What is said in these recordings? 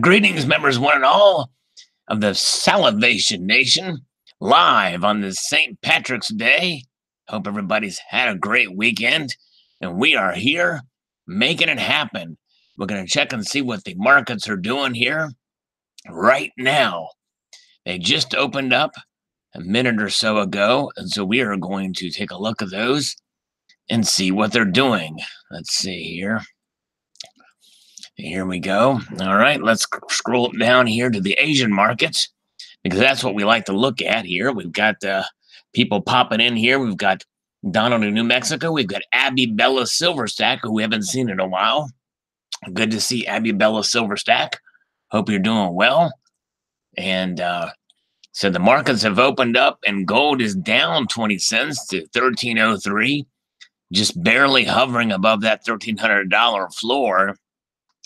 Greetings, members, one and all of the Salivation Nation, live on this St. Patrick's Day. Hope everybody's had a great weekend, and we are here making it happen. We're going to check and see what the markets are doing here right now. They just opened up a minute or so ago, and so we are going to take a look at those and see what they're doing. Let's see here. Here we go. All right, let's scroll down here to the Asian markets because that's what we like to look at here. We've got people popping in here. We've got Donald in New Mexico. We've got Abby Bella Silverstack, who we haven't seen in a while. Good to see Abby Bella Silverstack. Hope you're doing well. And so the markets have opened up, and gold is down 20 cents to $1,303, just barely hovering above that $1,300 floor.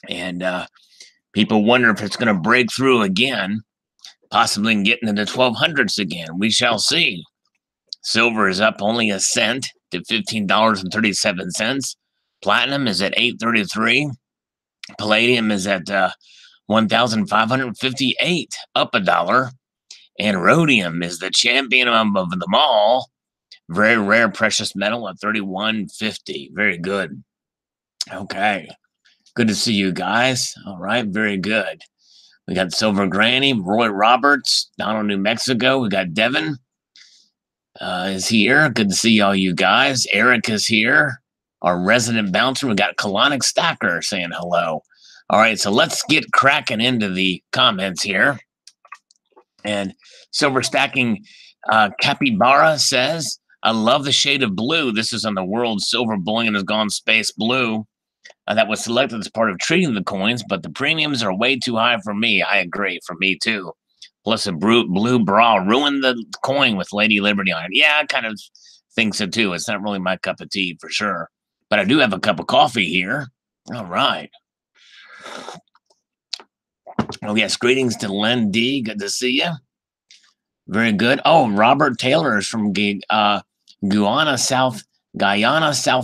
And people wonder if it's going to break through again, possibly getting into the 1200s again. We shall see. Silver is up only a cent to $15.37. Platinum is at $8.33. Palladium is at 1,558, up $1. And rhodium is the champion of them all. Very rare precious metal at $31.50. Very good. Okay. Good to see you guys. All right, very good. We got Silver Granny, Roy Roberts, Donald, New Mexico. We got Devin is here. Good to see all you guys. Eric is here, our resident bouncer. We got Colonic Stacker saying hello. All right, so let's get cracking into the comments here. And Silver Stacking Capybara says, I love the shade of blue. This is on the World Silver Bullion Has Gone Space Blue. That was selected as part of treating the coins, but the premiums are way too high for me. I agree, for me too. Plus a blue bra ruined the coin with Lady Liberty on it. Yeah, I kind of think so too. It's not really my cup of tea for sure. But I do have a cup of coffee here. All right. Oh, yes. Greetings to Len D. Good to see you. Very good. Oh, Robert Taylor is from Guyana, South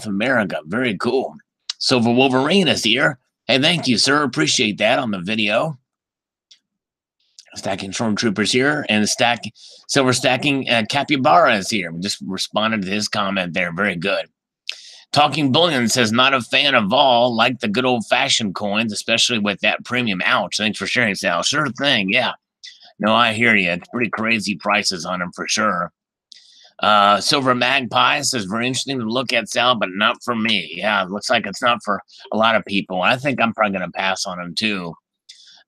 America. Very cool. Silver Wolverine is here. Hey, thank you, sir. Appreciate that on the video. Stacking Stormtroopers here, and Silver Stacking Capybara is here. We just responded to his comment there. Very good. Talking Bullion says, not a fan of all, like the good old-fashioned coins, especially with that premium. Ouch. Thanks for sharing, Sal. Sure thing, yeah. No, I hear you. It's pretty crazy prices on them for sure. Silver Magpie says, very interesting to look at, Sal, but not for me. Yeah, it looks like it's not for a lot of people. I think I'm probably going to pass on them too.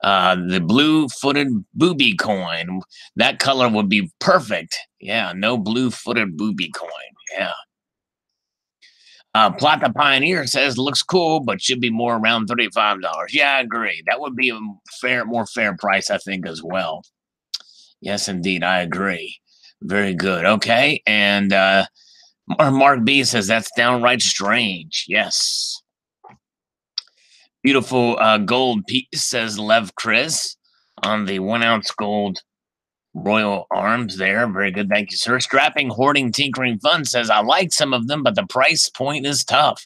The blue-footed booby coin, that color would be perfect. Yeah, no blue-footed booby coin. Yeah. Plot the Pioneer says, looks cool, but should be more around $35. Yeah, I agree. That would be a more fair price, I think, as well. Yes, indeed, I agree. Very good. Okay. And Mark B says that's downright strange. Yes. Beautiful gold piece, says Lev Chris, on the 1 ounce gold Royal Arms there. Very good. Thank you, sir. Strapping Hoarding Tinkering Fund says, I like some of them, but the price point is tough.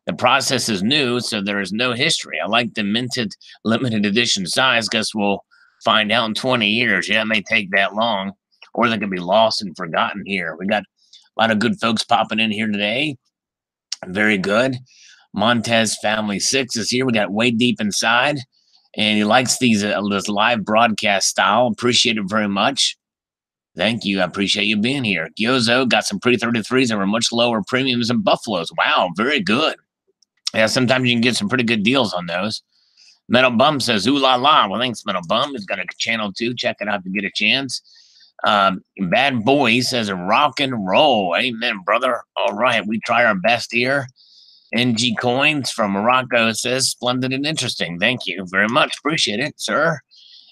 The process is new, so there is no history. I like the minted limited edition size. Guess we'll find out in 20 years. Yeah, it may take that long. Or they could be lost and forgotten here. We got a lot of good folks popping in here today. Very good. Montez Family 6 is here. We got Way Deep Inside. And he likes this live broadcast style. Appreciate it very much. Thank you. I appreciate you being here. Gyozo got some pretty 33s and were much lower premiums than Buffaloes. Wow, very good. Yeah, sometimes you can get some pretty good deals on those. Metal Bum says, ooh la la. Well, thanks, Metal Bum. He's got a channel too. Check it out if you get a chance. Bad Boy says, rock and roll. Amen, brother. All right, we try our best here. NG Coins from Morocco says, splendid and interesting. Thank you very much. Appreciate it, sir.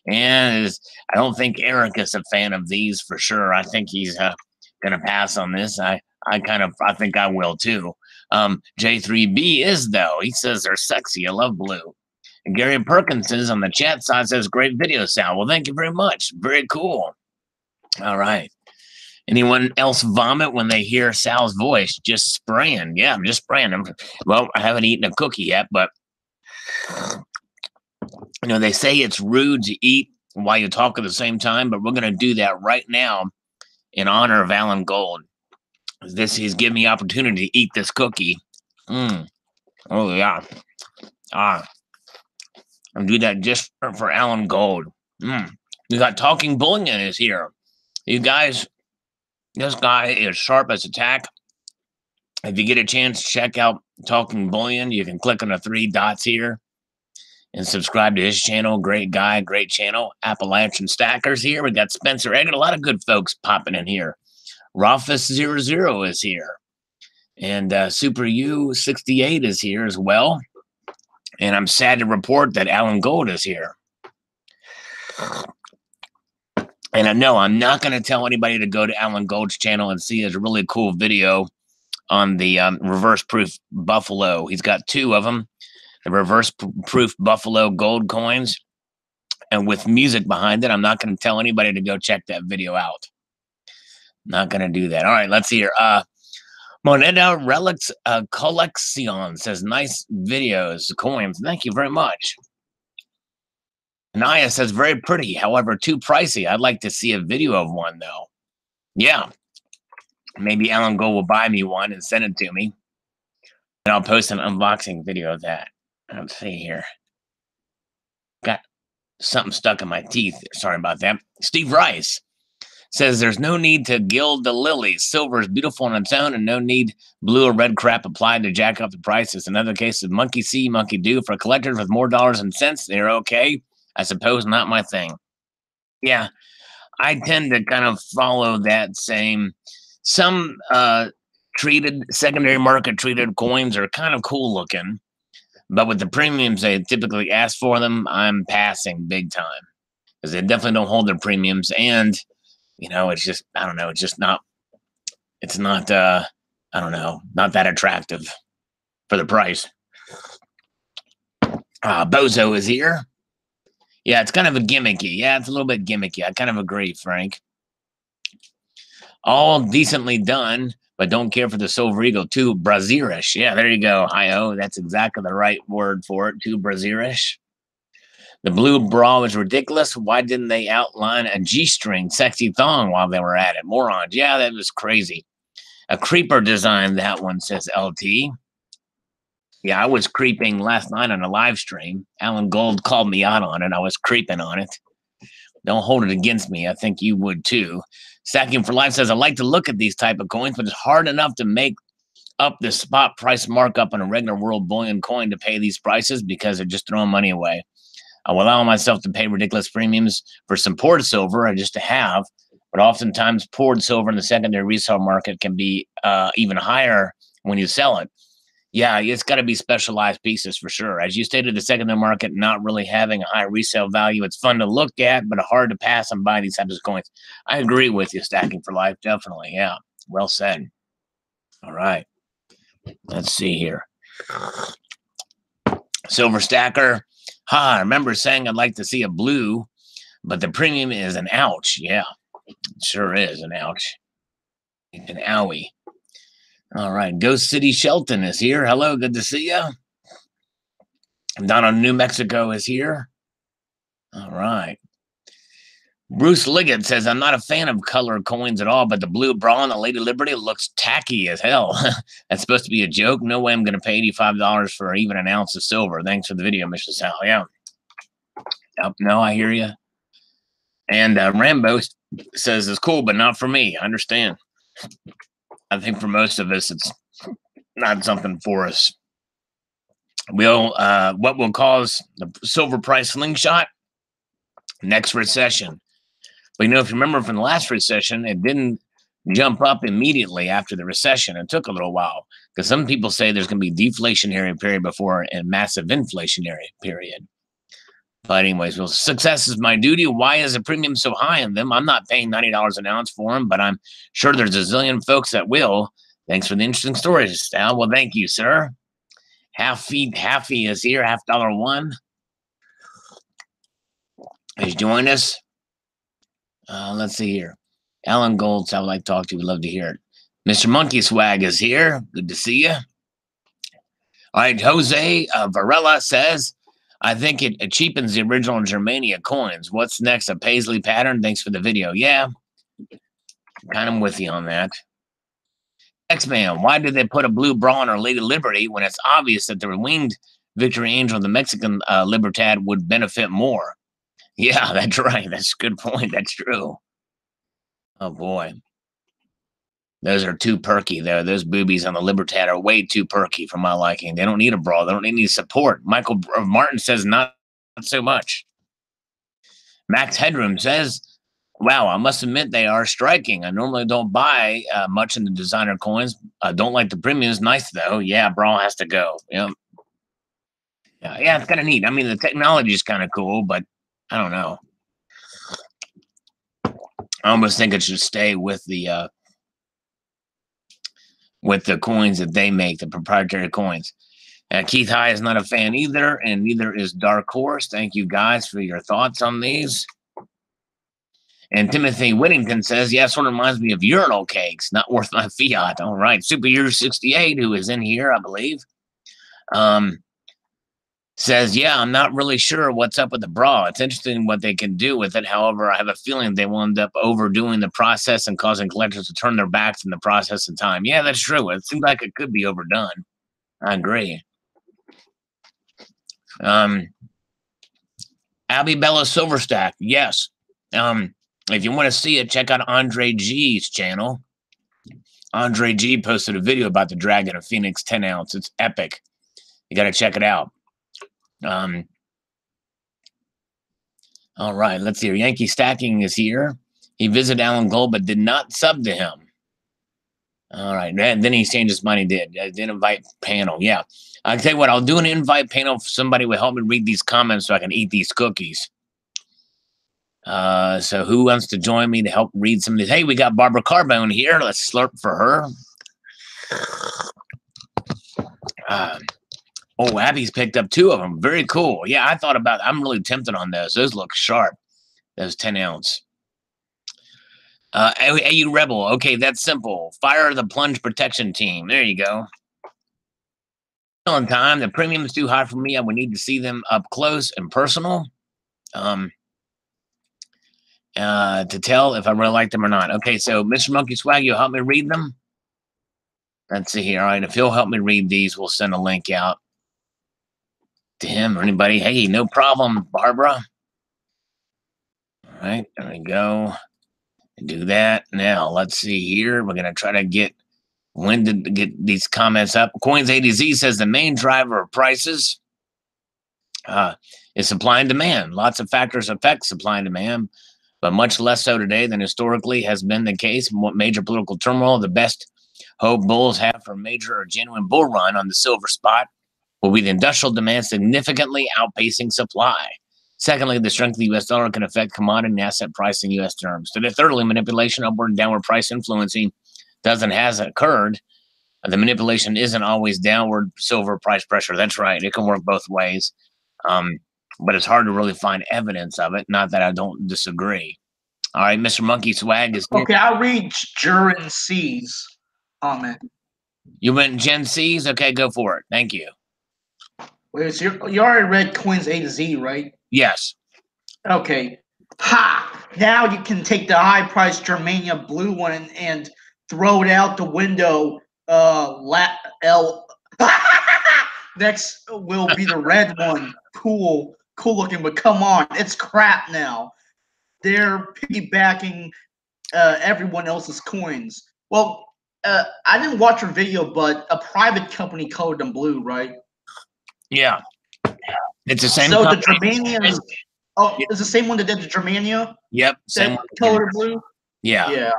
And I don't think Eric is a fan of these for sure. I think he's going to pass on this. I think I will too. J3B is, though. He says they're sexy. I love blue. And Gary Perkins on the chat side says, great video, Sal. Well, thank you very much. Very cool. All right. Anyone else vomit when they hear Sal's voice? Just spraying. Yeah, I'm just spraying them. Well, I haven't eaten a cookie yet, but You know, they say it's rude to eat while you talk at the same time, but we're going to do that right now in honor of Alan Gold. He's giving me opportunity to eat this cookie. Oh, yeah. And do that just for Alan Gold. We got Talking Bullion is here. You guys, this guy is sharp as a tack. If you get a chance, check out Talking Bullion. You can click on the 3 dots here and subscribe to his channel. Great guy, great channel. Appalachian Stackers here. We got Spencer Eggert. A lot of good folks popping in here. Rofus00 is here. And Super U68 is here as well. And I'm sad to report that Alan Gold is here. And I know I'm not going to tell anybody to go to Alan Gold's channel and see his really cool video on the reverse proof Buffalo. He's got 2 of them, the reverse proof Buffalo gold coins, and with music behind it. I'm not going to tell anybody to go check that video out. Not going to do that. All right, let's see here. Moneda Relics Collection says, nice videos, coins. Thank you very much. Naya says, very pretty, however, too pricey. I'd like to see a video of one, though. Yeah. Maybe Alan Gold will buy me one and send it to me. And I'll post an unboxing video of that. Let's see here. Got something stuck in my teeth. Sorry about that. Steve Rice says, there's no need to gild the lilies. Silver is beautiful on its own and no need blue or red crap applied to jack up the prices. In other cases, monkey see, monkey do. For collectors with more dollars and cents, they're okay. I suppose not my thing. Yeah, I tend to kind of follow that same. Some treated secondary market treated coins are kind of cool looking, but with the premiums they typically ask for them, I'm passing big time because they definitely don't hold their premiums. And you know, it's just, I don't know, it's just not, it's not, I don't know, not that attractive for the price. Bozo is here. Yeah, it's kind of a gimmicky. Yeah, it's a little bit gimmicky. I kind of agree, Frank. All decently done, but don't care for the Silver Eagle. Too Brazilish. Yeah, there you go. Hi-oh, that's exactly the right word for it. Too Brazilish. The blue bra was ridiculous. Why didn't they outline a G-string sexy thong while they were at it? Morons. Yeah, that was crazy. A creeper designed that one, says LT. Yeah, I was creeping last night on a live stream. Alan Gold called me out on it. I was creeping on it. Don't hold it against me. I think you would too. Stacking for Life says, I like to look at these type of coins, but it's hard enough to make up the spot price markup on a regular world bullion coin to pay these prices because they're just throwing money away. I will allow myself to pay ridiculous premiums for some poured silver just to have, but oftentimes poured silver in the secondary resale market can be even higher when you sell it. Yeah, it's got to be specialized pieces for sure. As you stated, the secondary market not really having a high resale value. It's fun to look at, but hard to pass and buy these types of coins. I agree with you, Stacking for Life. Definitely. Yeah, well said. All right. Let's see here. Silver Stacker. I remember saying I'd like to see a blue, but the premium is an ouch. Yeah, it sure is an ouch. An owie. All right, Ghost City Shelton is here. Hello, good to see you. Donna New Mexico is here. All right. Bruce Liggett says, I'm not a fan of color coins at all, but the blue bra on the Lady Liberty looks tacky as hell. That's supposed to be a joke. No way I'm going to pay $85 for even an ounce of silver. Thanks for the video, Mr. Sal. Yeah. Yep, no, I hear you. And Rambo says, it's cool, but not for me. I understand. I think for most of us, it's not something for us. What will cause the silver price slingshot? Next recession. But, if you remember from the last recession, it didn't jump up immediately after the recession. It took a little while because some people say there's going to be a deflationary period before a massive inflationary period. But anyways, well, success is my duty. Why is the premium so high in them? I'm not paying $90 an ounce for them, but I'm sure there's a zillion folks that will. Thanks for the interesting stories, Sal. Well, thank you, sir. Halfy is here. $1 has joined us. Let's see here. Alan Golds, I would like to talk to you. We'd love to hear it. Mr. Monkey Swag is here. Good to see you. All right, Jose Varela says, I think it cheapens the original Germania coins. What's next? A Paisley pattern? Thanks for the video. Yeah, kind of with you on that. X-Man, why did they put a blue bra on Our Lady Liberty when it's obvious that the winged Victory Angel, the Mexican Libertad, would benefit more? Yeah, that's right. That's a good point. That's true. Oh, boy. Those are too perky there. Those boobies on the Libertad are way too perky for my liking. They don't need a bra. They don't need any support. Michael Martin says not so much. Max Headroom says, wow, I must admit they are striking. I normally don't buy much in the designer coins. I don't like the premiums. Nice, though. Yeah, bra has to go. Yep. Yeah, it's kind of neat. I mean, the technology is kind of cool, but I don't know. I almost think it should stay with the coins that they make, the proprietary coins. Keith High is not a fan either, and neither is Dark Horse. Thank you guys for your thoughts on these. And Timothy Whittington says, yeah, sort of reminds me of urinal cakes. Not worth my fiat. All right. Super Year 68, who is in here, I believe, says, yeah, I'm not really sure what's up with the bra. It's interesting what they can do with it. However, I have a feeling they will end up overdoing the process and causing collectors to turn their backs in the process of time. Yeah, that's true. It seems like it could be overdone. I agree. Abby Bella Silverstack. Yes. If you want to see it, check out Andre G's channel. Andre G posted a video about the Dragon of Phoenix 10 ounce. It's epic. You got to check it out. All right, let's see. Yankee Stacking is here. He visited Alan Gold, but did not sub to him. All right, then he changed his mind. He did. I did invite panel. Yeah, I'll tell you what. I'll do an invite panel if somebody will help me read these comments so I can eat these cookies. So who wants to join me to help read some of these? Hey, we got Barbara Carbone here. Let's slurp for her. Oh, Abby's picked up 2 of them. Very cool. Yeah, I thought about it. I'm really tempted on those. Those look sharp. Those 10 ounce. AU Rebel. Okay, that's simple. Fire the plunge protection team. There you go. On time. The premium is too high for me. I would need to see them up close and personal. To tell if I really like them or not. Okay, so Mr. Monkey Swag, you'll help me read them? Let's see here. All right, if he'll help me read these, we'll send a link out to him or anybody. Hey, no problem, Barbara. All right, there we go. Do that. Now, let's see here. We're going to try to get these comments up. Coins A to Z says the main driver of prices is supply and demand. Lots of factors affect supply and demand, but much less so today than historically has been the case. Major political turmoil, the best hope bulls have for a major or genuine bull run on the silver spot will be the industrial demand significantly outpacing supply. Secondly, the strength of the U.S. dollar can affect commodity and asset pricing in U.S. terms. Thirdly, manipulation, upward and downward price influencing has occurred. The manipulation isn't always downward silver price pressure. That's right. It can work both ways. But it's hard to really find evidence of it. Not that I don't disagree. All right, Mr. Monkey Swag is here. Okay, I'll read Jurin C's comment. You went Gen C's? Okay, go for it. Thank you. Wait, so you already read Coins A to Z, right? Yes. Okay. Ha! Now you can take the high-priced Germania blue one and throw it out the window. Next will be the red one. Cool looking, but come on, it's crap now. They're piggybacking everyone else's coins. Well, I didn't watch your video, but a private company colored them blue, right? Yeah. It's the same. So the Germania is it's the same one that did the Germania? Yep. Same one. Colored blue? Yeah. Yeah.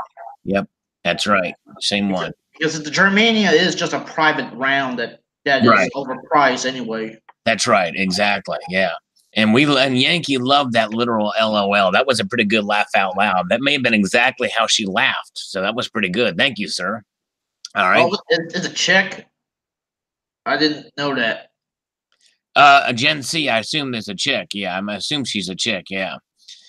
Yep. That's right. Same one. Because the Germania is just a private round that right. is overpriced anyway. That's right. Exactly. Yeah. And Yankee loved that literal LOL. That was a pretty good laugh out loud. That may have been exactly how she laughed. So that was pretty good. Thank you, sir. All right. Oh, is it check? I didn't know that. A Gen C, I assume there's a chick. Yeah, I assume she's a chick. Yeah.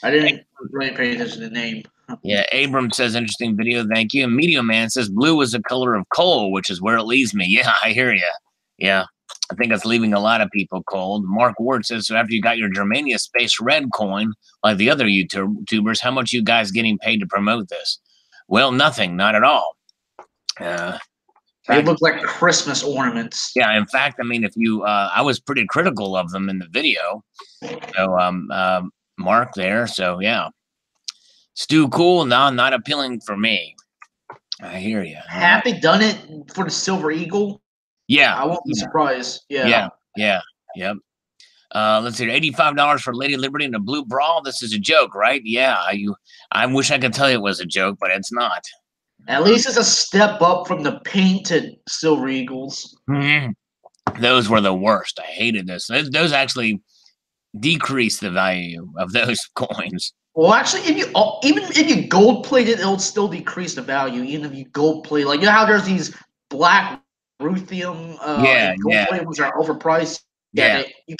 I didn't really pay attention to the name. Yeah, Abram says, interesting video. Thank you. And Media Man says, blue is the color of coal, which is where it leads me. Yeah, I hear you. Yeah. I think it's leaving a lot of people cold. Mark Ward says, so after you got your Germania Space Red coin, like the other YouTubers, how much you guys getting paid to promote this? Well, nothing, not at all. They look like Christmas ornaments. Yeah, in fact, I mean, if you, I was pretty critical of them in the video. So, Mark there. So, yeah. Stu Cool, no, not appealing for me. I hear you. Have they done it for the Silver Eagle? Yeah. I won't be surprised. Yeah. Yep. Let's see, $85 for Lady Liberty and a blue bra. This is a joke, right? Yeah. I wish I could tell you it was a joke, but it's not. At least it's a step up from the painted Silver Eagles. Mm-hmm. Those were the worst. I hated this. Those actually decrease the value of those coins. Well, actually, even if you gold plate it, it'll still decrease the value. Even if you gold plate, like you know how there's these black ruthenium gold plate which are overpriced. Yeah, you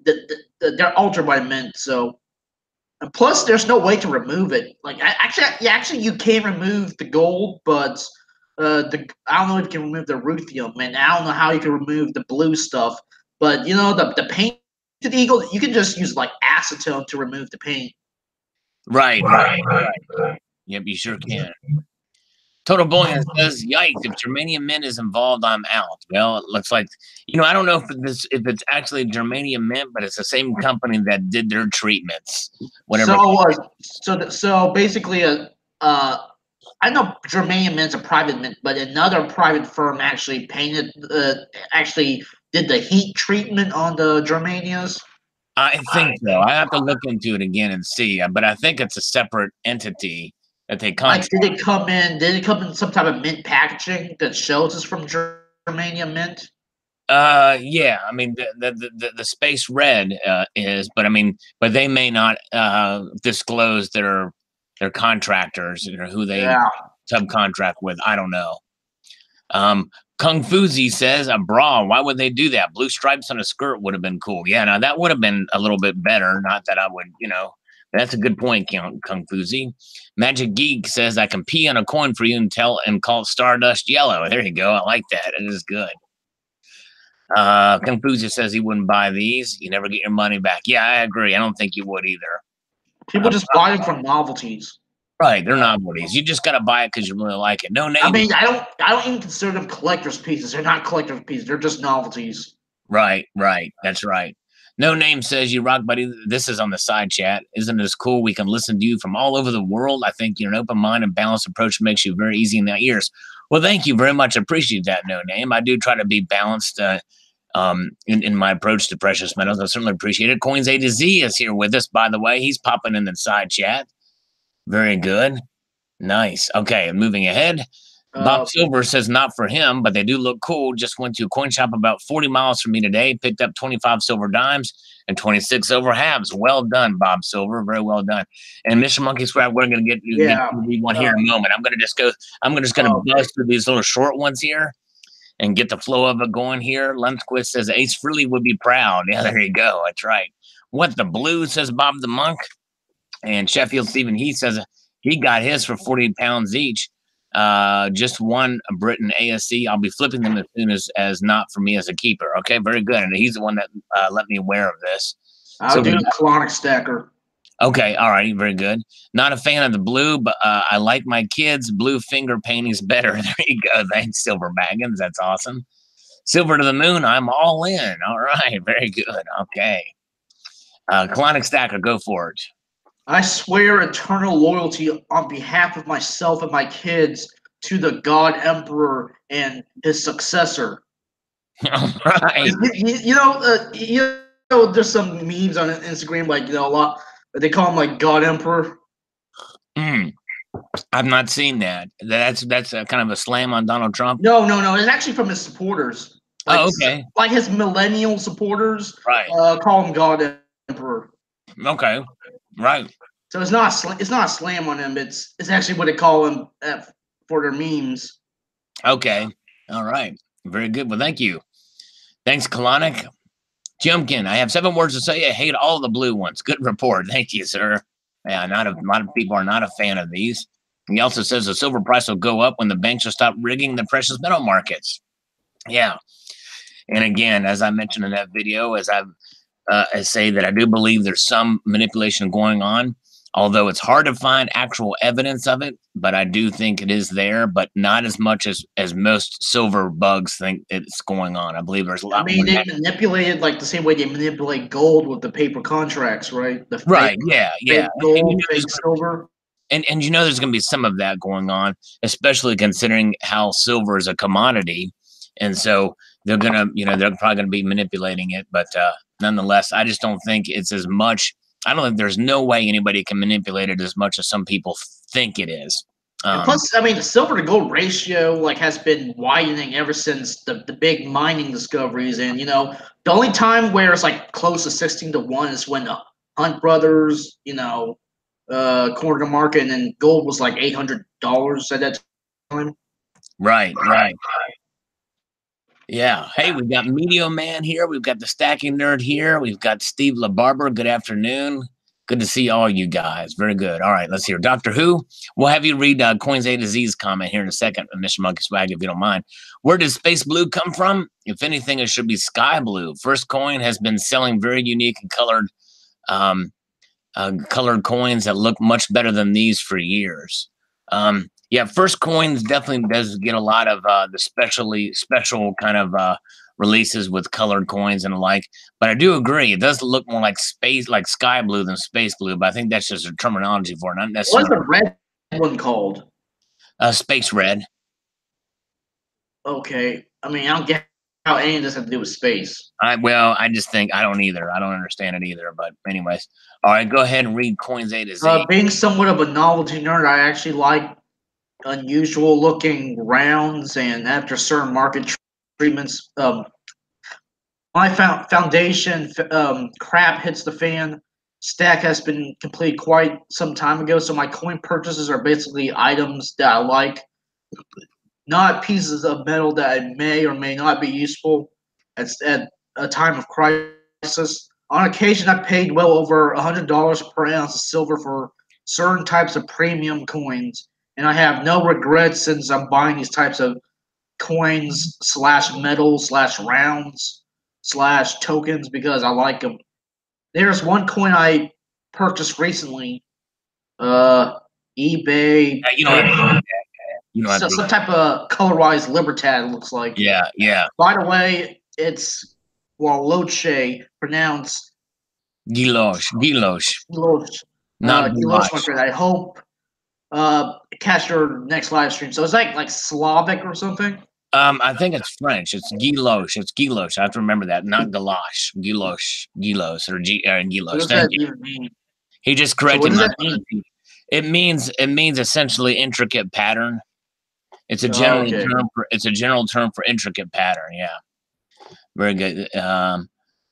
can't. They're altered by mint. So, and plus, there's no way to remove it. Like actually, you can remove the gold, but I don't know if you can remove the ruthenium, and I don't know how you can remove the blue stuff. But you know the painted eagle, you can just use like acetone to remove the paint. Right. Yep, you sure can. Total Bullion says, "Yikes! If Germanium Mint is involved, I'm out." Well, it looks like I don't know if it's actually Germanium Mint, but it's the same company that did their treatments. Whatever. So basically, I know Germanium Mint's a private mint, but another private firm actually actually did the heat treatment on the Germanias. I think so. I have to look into it again and see, but I think it's a separate entity that they contract. Like, did it come in some type of mint packaging that shows it's from Germania Mint? Yeah. I mean, the Space Red is, but they may not disclose their contractors or who they subcontract with. I don't know. Kung Fuzi says a bra. Why would they do that? Blue stripes on a skirt would have been cool. Yeah, now that would have been a little bit better. Not that I would, That's a good point, Kung Fuzi. Magic Geek says I can pee on a coin for you and call it Stardust Yellow. There you go. I like that. It is good. Kung Fuzi says he wouldn't buy these. You never get your money back. Yeah, I agree. I don't think you would either. People just buy them for novelties. Right, they're novelties. You just gotta buy it because you really like it. No name. I mean, I don't even consider them collector's pieces. They're not collector's pieces. They're just novelties. Right. That's right. No Name says you rock, buddy. This is on the side chat. Isn't it cool? We can listen to you from all over the world. I think an open mind and balanced approach makes you very easy in the ears. Well, thank you very much. I appreciate that, No Name. I do try to be balanced in my approach to precious metals. I certainly appreciate it. Coins A to Z is here with us, by the way. He's popping in the side chat. Very good. Nice. Okay, moving ahead. Bob Silver says not for him, but they do look cool. Just went to a coin shop about 40 miles from me today. Picked up 25 silver dimes and 26 silver halves. Well done, Bob Silver. Very well done. And Mr. Monkey Scrap, we're going to get one here in a moment. I'm just going to buzz through these little short ones here and get the flow of it going here. Lundquist says Ace Frehley would be proud. Yeah, there you go. That's right. What the blue, says Bob the Monk. And Sheffield Stephen Heath says he got his for 40 pounds each. Just one Britain ASC. I'll be flipping them as soon as not for me as a keeper. Okay, very good. And he's the one that let me aware of this. I'll do the colonic stacker. Okay, all right, very good. Not a fan of the blue, but I like my kids' blue finger paintings better. There you go. Thanks, Silver Baggins. That's awesome. Silver to the moon. I'm all in. All right, very good. Okay. Colonic stacker, go for it. I swear eternal loyalty on behalf of myself and my kids to the God Emperor and his successor. Right. You know, there's some memes on Instagram, like, a lot. They call him like God Emperor. I've not seen that. That's a kind of a slam on Donald Trump. No. It's actually from his supporters. Like, okay. Like his millennial supporters. Right. Call him God Emperor. Okay. Right. So it's not a slam on him. It's actually what they call him for their memes. Okay. All right. Very good. Well, thank you. Thanks, Kalanick. Jumpkin, I have 7 words to say. I hate all the blue ones. Good report. Thank you, sir. Yeah, a lot of people are not a fan of these. He also says the silver price will go up when the banks will stop rigging the precious metal markets. Yeah. And again, as I mentioned in that video, I say that I do believe there's some manipulation going on, although it's hard to find actual evidence of it. But I do think it is there, but not as much as most silver bugs think it's going on. I believe there's a lot more. They manipulated like the same way they manipulate gold with the paper contracts, right? The Right? fake, Yeah. fake gold, fake silver. And you know, there's going to be some of that going on, especially considering how silver is a commodity, and so they're gonna, they're probably going to be manipulating it. But nonetheless, I just don't think it's as much. I don't think there's no way anybody can manipulate it as much as some people think it is. And plus, the silver to gold ratio has been widening ever since the big mining discoveries, and the only time where it's close to 16-1 is when the Hunt brothers, cornered the market, and then gold was like $800 at that time. Right. Yeah. Hey, we've got Medio Man here. We've got the Stacking Nerd here. We've got Steve LaBarber. Good afternoon. Good to see all you guys. Very good. All right, let's hear Doctor Who. We'll have you read Coins A to Z's comment here in a second, Mr. Monkey Swag, if you don't mind. Where does Space Blue come from? If anything, it should be Sky Blue. First Coin has been selling very unique and colored coins that look much better than these for years. Yeah, First Coins definitely does get a lot of the special kind of releases with colored coins and the like. But I do agree, it does look more like Sky Blue than Space Blue. But I think that's just a terminology for it, not necessarily. What's the red one called? Space Red. Okay, I don't get how any of this has to do with space. I just think I don't either. I don't understand it either. But anyways, all right, go ahead and read Coins A to Z. Being somewhat of a novelty nerd, I actually like unusual looking rounds, and after certain market treatments, my foundation crap hits the fan. Stack has been completed quite some time ago, so my coin purchases are basically items that I like, not pieces of metal that may or may not be useful at a time of crisis. On occasion, I paid well over $100 per ounce of silver for certain types of premium coins, and I have no regrets since I'm buying these types of coins / metal / rounds / tokens because I like them. There's one coin I purchased recently, eBay. Some type of colorized Libertad, it looks like. Yeah. By the way, it's Waloche, pronounced Gilosh. Not Gilosh, my friend. I hope catch your next live stream. So is that like Slavic or something? I think it's French. It's Gilosh. It's Gilosh. I have to remember that. Not Galosh. Gilosh or Gilosh. Thank you. He just corrected my name. It means essentially intricate pattern. It's a general term for intricate pattern. Yeah. Very good.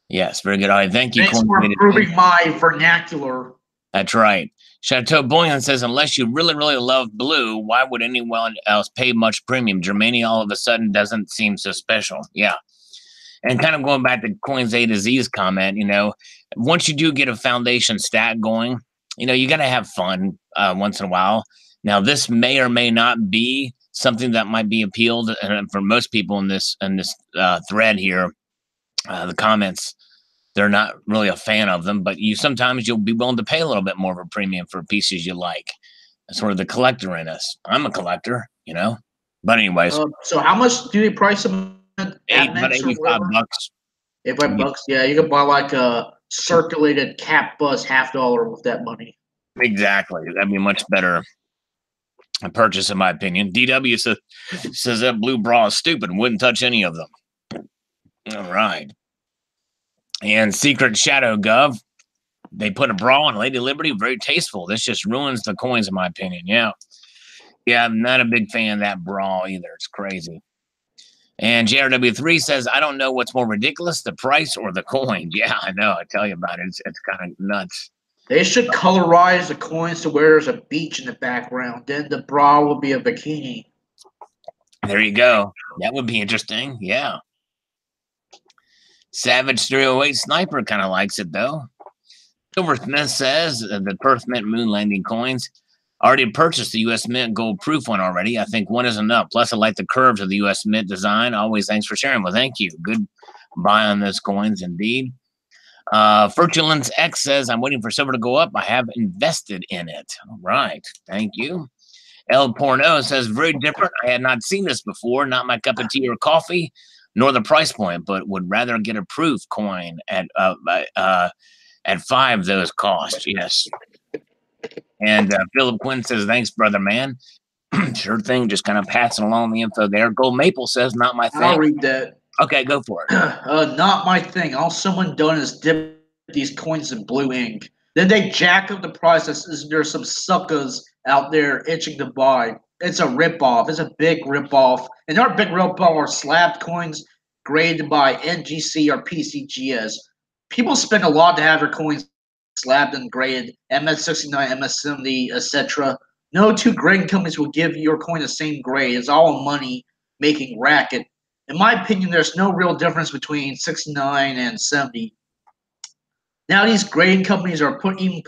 Yes, very good. All right, thank you. Thanks for improving my vernacular. That's right. Chateau Boyan says, unless you really, really love blue, why would anyone else pay much premium? Germania all of a sudden doesn't seem so special. Yeah. And kind of going back to Coins A to Z's comment, once you do get a foundation stack going, you got to have fun once in a while. Now, this may or may not be something that might be appealed for most people in this thread here. The comments, they're not really a fan of them, but sometimes you'll be willing to pay a little bit more of a premium for pieces you like. That's sort of the collector in us. I'm a collector, But anyways, so how much do they price them at? About $85. $85. Yeah, you could buy like a circulated cap bus $50 with that money. Exactly. That'd be much better a purchase, in my opinion. DW says that blue bra is stupid and wouldn't touch any of them. All right. And Secret Shadow Gov, they put a bra on Lady Liberty. Very tasteful. This just ruins the coins, in my opinion. Yeah. I'm not a big fan of that bra either. It's crazy. And JRW3 says, I don't know what's more ridiculous, the price or the coin. Yeah, I know. I tell you about it. It's kind of nuts. They should colorize the coins to where there's a beach in the background. Then the bra will be a bikini. There you go. That would be interesting. Yeah. Savage 308 Sniper kind of likes it, though. Silver Smith says the Perth Mint Moon Landing coins. Already purchased the U.S. Mint gold proof one already. I think one is enough. Plus, I like the curves of the U.S. Mint design. Always thanks for sharing. Well, thank you. buy on those coins indeed. Virtulence X says, I'm waiting for silver to go up. I have invested in it. All right. Thank you. El Porno says, very different. I had not seen this before. Not my cup of tea or coffee, nor the price point, but would rather get a proof coin at 5 those cost. Yes. And Philip Quinn says, thanks, brother man. Sure thing. Just kind of passing along the info there. Gold Maple says, not my thing. I'll read that. Okay, go for it. Not my thing. All someone done is dip these coins in blue ink. Then they jack up the price. There's some suckers out there itching to buy. It's a ripoff. It's a big ripoff. And our big ripoff are slabbed coins graded by NGC or PCGS. People spend a lot to have their coins slabbed and graded. MS69, MS70, etc. No two grading companies will give your coin the same grade. It's all a money-making racket. In my opinion, there's no real difference between 69 and 70. Now these grading companies are putting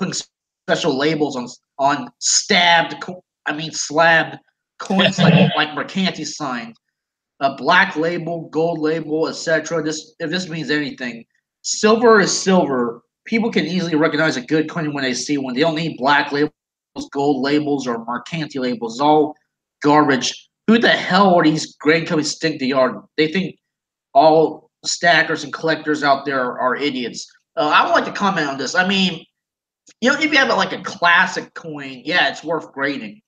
special labels on slabbed coins like Mercanti signed. A black label, gold label, etc. If this means anything, silver is silver. People can easily recognize a good coin when they see one. They don't need black labels, gold labels, or Mercanti labels. It's all garbage. Who the hell are these grading companies think they are? They think all stackers and collectors out there are idiots. I would like to comment on this. I mean, if you have like a classic coin, yeah, it's worth grading.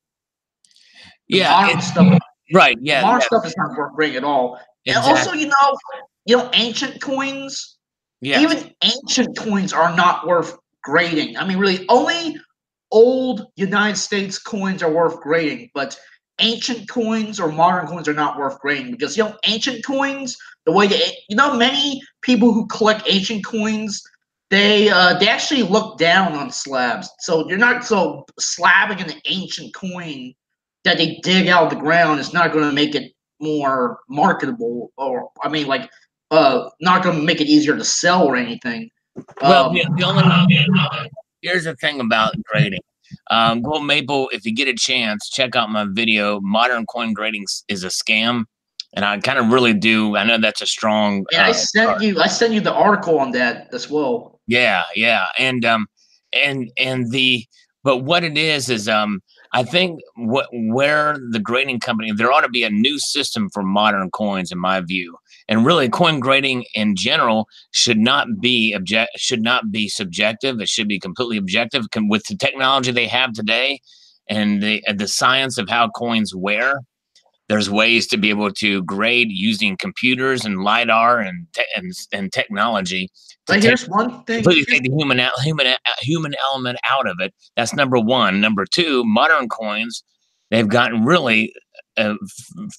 Yeah, stuff, right. Yeah, modern stuff is not worth grading at all. Exactly. And also, ancient coins. Yeah. Even ancient coins are not worth grading. I mean, really, only old United States coins are worth grading, but ancient coins or modern coins are not worth grading because ancient coins, the way many people who collect ancient coins, they actually look down on slabs. So you're not so slabbing an ancient coin that they dig out of the ground is not going to make it more marketable, or not going to make it easier to sell or anything. Well, here's the thing about grading. Gold Maple, if you get a chance, check out my video. Modern coin grading is a scam, and I kind of really do. I know that's a strong. And I sent you the article on that as well. Yeah, but what it is I think where the grading company, there ought to be a new system for modern coins, in my view. And really, coin grading in general should not be subjective. It should be completely objective. With the technology they have today and the science of how coins wear, there's ways to be able to grade using computers and LiDAR and technology. But here's one thing: completely take the human element out of it. That's number one. Number two, modern coins, they've gotten really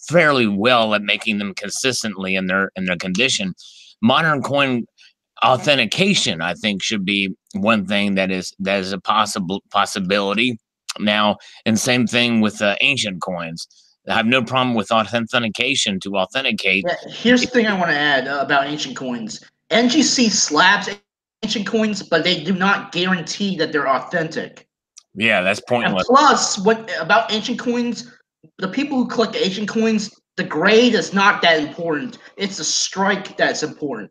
fairly well at making them consistently in their condition. Modern coin authentication, I think, should be one thing that is a possibility now. And same thing with ancient coins. I have no problem with authentication to authenticate. Yeah, here's the thing I want to add about ancient coins. NGC slabs ancient coins, but they do not guarantee that they're authentic. Yeah, that's pointless. And plus, what about ancient coins? The people who collect ancient coins, the grade is not that important. It's the strike that's important.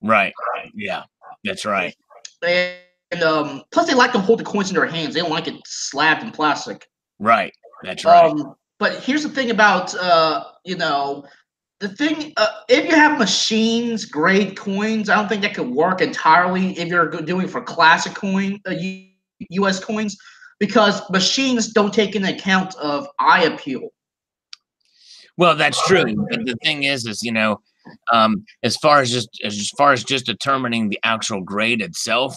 Right. Yeah, that's right. And plus, they like to hold the coins in their hands. They don't like it slabbed in plastic. Right. That's right. But here's the thing about if you have machines grade coins, I don't think that could work entirely if you're doing for classic coin U.S. coins, because machines don't take into account of eye appeal. Well, that's true. But the thing is as far as just determining the actual grade itself,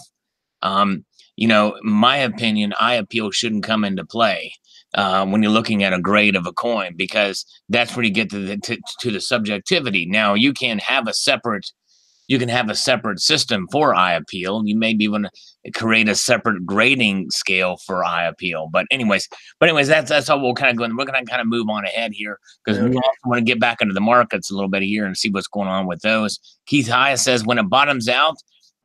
my opinion, eye appeal shouldn't come into play when you're looking at a grade of a coin, because that's where you get to the subjectivity. Now, you can have a separate system for eye appeal. You maybe want to create a separate grading scale for eye appeal. But anyways, that's how we'll kind of go. And we're going to kind of move on ahead here, because we also want to get back into the markets a little bit here and see what's going on with those. Keith Hyatt says, when it bottoms out,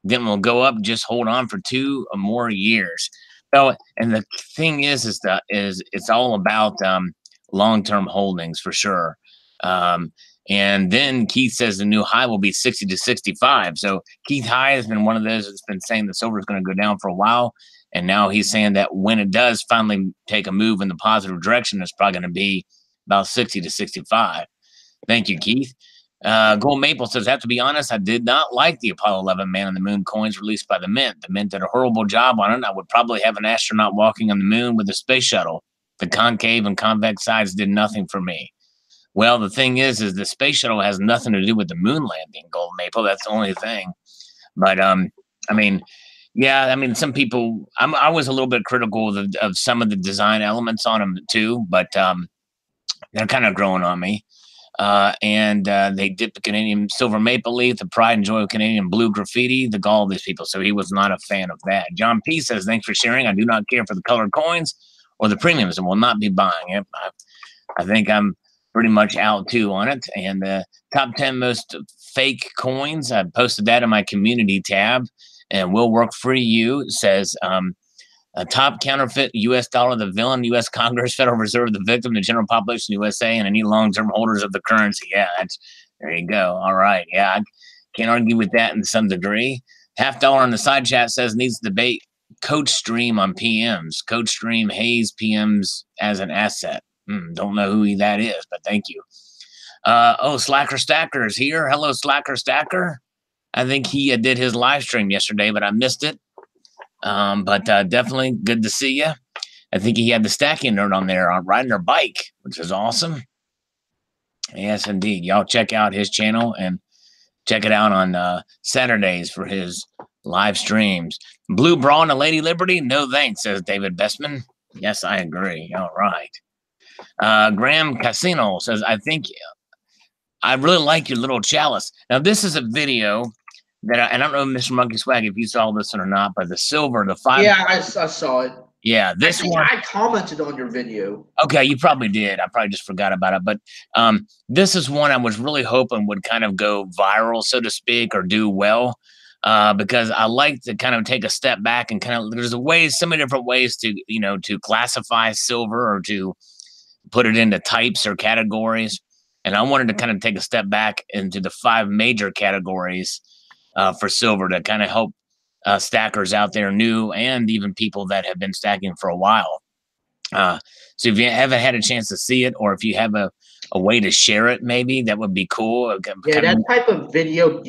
then we'll go up. Just hold on for 2 or more years. So, and the thing is it's all about long-term holdings for sure. And then Keith says the new high will be 60 to 65. So Keith High has been one of those that's been saying that silver is going to go down for a while. And now he's saying that when it does finally take a move in the positive direction, it's probably going to be about 60 to 65. Thank you, Keith. Gold Maple says, I have to be honest, I did not like the Apollo 11 Man on the Moon coins released by the Mint. The Mint did a horrible job on it. I would probably have an astronaut walking on the moon with a space shuttle. The concave and convex sides did nothing for me. Well, the thing is the space shuttle has nothing to do with the moon landing, Gold Maple. That's the only thing. But, I mean, yeah, I mean, some people, I was a little bit critical of some of the design elements on them too, but they're kind of growing on me. And they did the Canadian silver maple leaf, the pride and joy of Canadian blue graffiti, the gall of these people. So he was not a fan of that. John P says, thanks for sharing. I do not care for the colored coins or the premiums and will not be buying it. I think I'm pretty much out too on it. And the top 10 most fake coins, I posted that in my community tab, and will work for you. Says, a top counterfeit U.S. dollar, the villain, U.S. Congress, Federal Reserve, the victim, the general population, USA, and any long-term holders of the currency. Yeah, there you go. All right. Yeah, I can't argue with that in some degree. $50 on the side chat says needs to debate Coach Stream on PMs. Coach Stream Hayes PMs as an asset. Don't know who that is, but thank you. Slacker Stacker is here. Hello, Slacker Stacker. I think he did his live stream yesterday, but I missed it. But definitely good to see you. I think he had the stacking nerd on there on riding her bike, which is awesome. Yes, indeed. Y'all check out his channel and check it out on Saturdays for his live streams. Blue Brawn and Lady Liberty? No thanks, says David Bestman. Yes, I agree. All right. Graham Casino says, I think I really like your little chalice. Now, this is a video that I don't know, Mr. Monkey Swag, if you saw this or not, but the silver, the 5. Yeah, I saw it. Yeah, this one. I commented on your video. Okay, you probably did. I probably just forgot about it. But this is one I was really hoping would kind of go viral, so to speak, or do well. Because I like to kind of take a step back and kind of, there's so many different ways to, to classify silver or to put it into types or categories. And I wanted to kind of take a step back into the 5 major categories for silver to kind of help stackers out there, new and even people that have been stacking for a while. So if you haven't had a chance to see it, or if you have a way to share it, maybe that would be cool. Yeah, that type of video,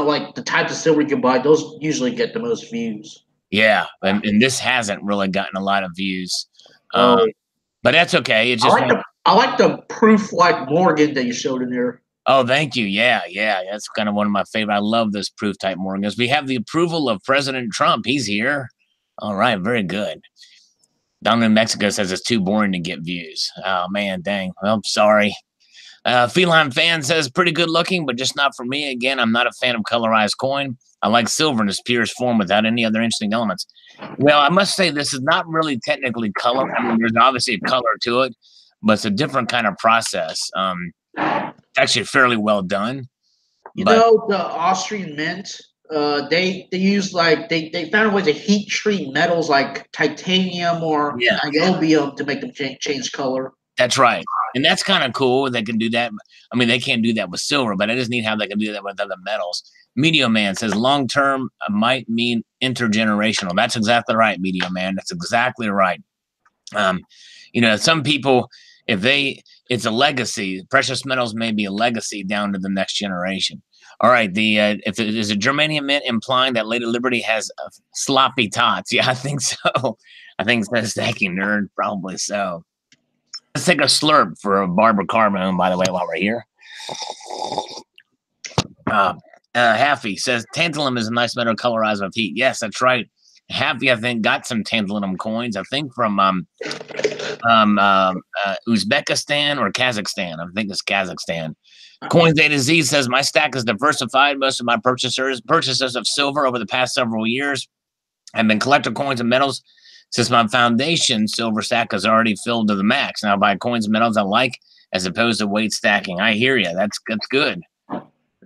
like the types of silver you can buy, those usually get the most views. Yeah, and this hasn't really gotten a lot of views. But that's okay. It's just I like the proof like Morgan that you showed in there. Oh, thank you. Yeah. That's kind of one of my favorite. I love this proof type Morgans. We have the approval of President Trump. He's here. All right, very good. Down in Mexico says it's too boring to get views. Oh, man, dang. Well, sorry. Feline Fan says pretty good looking, but just not for me. Again, I'm not a fan of colorized coin. I like silver in its purest form without any other interesting elements. Well, I must say this is not really technically color. I mean, there's obviously a color to it, but it's a different kind of process. Actually fairly well done. The Austrian Mint, they use they found a way to heat treat metals like titanium or niobium to make them change color. That's right. And that's kind of cool. They can do that. I mean, they can't do that with silver, but I just need how they can do that with other metals. Medio Man says long term might mean intergenerational. That's exactly right, Medio Man. That's exactly right. Some people, it's a legacy. Precious metals may be a legacy down to the next generation. All right. If it is a germanium mint implying that Lady Liberty has sloppy tots. Yeah, I think so. I think it's stacking nerd. Probably so. Let's take a slurp for Barbara Carbone, by the way, while we're here. Haffy says tantalum is a nice metal colorized with heat. Yes, that's right. Happy, I think, got some tantalum coins. I think from Uzbekistan or Kazakhstan. I think it's Kazakhstan. Coins A to Z says my stack is diversified. Most of my purchases of silver over the past several years have been collector coins and metals. Since my foundation silver stack is already filled to the max. Now I buy coins and metals I like as opposed to weight stacking. I hear you. That's good.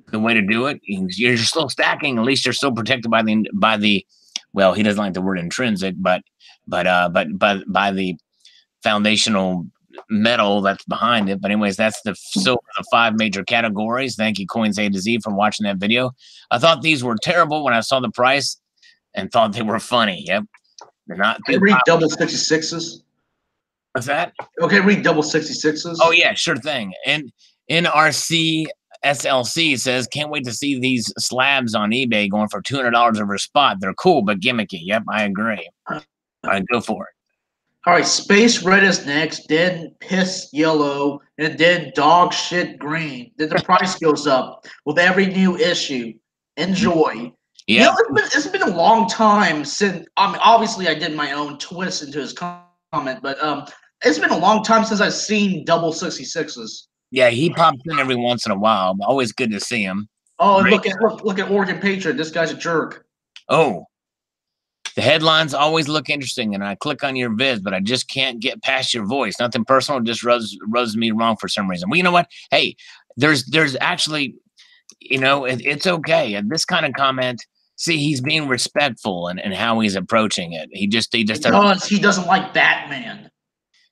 The way to do it. You're still stacking. At least you're still protected by the. Well, he doesn't like the word intrinsic, but by the foundational metal that's behind it. But anyways, that's the silver, the 5 major categories. Thank you, Coins A to Z, for watching that video. I thought these were terrible when I saw the price and thought they were funny. Yep. They're not too read double 66s. What's that? Okay, read double 66s. Oh, yeah, sure thing. And NRC SLC says, can't wait to see these slabs on eBay going for $200 over a spot. They're cool, but gimmicky. Yep, I agree. All right, go for it. All right, space red is next, then piss yellow, and then dog shit green. Then the price goes up with every new issue. Enjoy. Yeah, it's been a long time since. Obviously I did my own twist into his comment, but it's been a long time since I've seen double 66s. Yeah, he pops in every once in a while. Always good to see him. Oh, look at Oregon Patriot. This guy's a jerk. Oh, the headlines always look interesting, and I click on your vids, but I just can't get past your voice. Nothing personal, just rubs me wrong for some reason. Well, you know what? Hey, there's actually, it's okay. And this kind of comment, see, he's being respectful and how he's approaching it. He doesn't like Batman.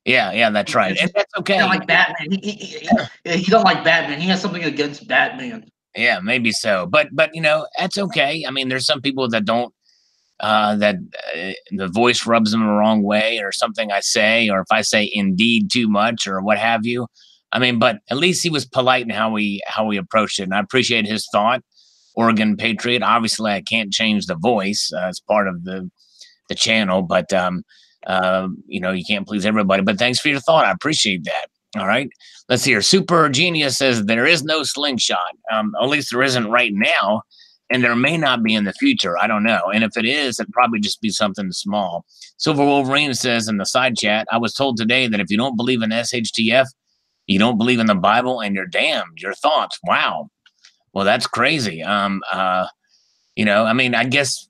Yeah, that's right. And that's okay. He don't like Batman. He don't like Batman. He has something against Batman. Yeah, maybe so. But that's okay. I mean, there's some people that don't the voice rubs them the wrong way, or something I say, or if I say indeed too much or what have you. I mean, but at least he was polite in how he approached it, and I appreciate his thought. Oregon Patriot. Obviously, I can't change the voice. It's part of the channel, but you can't please everybody. But thanks for your thought. I appreciate that. All right. Let's see here. Super Genius says there is no slingshot. At least there isn't right now. And there may not be in the future. I don't know. And if it is, it'd probably just be something small. Silver Wolverine says in the side chat, I was told today that if you don't believe in SHTF, you don't believe in the Bible, and you're damned. Your thoughts. Wow. Well, that's crazy. I mean, I guess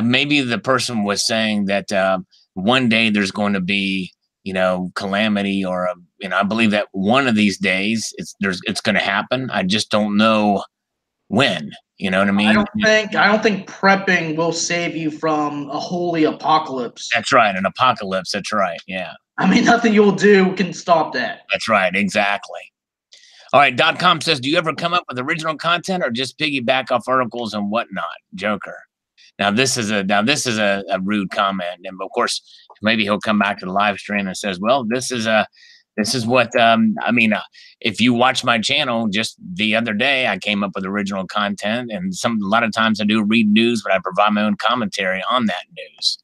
maybe the person was saying that one day there's going to be, calamity, or I believe that one of these days it's going to happen. I just don't know when. You know what I mean? I don't think prepping will save you from a holy apocalypse. That's right, an apocalypse. That's right. Yeah. I mean, nothing you'll do can stop that. That's right. Exactly. All right. .com says, do you ever come up with original content or just piggyback off articles and whatnot? Joker. Now this is a rude comment, and of course maybe he'll come back to the live stream and says, well, this is what if you watch my channel, just the other day I came up with original content, and a lot of times I do read news, but I provide my own commentary on that news.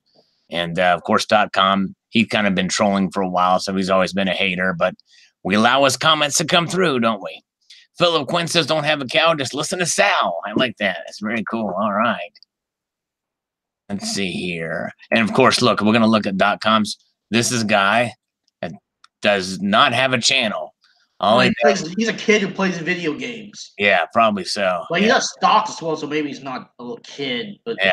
And of course .com, he's kind of been trolling for a while, so he's always been a hater, but we allow his comments to come through, don't we? Philip Quinn says, don't have a cow, just listen to Sal. I like that. It's very cool. All right. Let's see here. And of course, look, we're going to look at .coms. This is a guy that does not have a channel. He's a kid who plays video games. Yeah, probably so. Well, he does stocks as well, so maybe he's not a little kid. But yeah,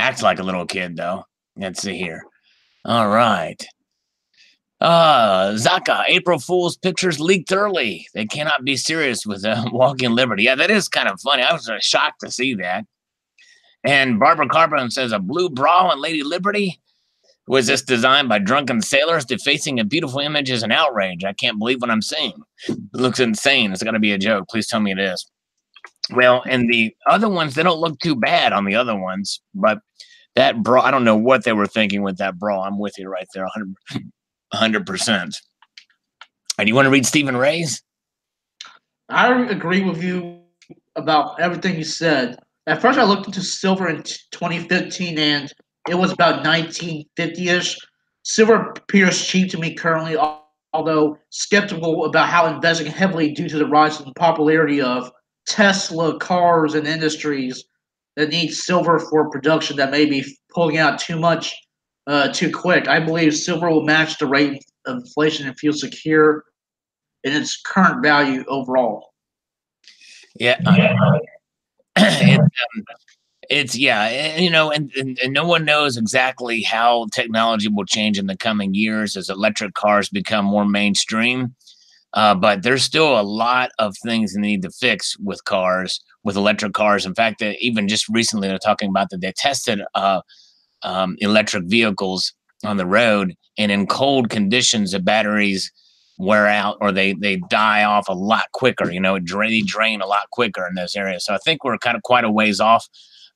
acts like a little kid, though. Let's see here. All right. Zaka, April Fool's pictures leaked early. They cannot be serious with Walking Liberty. Yeah, that is kind of funny. I was shocked to see that. And Barbara Carbon says, a blue bra on Lady Liberty? Was this designed by drunken sailors? Defacing a beautiful image is an outrage. I can't believe what I'm seeing. It looks insane. It's got to be a joke. Please tell me it is. Well, and the other ones, they don't look too bad on the other ones. But that bra, I don't know what they were thinking with that bra. I'm with you right there, 100%. And you want to read Stephen Ray's? I agree with you about everything you said. At first, I looked into silver in 2015, and it was about 1950-ish. Silver appears cheap to me currently, although skeptical about how investing heavily due to the rise in popularity of Tesla, cars, and industries that need silver for production that may be pulling out too much too quick. I believe silver will match the rate of inflation and feel secure in its current value overall. Yeah. It's and no one knows exactly how technology will change in the coming years as electric cars become more mainstream. But there's still a lot of things that need to fix with electric cars. In fact, even just recently they're talking about that they tested electric vehicles on the road, and in cold conditions, the batteries wear out or they die off a lot quicker. You know, they drain a lot quicker in those areas. So I think we're kind of quite a ways off.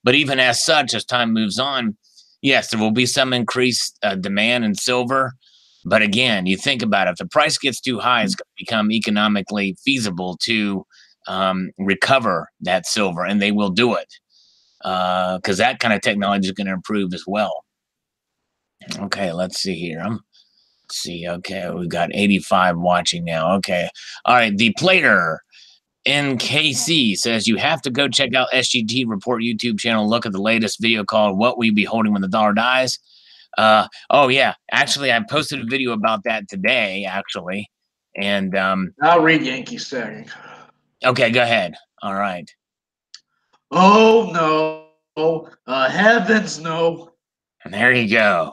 But even as such, as time moves on, yes, there will be some increased demand in silver. But again, you think about it, if the price gets too high, it's going to become economically feasible to recover that silver, and they will do it because that kind of technology is going to improve as well. Okay, let's see here. Let's see. Okay, we've got 85 watching now. Okay. All right. The Plater NKC says you have to go check out SGT Report YouTube channel. Look at the latest video called "What Will You Be Holding When the Dollar Dies?" Oh yeah, actually, I posted a video about that today. Actually, and I'll read Yankee Stacking. Okay, go ahead. All right. Oh no! Heavens no! There you go.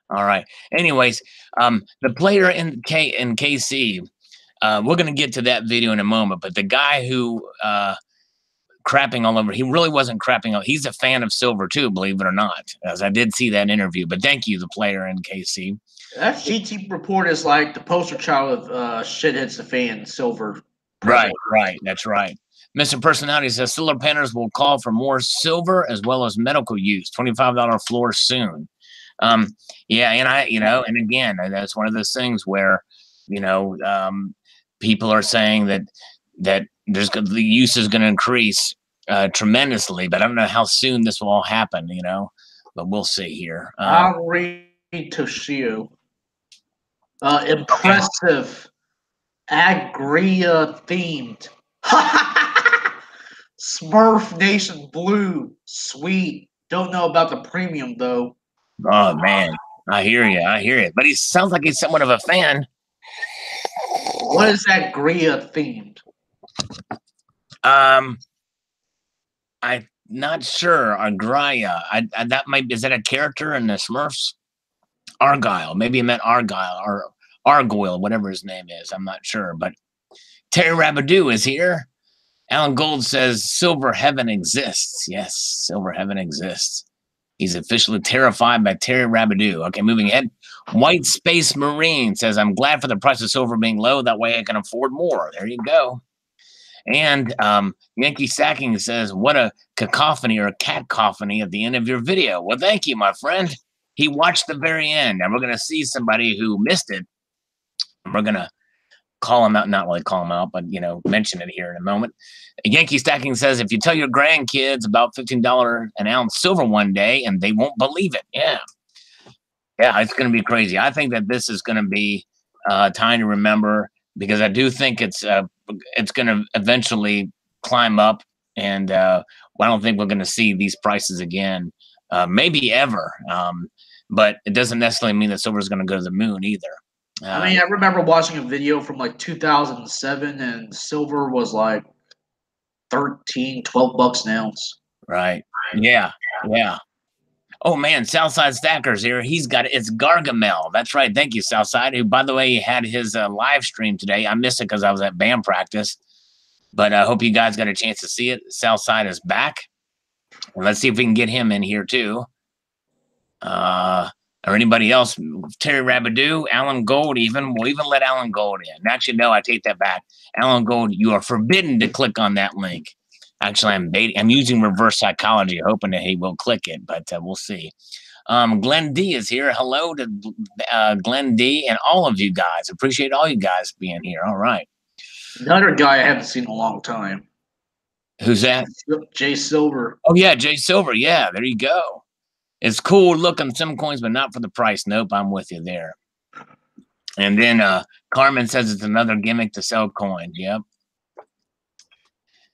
All right. Anyways, the Plater in KC. We're going to get to that video in a moment, but the guy who crapping all over, he really wasn't crapping out. He's a fan of silver too, believe it or not, as I did see that interview. But thank you, the Plater in KC. That GT report is like the poster child of shitheads the fan silver. Right, right. That's right. Mr. Personality says solar painters will call for more silver as well as medical use. $25 floor soon. Yeah, and and again, that's one of those things where, people are saying that the use is going to increase tremendously, but I don't know how soon this will all happen, but we'll see here. I'll read Toshio. Impressive. Agria themed. Smurf Nation Blue. Sweet. Don't know about the premium though. Oh man, I hear you. But he sounds like he's somewhat of a fan. What is that Gria themed? I'm not sure. Agraya. Is that a character in the Smurfs? Argyle. Maybe he meant Argyle or Argoyle, whatever his name is. I'm not sure. But Terry Rabadoo is here. Alan Gold says silver heaven exists. Yes, silver heaven exists. He's officially terrified by Terry Rabadoo. Okay, moving ahead. White Space Marine says, I'm glad for the price of silver being low. That way I can afford more. There you go. And Yankee Stacking says, what a cacophony or a catcophony at the end of your video. Well, thank you, my friend. He watched the very end. And we're going to see somebody who missed it. And we're going to call him out, not really call him out, but, mention it here in a moment. Yankee Stacking says, if you tell your grandkids about $15 an ounce silver one day and they won't believe it. Yeah, it's going to be crazy. I think that this is going to be time to remember because I do think it's going to eventually climb up. And I don't think we're going to see these prices again, maybe ever. But it doesn't necessarily mean that silver is going to go to the moon either. I remember watching a video from like 2007 and silver was like 13, 12 bucks an ounce. Right. Yeah. Oh man, Southside Stacker's here. It's Gargamel. That's right. Thank you, Southside, who, by the way, had his live stream today. I missed it because I was at band practice, but I hope you guys got a chance to see it. Southside is back. And let's see if we can get him in here too. Or anybody else, Terry Rabadoo, Alan Gold even. We'll even let Alan Gold in. Actually, no, I take that back. Alan Gold, you are forbidden to click on that link. Actually, I'm using reverse psychology, hoping that he will click it, but we'll see. Glenn D is here. Hello to Glenn D and all of you guys. Appreciate all you guys being here. All right. Another guy I haven't seen in a long time. Who's that? Jay Silver. Oh, yeah, Jay Silver. Yeah, there you go. It's cool looking, some coins, but not for the price. Nope, I'm with you there. And then Carmen says it's another gimmick to sell coins. Yep.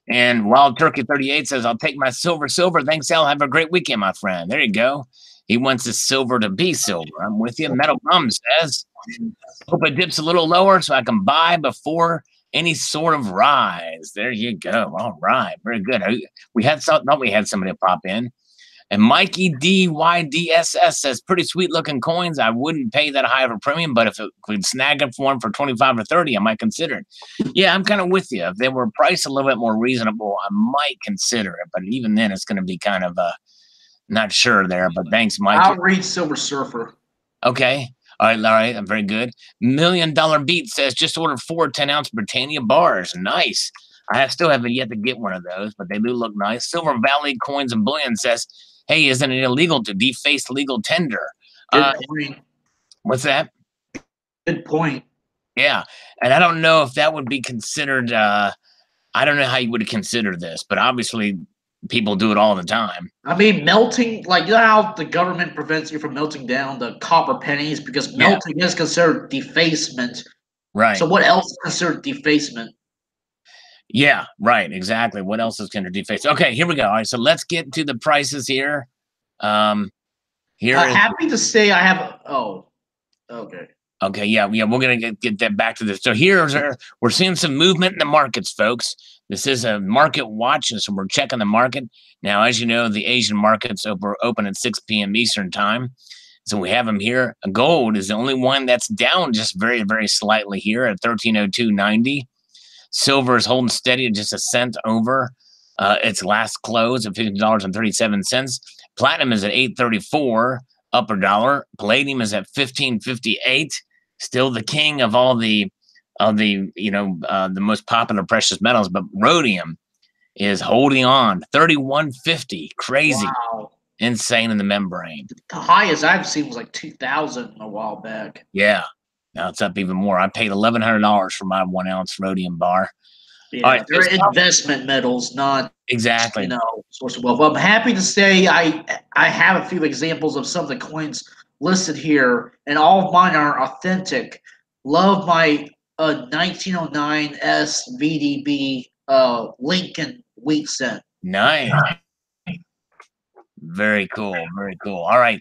And Wild Turkey 38 says, I'll take my silver. Thanks, Al. Have a great weekend, my friend. There you go. He wants his silver to be silver. I'm with you. Metal Bum says, hope it dips a little lower so I can buy before any sort of rise. There you go. All right. Very good. We had somebody pop in. And Mikey DYDSS says, pretty sweet looking coins. I wouldn't pay that high of a premium, but if it could snag it for one for 25 or 30, I might consider it. Yeah, I'm kind of with you. If they were priced a little bit more reasonable, I might consider it. But even then, it's going to be kind of not sure there. But thanks, Mike. I'll read Silver Surfer. Okay. All right. I'm very good. $1 Million Beat says just ordered 4 10-ounce Britannia bars. Nice. I still haven't yet to get one of those, but they do look nice. Silver Valley Coins and Bullion says, hey, isn't it illegal to deface legal tender? Good point. What's that? Good point. Yeah. And I don't know if that would be considered, I don't know how you would consider this, but obviously people do it all the time. I mean, melting, like, you know how the government prevents you from melting down the copper pennies because melting is considered defacement. Right. So what else is considered defacement? Yeah, right. Exactly. What else is considered defacement? Okay, here we go. All right, so let's get to the prices here. Happy to say I have. Oh, okay. Okay, yeah, we're gonna get that back to this. So we're seeing some movement in the markets, folks. This is a market watch, and so we're checking the market now. As you know, the Asian markets open at 6 p.m. Eastern time, so we have them here. Gold is the only one that's down just very, very slightly here at 1302.90. Silver is holding steady at just a cent over its last close at $15.37. Platinum is at $8.34. Upper dollar. Palladium is at 15.58. Still the king of all the the most popular precious metals, but rhodium is holding on 31.50. Crazy. Wow. Insane in the membrane. The highest I've seen was like 2,000 a while back. Yeah. Now it's up even more. I paid $1,100 for my 1 ounce rhodium bar. Yeah, right, they're investment metals, not exactly source of wealth. Well, I'm happy to say I have a few examples of some of the coins listed here, and all of mine are authentic. Love my 1909 SVDB Lincoln wheat cent. Nice. Very cool. Very cool. All right.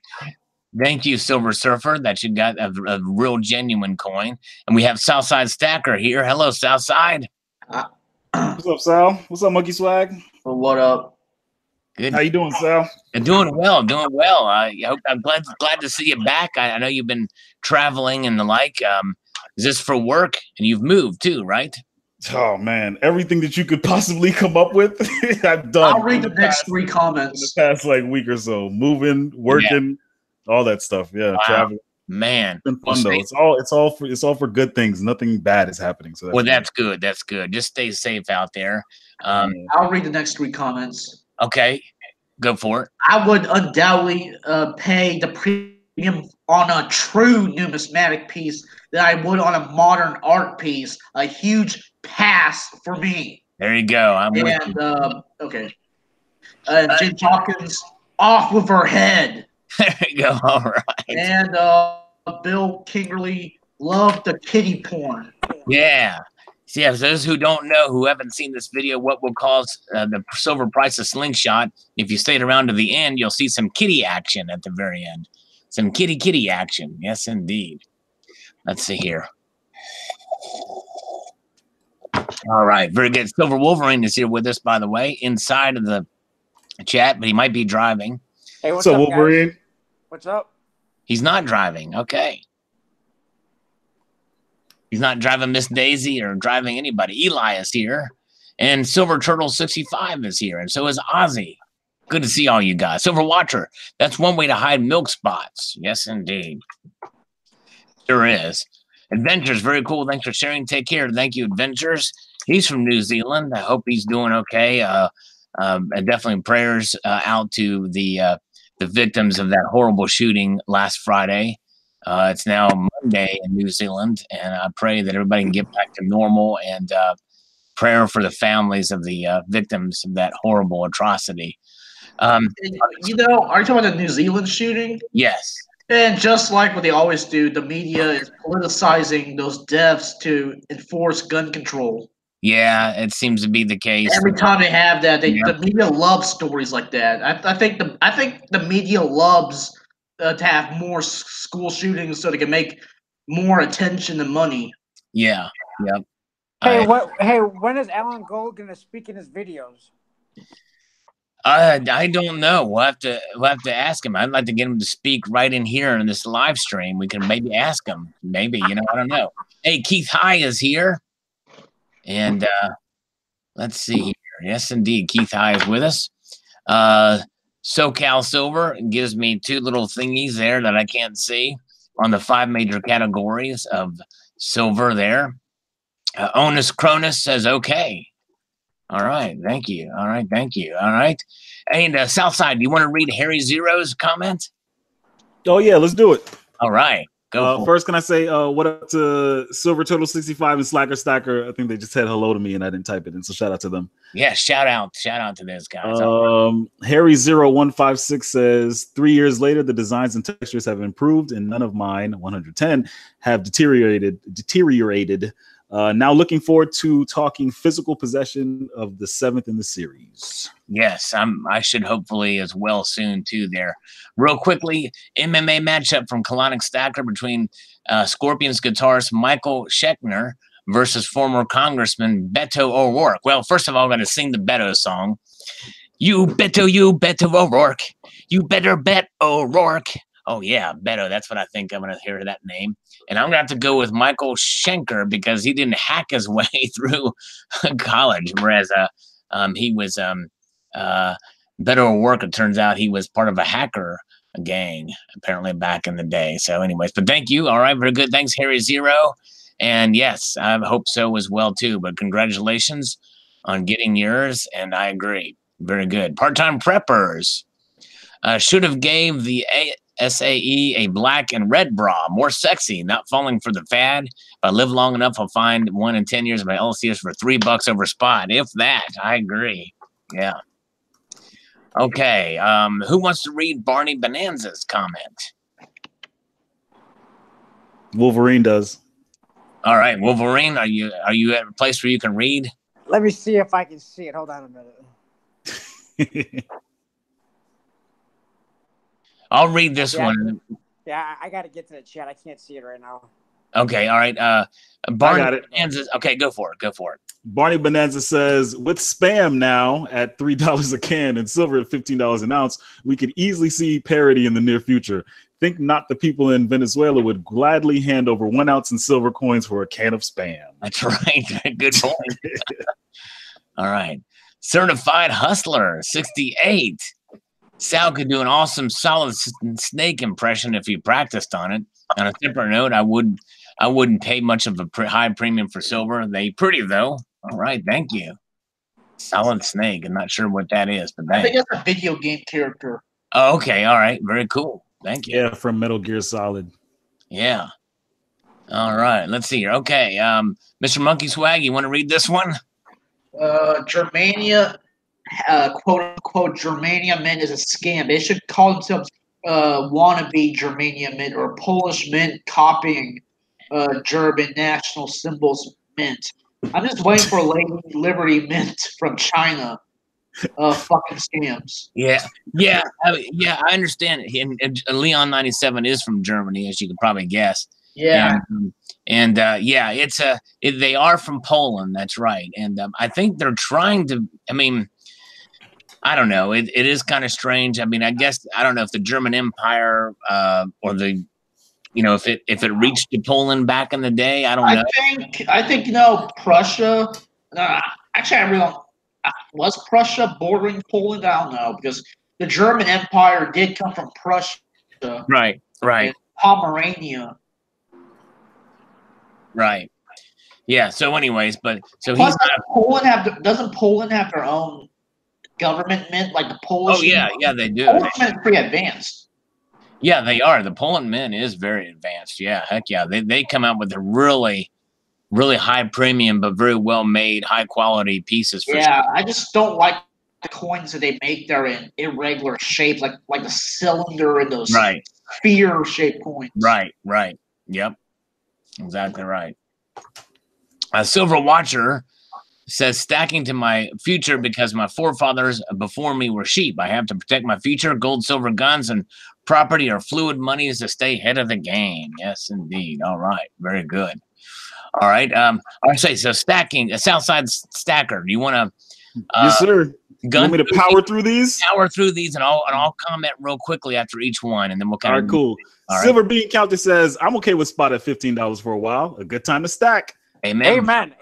Thank you, Silver Surfer, that you got a real genuine coin. And we have Southside Stacker here. Hello, Southside. What's up, Sal? What's up, Monkey Swag? Well, what up? Good. How you doing, Sal? Doing well, doing well. I'm glad to see you back. I know you've been traveling and the like. Is this for work? And you've moved too, right? Oh man, everything that you could possibly come up with, I've done. I'll read the next 3 comments. In the past like week or so, moving, working, all that stuff. Yeah, wow. Traveling. Man, it's been fun though. It's all for good things. Nothing bad is happening. So that's good. That's good. Just stay safe out there. I'll read the next 3 comments. Okay, go for it. I would undoubtedly pay the premium on a true numismatic piece than I would on a modern art piece. A huge pass for me. There you go. I'm with you. Okay. Jim Hawkins, off with her head. There you go. All right. And Bill Kingerly loved the kitty porn. Yeah. So, yeah, for those who don't know, who haven't seen this video, what will cause the silver price a slingshot, if you stayed around to the end, you'll see some kitty action at the very end. Some kitty action. Yes, indeed. Let's see here. All right. Very good. Silver Wolverine is here with us, by the way, inside of the chat, but he might be driving. Hey, what's up, Wolverine? Guys? What's up? He's not driving. Okay. He's not driving Miss Daisy or driving anybody. Eli is here. And Silver Turtle 65 is here. And so is Ozzy. Good to see all you guys. Silver Watcher. That's one way to hide milk spots. Yes, indeed. Sure is. Adventures. Very cool. Thanks for sharing. Take care. Thank you, Adventures. He's from New Zealand. I hope he's doing okay. And definitely prayers out to the victims of that horrible shooting last Friday. It's now Monday in New Zealand, and I pray that everybody can get back to normal, and prayer for the families of the victims of that horrible atrocity. Are you talking about the New Zealand shooting? Yes. And just like what they always do, the media is politicizing those deaths to enforce gun control. Yeah, it seems to be the case. Every time they have that, the media loves stories like that. I think the media loves to have more school shootings so they can make more attention and money. Yeah. Yep. Hey, when is Alan Gold going to speak in his videos? I don't know. We'll have to ask him. I'd like to get him to speak right in here in this live stream. We can maybe ask him. Maybe, I don't know. Hey, Keith High is here. And let's see here. Yes, indeed. Keith High is with us. SoCal Silver gives me 2 little thingies there that I can't see. on the 5 major categories of silver there. Onus Cronus says, okay. All right. Thank you. All right. Thank you. All right. And Southside, do you want to read Harry Zero's comment? Oh, yeah, let's do it. All right. Go first, can I say what up to Silver Turtle 65 and Slacker Stacker? I think they just said hello to me and I didn't type it in, so shout out to them. Yeah, shout out to those guys. Harry0156 says 3 years later, the designs and textures have improved, and none of mine 110 have deteriorated. Now looking forward to talking physical possession of the 7th in the series. Yes, I should hopefully as well soon too there. Real quickly, MMA matchup from Colonic Stacker between Scorpions guitarist Michael Schechner versus former Congressman Beto O'Rourke. Well, first of all, I'm going to sing the Beto song. You Beto O'Rourke. You better bet O'Rourke. Oh, yeah, Beto. That's what I think I'm going to hear that name. And I'm going to have to go with Michael Schenker because he didn't hack his way through college, whereas he was Beto O'Rourke. It turns out he was part of a hacker gang, apparently, back in the day. So anyways, but thank you. All right, very good. Thanks, Harry Zero. And yes, I hope so as well, too. But congratulations on getting yours. And I agree. Very good. Part-time preppers should have gave the SAE a black and red bra, more sexy, not falling for the fad. If I live long enough, I'll find one in 10 years of my LCS for $3 over spot. If that, I agree. Yeah. Okay. Who wants to read Barney Bonanza's comment? Wolverine does. All right, Wolverine, are you at a place where you can read? Let me see if I can see it. Hold on a minute. I'll read this one. I got to get to the chat. I can't see it right now. Okay, all right. Barney Bonanza. Okay, go for it. Barney Bonanza says, with spam now at $3 a can and silver at $15 an ounce, we could easily see parity in the near future. Think not the people in Venezuela would gladly hand over 1 ounce in silver coins for a can of spam. That's right. Good point. All right. Certified Hustler 68. Sal could do an awesome solid snake impression if he practiced on it. On a separate note, I wouldn't pay much of a high premium for silver. They pretty though. All right, thank you. Solid snake. I'm not sure what that is, but I think that's a video game character. Oh, okay. All right. Very cool. Thank you. Yeah, from Metal Gear Solid. Yeah. All right. Let's see here. Okay. Mr. Monkey Swag, you want to read this one? Germania, quote unquote, Germania Mint is a scam. They should call themselves wannabe Germania Mint or Polish Mint copying German national symbols mint. I'm just waiting for Lady Liberty Mint from China. Fucking scams. Yeah. I understand it. And Leon 97 is from Germany, as you can probably guess. Yeah. And they are from Poland. That's right. And I think they're trying to. I mean, I don't know. It is kind of strange. I mean, I guess I don't know if the German Empire or the, if it reached to Poland back in the day. I don't know. I think Prussia. Actually, I really don't. Was Prussia bordering Poland? I don't know, because the German Empire did come from Prussia. Right. Pomerania. Right. Yeah. So, anyways, doesn't Poland have their own government mint, like the Polish? Oh yeah, they do. Polish mint is pretty advanced. Yeah, they are. The Poland mint is very advanced. Yeah, heck yeah. They come out with a really high premium, but very well made, high quality pieces. I just don't like the coins that they make. They're in irregular shapes, like the cylinder and those sphere shaped coins. Right. Yep, exactly right. Silver Watcher says, stacking to my future because my forefathers before me were sheep. I have to protect my future. Gold, silver, guns, and property are fluid monies to stay ahead of the game. Yes, indeed. All right, very good. All right. So stacking, Southside Stacker. Do you want to? Yes, sir. You want me to power through these? Power through these, and I'll comment real quickly after each one, and then we'll kind of. All right, cool. All Silver Bean Counter says, "I'm okay with spot at $15 for a while. A good time to stack." Amen.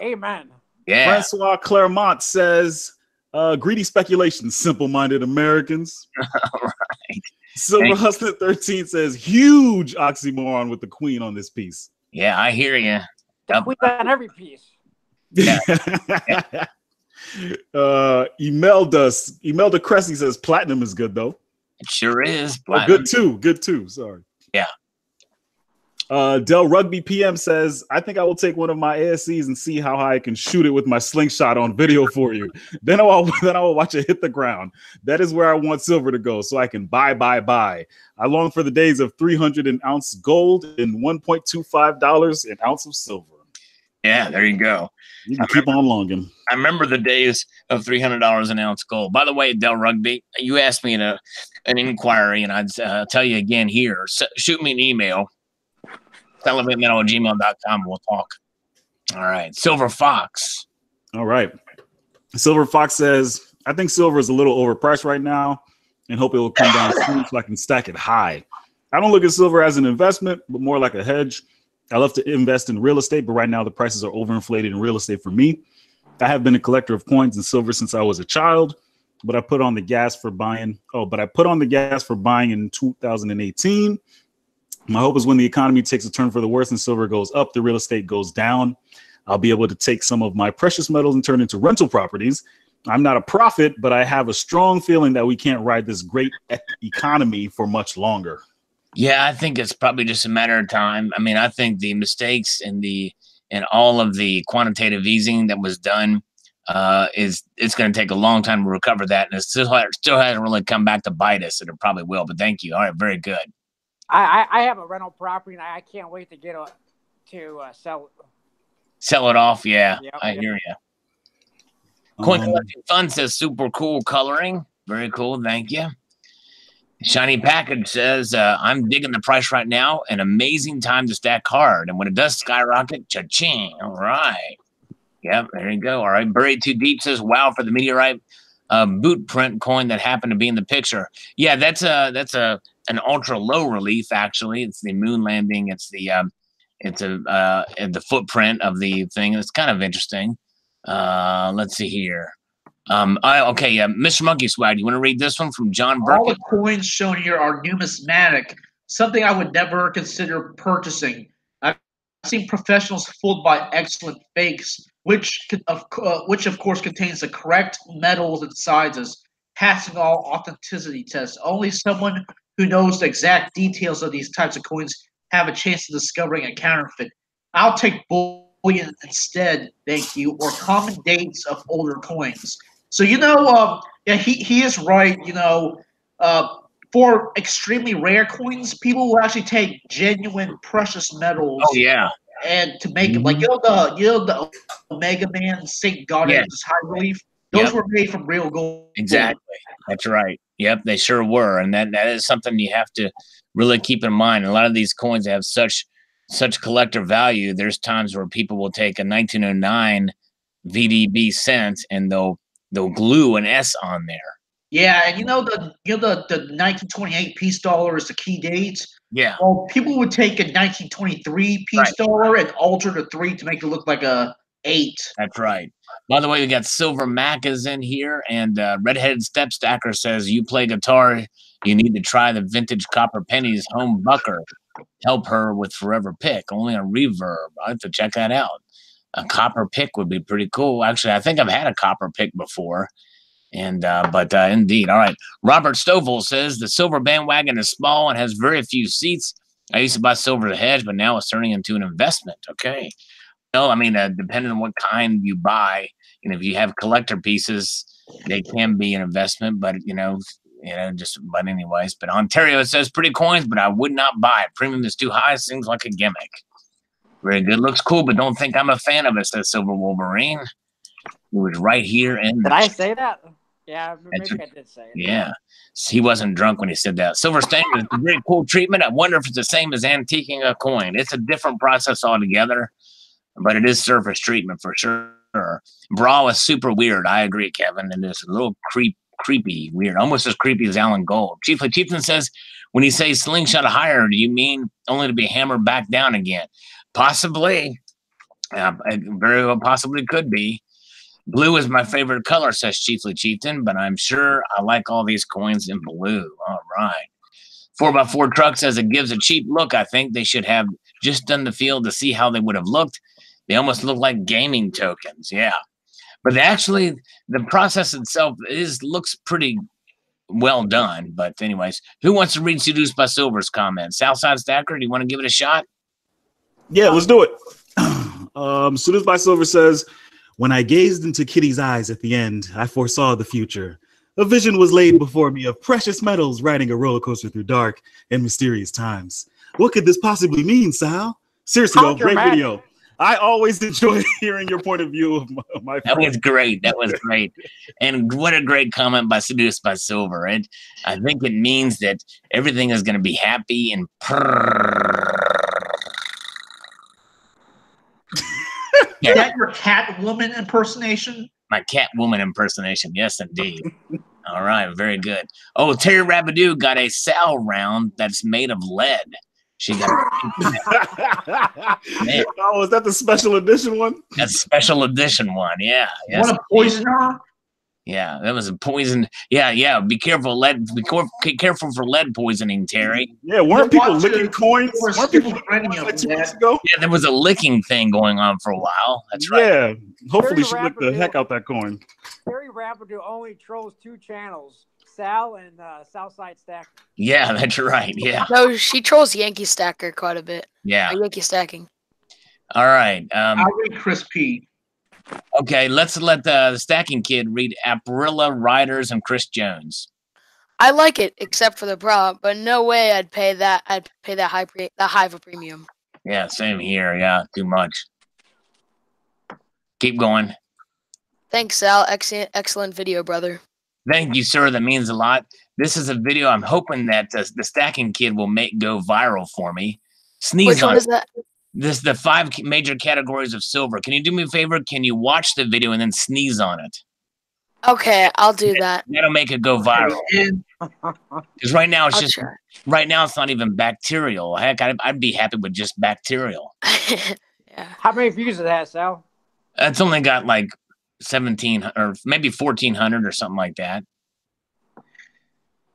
Yeah. Francois Claremont says, "Greedy speculation, simple-minded Americans." All right. Silver Hustler 13 says huge oxymoron with the queen on this piece. Yeah, I hear you. The queen on every piece. Yeah. Imelda Cressy says platinum is good though. It sure is. Oh, good too. Sorry. Yeah. Del Rugby PM says, I think I will take one of my ASCs and see how high I can shoot it with my slingshot on video for you. Then I will watch it hit the ground. That is where I want silver to go, so I can buy. I long for the days of 300 an ounce gold and $1.25 an ounce of silver. Yeah, there you go. You can keep on longing. I remember the days of $300 an ounce gold. By the way, Del Rugby, you asked me in an inquiry, and I'd tell you again here. Shoot me an email. SalivateMetal@gmail.com. We'll talk. All right. Silver Fox. All right. Silver Fox says, I think silver is a little overpriced right now and hope it will come down soon so I can stack it high. I don't look at silver as an investment, but more like a hedge. I love to invest in real estate, but right now the prices are overinflated in real estate for me. I have been a collector of coins and silver since I was a child, but I put on the gas for buying. In 2018. My hope is when the economy takes a turn for the worse and silver goes up, the real estate goes down. I'll be able to take some of my precious metals and turn into rental properties. I'm not a prophet, but I have a strong feeling that we can't ride this great economy for much longer. Yeah, I think it's probably just a matter of time. I mean, I think the mistakes and all of the quantitative easing that was done it's going to take a long time to recover that, and it still hasn't really come back to bite us, and it probably will. But thank you. All right, very good. I have a rental property, and I can't wait to get to sell it. Sell it off, yeah. Yep, I hear you. Coin Collecting Fun says super cool coloring. Very cool, thank you. Shiny Package says, I'm digging the price right now. An amazing time to stack hard. And when it does skyrocket, cha-ching. All right. Yep, there you go. All right. Buried Too Deep says, wow, for the meteorite boot print coin that happened to be in the picture. Yeah, that's an ultra low relief, actually. It's the moon landing. It's the footprint of the thing. It's kind of interesting. Let's see here. Mr. Monkey Swag, you want to read this one from John Burke? All the coins shown here are numismatic, something I would never consider purchasing. I've seen professionals fooled by excellent fakes, which of course contains the correct metals and sizes, passing all authenticity tests. Only someone who knows the exact details of these types of coins have a chance of discovering a counterfeit. I'll take bullion instead, thank you, or common dates of older coins. So, he is right. For extremely rare coins, people will actually take genuine precious metals. Oh, yeah. And to make it, like, the Omega Man, St. Goddard's high relief, those were made from real gold. Exactly. That's right. Yep, they sure were. And that is something you have to really keep in mind. A lot of these coins have such collector value. There's times where people will take a 1909 VDB cent and they'll glue an S on there. Yeah, and the 1928 peace dollar is the key date. Yeah. Well, people would take a 1923 peace dollar and alter the 3 to make it look like a 8. That's right. By the way, we got Silver Mac is in here, and Redheaded Step Stacker says, you play guitar, you need to try the vintage Copper Pennies home bucker. Help her with Forever Pick, only on Reverb. I have to check that out. A copper pick would be pretty cool. Actually, I think I've had a copper pick before. But indeed. All right. Robert Stovall says the silver bandwagon is small and has very few seats. I used to buy silver to hedge, but now it's turning into an investment. Okay. Depending on what kind you buy, if you have collector pieces, they can be an investment, but but anyways. But Ontario says pretty coins, but I would not buy. Premium is too high. Seems like a gimmick. Very good. Looks cool, but don't think I'm a fan of it, says Silver Wolverine. He was right here. Did I say that? Yeah, maybe I did say it. Yeah. He wasn't drunk when he said that. Silver stain is a very cool treatment. I wonder if it's the same as antiquing a coin. It's a different process altogether, but it is surface treatment for sure. Brawl is super weird. I agree, Kevin. And it's a little creepy, weird, almost as creepy as Alan Gold. Chieftain says, when you say slingshot higher, do you mean only to be hammered back down again? Possibly. Very well possibly could be. Blue is my favorite color, says Chieftain, but I'm sure I like all these coins in blue. All right. 4x4 truck says it gives a cheap look. I think they should have just done the field to see how they would have looked. They almost look like gaming tokens. Yeah. But actually, the process itself looks pretty well done. But anyways, who wants to read Seduced by Silver's comments? Southside Stacker, do you want to give it a shot? Yeah, let's do it. Seduced by Silver says, when I gazed into Kitty's eyes at the end, I foresaw the future. A vision was laid before me of precious metals riding a roller coaster through dark and mysterious times. What could this possibly mean, Sal? Seriously, though, great video. I always enjoy hearing your point of view of my friend. That was great. That was great. And what a great comment by Seduced by Silver. I think it means that everything is going to be happy and Is that your Catwoman impersonation? My Catwoman impersonation. Yes, indeed. All right. Very good. Oh, Terry Rabidou got a Sal round that's made of lead. She got Oh, is that the special edition one? That's special edition one. Yeah. Yes. Want to poison her? Yeah, that was a poison. Yeah. Be careful. Be careful for lead poisoning, Terry. Yeah, weren't people licking coins? Weren't people like 2 weeks ago? Yeah, there was a licking thing going on for a while. That's right. Yeah, hopefully she licked the heck out that coin. Terry Rapidou only trolls 2 channels, Sal and Southside Stacker. Yeah, that's right. Yeah. No, she trolls Yankee Stacker quite a bit. Yeah. Yankee Stacking. All right. I'll read Chris P. Okay, let's let the Stacking Kid read Aprilla, Riders, and Chris Jones. I like it, except for the bra, but no way I'd pay that. I'd pay that high of a premium. Yeah, same here. Yeah, too much. Keep going. Thanks, Sal. Excellent video, brother. Thank you, sir. That means a lot. This is a video I'm hoping that the Stacking Kid will make go viral for me. Sneeze Which on one it. is that? This is the 5 major categories of silver. Can you do me a favor? Can you watch the video and then sneeze on it? Okay, I'll do that. That'll make it go viral. Because right now it's right now it's not even bacterial. Heck, I'd be happy with just bacterial. Yeah. How many views it has, Sal? It's only got like 1,700 or maybe 1,400 or something like that.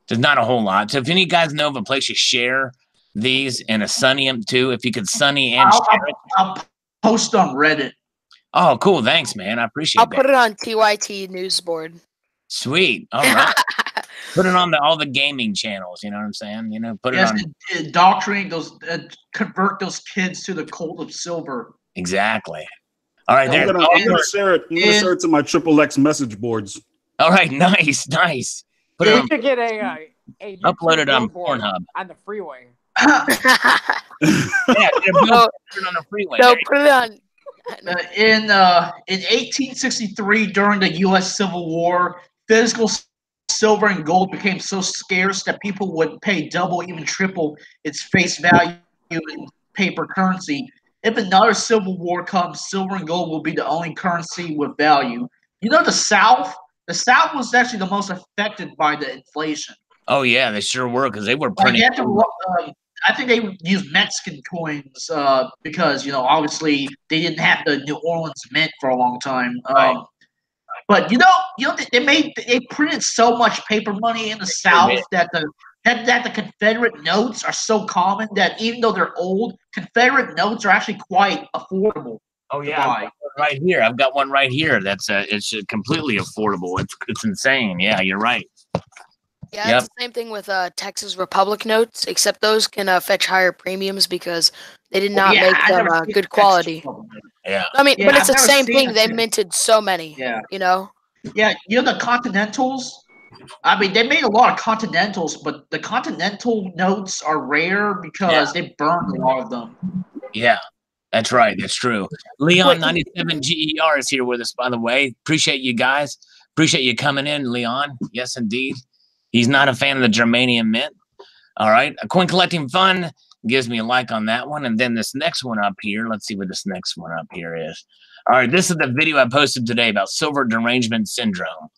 There's not a whole lot. So if any of you guys know of a place you share these and a sunny them too, if you could sunny and share it. I'll post on Reddit. Oh, cool. Thanks, man. I appreciate I'll that. put it on TYT news board. Sweet. All right. Put it on all the gaming channels. You know what I'm saying? You know, put it on. Indoctrinate those, convert those kids to the cult of silver. Exactly. All right. I'm gonna share it. I'm gonna share it to my XXX message boards. All right. Nice. Put it on. You should get a upload it on Pornhub on the freeway. Yeah, put it on the freeway. No, put it on. In 1863, during the U.S. Civil War, physical silver and gold became so scarce that people would pay double, even triple its face value in paper currency. If another civil war comes, silver and gold will be the only currency with value. You know, the South was actually the most affected by the inflation. Oh yeah, they sure were, because they were printing. I think they used Mexican coins because, you know, obviously they didn't have the New Orleans Mint for a long time. Right. But you know they printed so much paper money in the South that the Confederate notes are so common that even though they're old, Confederate notes are actually quite affordable. Oh yeah, right here. I've got one right here. That's it's completely affordable. It's insane. Yeah, you're right. Yeah, it's the same thing with Texas Republic notes, except those can fetch higher premiums because they did not make them good quality. Yeah. I mean, but it's the same thing. They minted so many. Yeah. You know? Yeah, you know the Continentals? I mean, they made a lot of Continentals, but the Continental notes are rare because they burned a lot of them. Yeah, that's right. That's true. Leon97 GER is here with us, by the way. Appreciate you guys. Appreciate you coming in, Leon. Yes, indeed. He's not a fan of the Germanium Mint. All right. A Coin Collecting Fun gives me a like on that one. And then this next one up here, let's see what this next one up here is. All right. This is the video I posted today about silver derangement syndrome.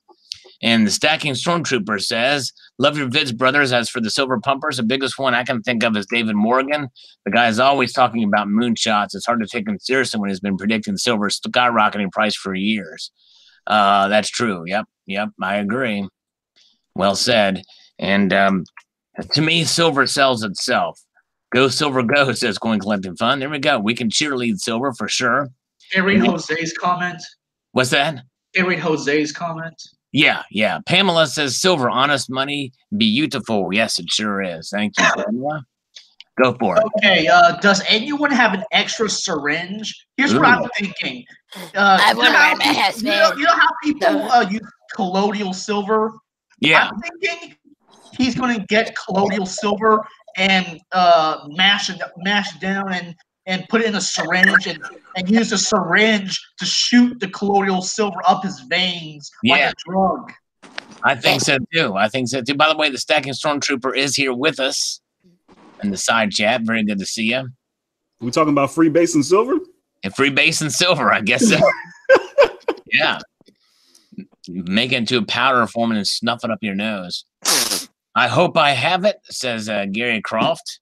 And the Stacking Stormtrooper says, love your vids, brothers. As for the silver pumpers, the biggest one I can think of is David Morgan. The guy is always talking about moonshots. It's hard to take him seriously when he's been predicting silver skyrocketing price for years. That's true. Yep. I agree. Well said. And To me, silver sells itself. Go silver, go, says Coin Collecting Fund. There we go. We can cheerlead silver for sure. Can read Jose's comment? What's that? Can read Jose's comment? Yeah, yeah. Pamela says silver, honest money, beautiful. Yes, it sure is. Thank you, Pamela. Go for it. Okay. Does anyone have an extra syringe? Here's what I'm thinking. I wonder where my husband. You know how people use colloidal silver? Yeah. I'm thinking he's going to get colloidal silver and mash it down and put it in a syringe and use the syringe to shoot the colloidal silver up his veins like a drug. I think so too. I think so too. By the way, the Stacking Stormtrooper is here with us in the side chat. Very good to see you. We talking about free base and silver? And free base and silver, I guess so. Yeah. Make it into a powder form and snuff it up your nose. I hope I have it, says Gary Croft.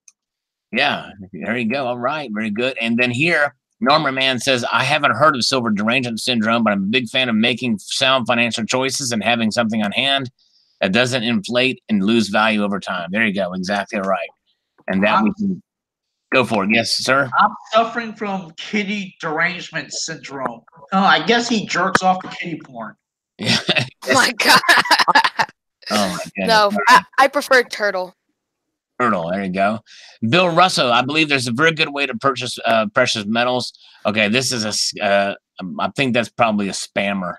Yeah, there you go. All right, very good. And then here, Norma Man says, I haven't heard of silver derangement syndrome, but I'm a big fan of making sound financial choices and having something on hand that doesn't inflate and lose value over time. There you go. Exactly right. And that we can go for it. Yes, sir. I'm suffering from kitty derangement syndrome. I guess he jerks off the kitty porn. Yeah. Oh my God. Oh my goodness. No, I prefer turtle. Turtle, there you go. Bill Russell, I believe there's a very good way to purchase precious metals. Okay, this is I think that's probably a spammer,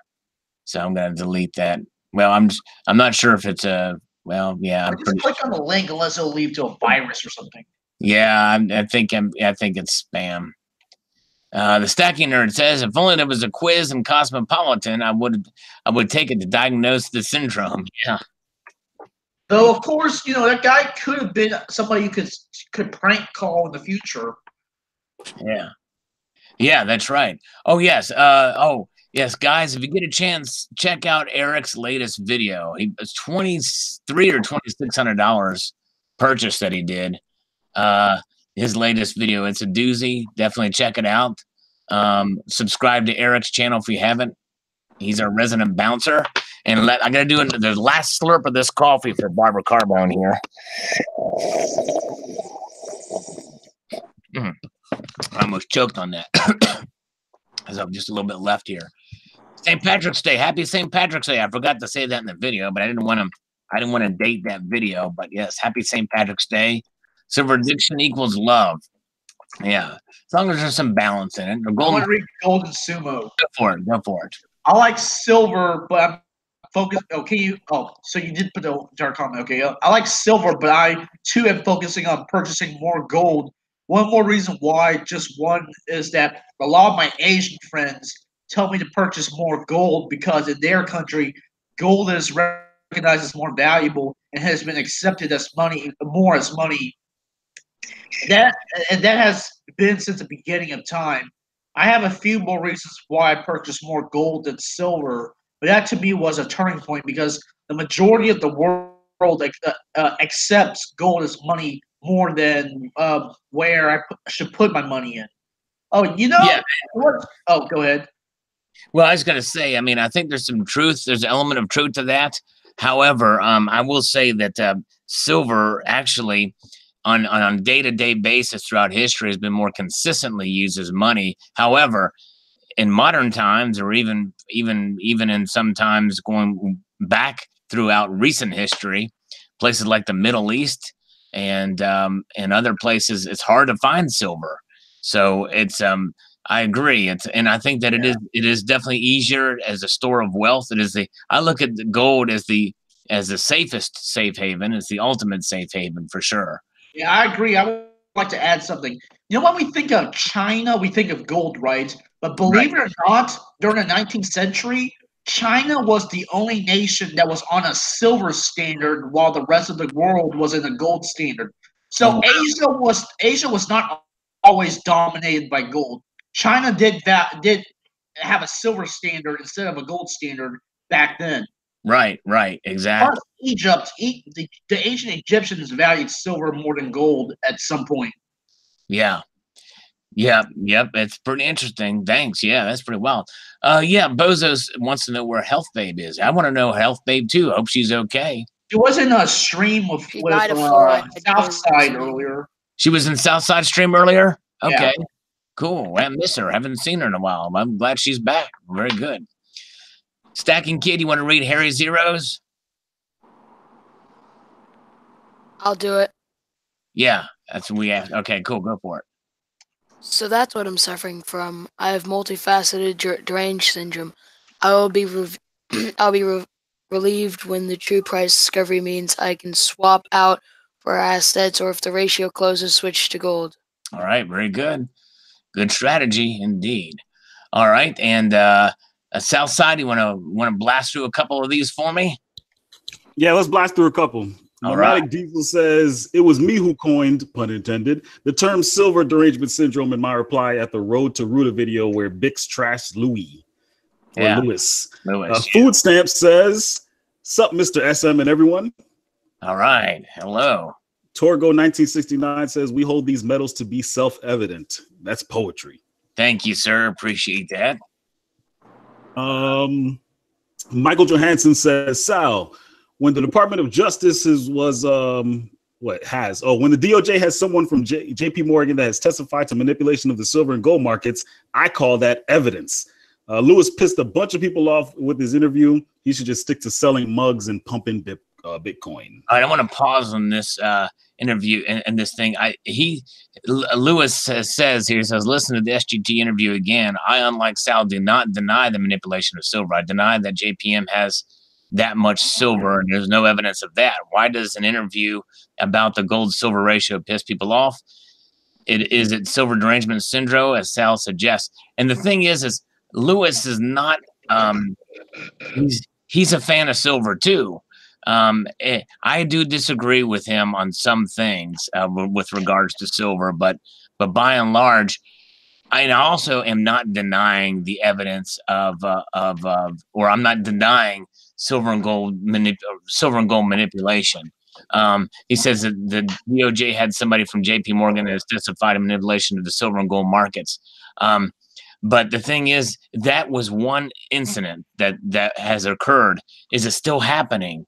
so I'm gonna delete that. Well, I'm not sure if it's a. Well, yeah. Just click on the link unless it'll lead to a virus or something. Yeah, I think it's spam. The Stacking Nerd says, if only there was a quiz in Cosmopolitan, I would take it to diagnose the syndrome. Yeah. Though, of course, that guy could have been somebody you could prank call in the future. Yeah. Yeah, that's right. Oh, yes. Yes, guys, if you get a chance, check out Eric's latest video. It's $2,300 or $2,600 purchase that he did. His latest video. It's a doozy. Definitely check it out. Subscribe to Eric's channel if you haven't. He's our resident bouncer. And I'm going to do the last slurp of this coffee for Barbara Carbone here. I almost choked on that. Because I'm just a little bit left here. St. Patrick's Day. Happy St. Patrick's Day. I forgot to say that in the video, but I didn't want to date that video. But yes, happy St. Patrick's Day. Silver addiction equals love. Yeah. As long as there's some balance in it. I want to read Golden Sumo. Go for it. Go for it. I like silver, but I'm focused. So you did put the dark comment. Okay. I like silver, but I too am focusing on purchasing more gold. One more reason why, just one, is that a lot of my Asian friends tell me to purchase more gold because in their country, gold is recognized as more valuable and has been accepted as money. That has been since the beginning of time. I have a few more reasons why I purchased more gold than silver, but that to me was a turning point because the majority of the world accepts gold as money more than where I should put my money in. Oh, Yeah. What? Oh, go ahead. Well, I was going to say, I think there's some truth. There's an element of truth to that. However, I will say that silver actually on a day-to-day basis throughout history has been more consistently used as money. However, in modern times, or even in sometimes going back throughout recent history, places like the Middle East and other places, it's hard to find silver. So it's I agree. And I think that it is definitely easier as a store of wealth. I look at the gold as the safest safe haven. It's the ultimate safe haven for sure. Yeah, I agree. I would like to add something. When we think of China, we think of gold, right? But believe it or not, during the 19th century, China was the only nation that was on a silver standard while the rest of the world was in a gold standard. So Asia was not always dominated by gold. China did have a silver standard instead of a gold standard back then. Right, exactly. Plus Egypt, the ancient Egyptians valued silver more than gold at some point. Yeah. Yep. It's pretty interesting. Thanks. Yeah, that's pretty wild. Bozos wants to know where Health Babe is. I want to know Health Babe too. Hope she's okay. She was in a stream with Southside earlier. She was in Southside stream earlier? Okay. Yeah. Cool. I miss her. Haven't seen her in a while. I'm glad she's back. Very good. Stacking Kid, you want to read Harry Zeros? I'll do it. Yeah, that's what we asked. Okay, cool. Go for it. So that's what I'm suffering from. I have multifaceted deranged syndrome. I'll be relieved when the true price discovery means I can swap out for assets, or if the ratio closes, switch to gold. All right, very good. Good strategy indeed. All right, and Southside, you want to blast through a couple of these for me? Yeah, let's blast through a couple. All Nomadic right. Diesel says, it was me who coined, pun intended, the term silver derangement syndrome in my reply at the Road to Ruta video where Bix trashed Louis. Or Yeah. Lewis. Lewis. Food Stamp says, sup, Mr. SM and everyone. All right. Hello. Torgo 1969 says, we hold these metals to be self-evident. That's poetry. Thank you, sir. Appreciate that. Michael Johansson says, Sal, when the Department of Justice when the DOJ has someone from JP Morgan that has testified to manipulation of the silver and gold markets, I call that evidence. Lewis pissed a bunch of people off with his interview. He should just stick to selling mugs and pumping Bitcoin. All right, I want to pause on this interview and this thing. Lewis says here, he says, listen to the SGT interview again. I, unlike Sal, do not deny the manipulation of silver. I deny that JPM has that much silver, and there's no evidence of that. Why does an interview about the gold-silver ratio piss people off? Is it silver derangement syndrome, as Sal suggests? And the thing is Lewis is not. He's a fan of silver too. I do disagree with him on some things with regards to silver, but by and large, I also am not denying the evidence or I'm not denying silver and gold manipulation. He says that the DOJ had somebody from JP Morgan that has testified in manipulation of the silver and gold markets. But the thing is, that was one incident that has occurred. Is it still happening?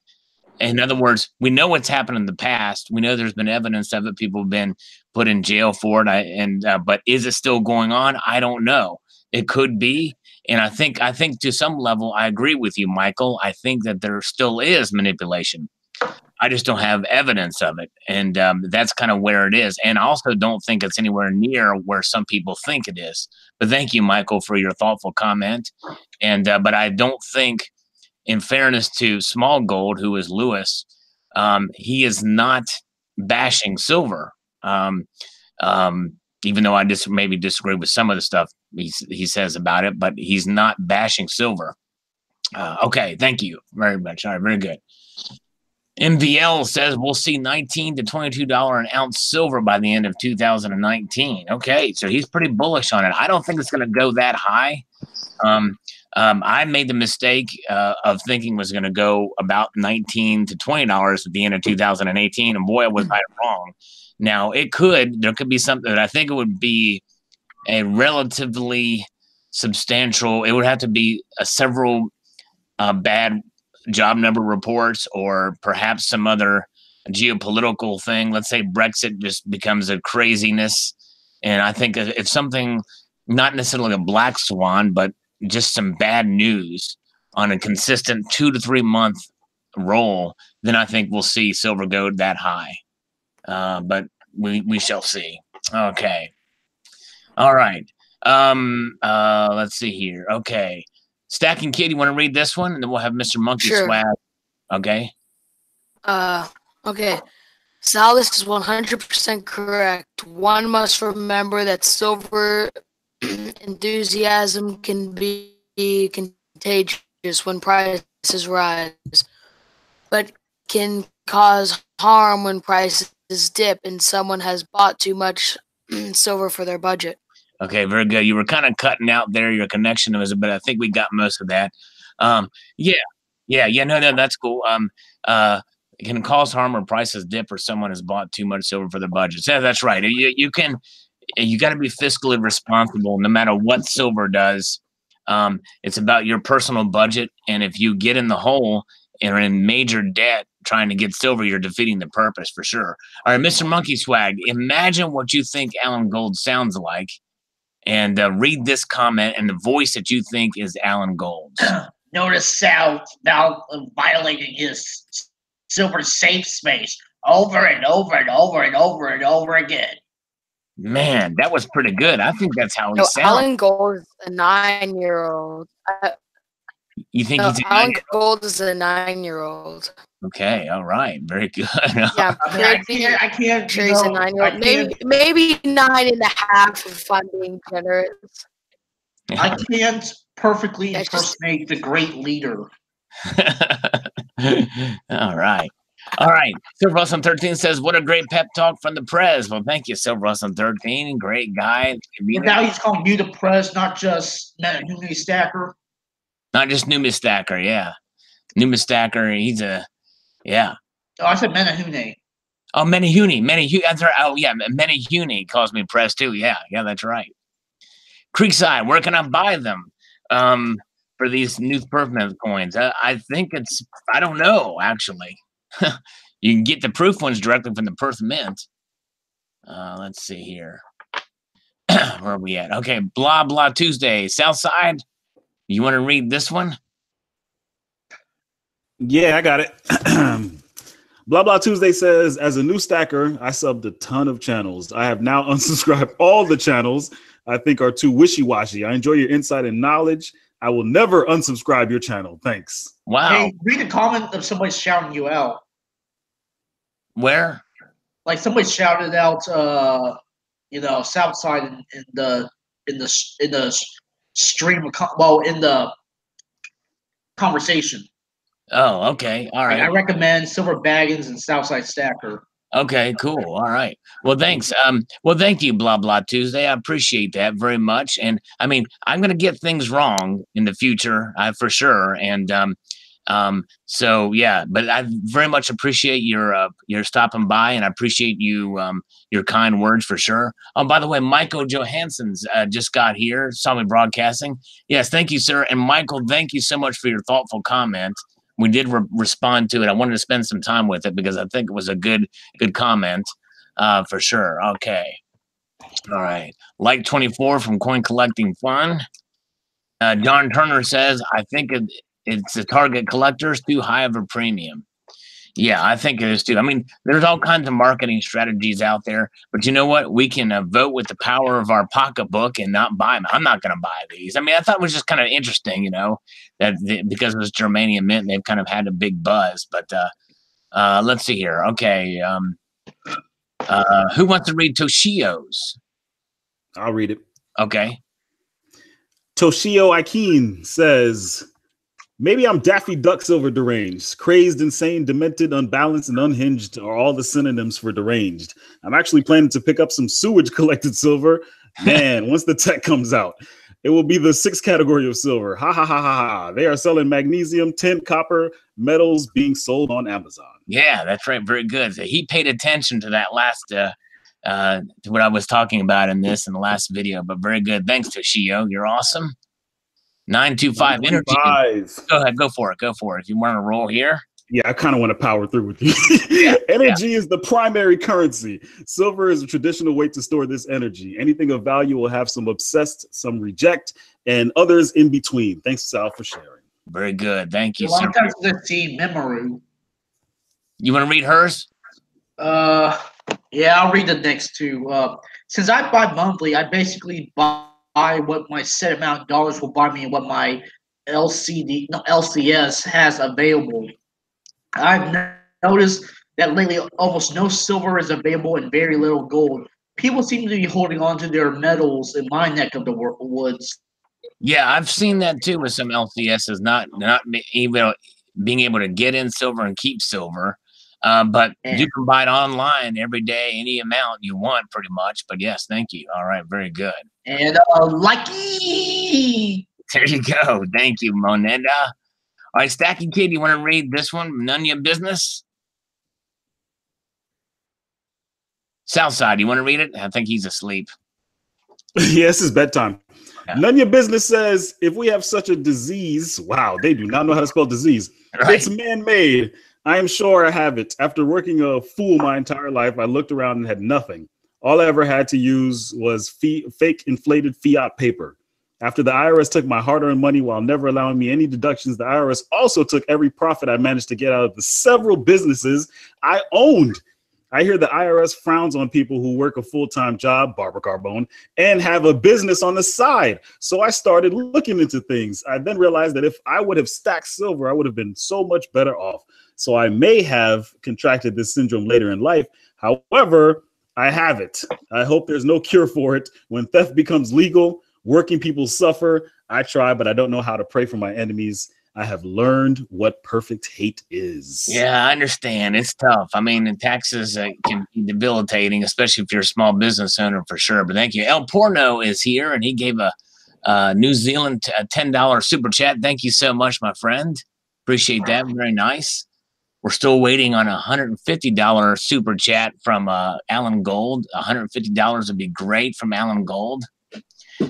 In other words, we know what's happened in the past. We know there's been evidence of it. People have been put in jail for it. But is it still going on? I don't know. It could be. And I think to some level, I agree with you, Michael. I think that there still is manipulation. I just don't have evidence of it. And that's kind of where it is. And I also don't think it's anywhere near where some people think it is. But thank you, Michael, for your thoughtful comment. And but I don't think, in fairness to Small Gold, who is Lewis, he is not bashing silver. Even though I maybe disagree with some of the stuff he says about it, but he's not bashing silver. Okay, thank you very much. All right, very good. MVL says we'll see $19 to $22 an ounce silver by the end of 2019. Okay, so he's pretty bullish on it. I don't think it's going to go that high. I made the mistake of thinking it was going to go about $19 to $20 at the end of 2018, and boy, was I wrong. Now, there could be something that I think it would be a relatively substantial, it would have to be several bad job number reports or perhaps some other geopolitical thing. Let's say Brexit just becomes a craziness. And I think if something, not necessarily a black swan, but just some bad news on a consistent 2 to 3 month roll, then I think we'll see silver go that high. But we shall see. Okay. All right. Let's see here. Okay. Stacking Kid, you want to read this one? And then we'll have Mr. Monkey Swag. Okay. Okay. Sal, this is 100% correct. One must remember that silver enthusiasm can be contagious when prices rise, but can cause harm when prices dip and someone has bought too much silver for their budget. Okay, very good. You were kind of cutting out there. Your connection was, but I think we got most of that. No, that's cool. It can cause harm when prices dip or someone has bought too much silver for their budget. Yeah, that's right. You got to be fiscally responsible no matter what silver does. It's about your personal budget. And if you get in the hole and are in major debt, trying to get silver, you're defeating the purpose for sure. All right, Mr. Monkey Swag, imagine what you think Alan Gold sounds like, and read this comment and the voice that you think is Alan Gold's. Notice Sal now violating his silver safe space over and over and over and over and over again. Man, that was pretty good. I think that's how he No, sounds. Alan Gold is a 9-year-old. You think he's a Alan Gold is a 9-year-old. Okay, all right, very good. Yeah, I can't. sure he's a 9-year-old. Maybe 9.5 if I'm being generous. I can't perfectly impersonate the great leader. All right. All right. Silver Awesome 13 says, what a great pep talk from the Prez. Well, thank you, Silver Awesome 13. Great guy. Well, now he's calling you the Prez, not just Numi Stacker. Not just Numi Stacker, yeah. Numi Stacker, he's a, yeah. Oh, I said Menahune. Oh, Menahune. That's right. Oh, yeah. Menahune calls me Prez too. Yeah, that's right. Creekside, where can I buy them for these new permanent coins? I think I don't know, actually. You can get the proof ones directly from the Perth Mint. Let's see here. Where are we at? Okay, Blah Blah Tuesday. Southside, you want to read this one? Yeah, I got it. Blah Blah Tuesday says, as a new stacker, I subbed a ton of channels. I have now unsubscribed all the channels I think are too wishy-washy. I enjoy your insight and knowledge. I will never unsubscribe your channel. Thanks. Wow. Hey, read a comment of somebody shouting you out. Where? Like somebody shouted out, Southside in the stream, in the conversation. Oh, okay. All right. I recommend Silver Baggins and Southside Stacker. Okay, cool. All right. Well, thanks. Well, thank you, Blah Blah Tuesday. I appreciate that very much. And I mean, I'm going to get things wrong in the future, for sure. And so yeah, but I very much appreciate your stopping by, and I appreciate you your kind words for sure. Oh, by the way, Michael Johansson's just got here, saw me broadcasting. Yes, thank you, sir. And Michael, thank you so much for your thoughtful comment. We did respond to it. I wanted to spend some time with it because I think it was a good comment for sure. Okay. All right. Like 24 from Coin Collecting Fun. John Turner says, I think it's the target collectors too high of a premium. Yeah, I think it is too. I mean, there's all kinds of marketing strategies out there, but you know what? We can vote with the power of our pocketbook and not buy them. I'm not going to buy these. I mean, I thought it was just kind of interesting, that because it was Germanium Mint, they've kind of had a big buzz. But let's see here. Okay, who wants to read Toshio's? I'll read it. Okay. Toshio Aikin says, maybe I'm Daffy Duck Silver deranged. Crazed, insane, demented, unbalanced, and unhinged are all the synonyms for deranged. I'm actually planning to pick up some sewage collected silver. Man, once the tech comes out, it will be the 6th category of silver. Ha ha ha ha ha. They are selling magnesium, tin, copper, metals being sold on Amazon. Yeah, that's right. Very good. So he paid attention to that last to what I was talking about in the last video, but very good. Thanks, Toshio. You're awesome. 925 energy. Go ahead, go for it. If you want to roll here. Yeah, I kind of want to power through with you. Energy is the primary currency. Silver is a traditional way to store this energy. Anything of value will have some obsessed, some reject, and others in between. Thanks, Sal, for sharing. Very good. Thank you. Long time to see Memoru. You want to read hers? Yeah, I'll read the next two. Since I buy monthly, I basically buy what my set amount of dollars will buy me and what my LCS has available. I've noticed that lately almost no silver is available and very little gold. People seem to be holding on to their metals in my neck of the woods. Yeah, I've seen that too with some LCSs not even being able to get in silver and keep silver. But you can buy it online every day, any amount you want, pretty much. But yes, thank you. All right, very good. And lucky. There you go. Thank you, Moneda. All right, Stacking Kid, you want to read this one? None of your business. Southside, you want to read it? I think he's asleep. Yes, it's bedtime. Yeah. None of your business says, if we have such a disease, wow, they do not know how to spell disease. Right. It's man-made. I am sure I have it. After working a fool my entire life, I looked around and had nothing. All I ever had to use was fake inflated fiat paper. After the IRS took my hard-earned money while never allowing me any deductions, the IRS also took every profit I managed to get out of the several businesses I owned. I hear the IRS frowns on people who work a full-time job, Barbara Carbone, and have a business on the side. So I started looking into things. I then realized that if I would have stacked silver, I would have been so much better off. So I may have contracted this syndrome later in life. However, I have it. I hope there's no cure for it. When theft becomes legal, working people suffer. I try, but I don't know how to pray for my enemies. I have learned what perfect hate is. Yeah, I understand. It's tough. I mean, the taxes can be debilitating, especially if you're a small business owner, for sure. But thank you. El Porno is here, and he gave a New Zealand $10 super chat. Thank you so much, my friend. Appreciate that. Very nice. We're still waiting on a $150 super chat from Alan Gold. $150 would be great from Alan Gold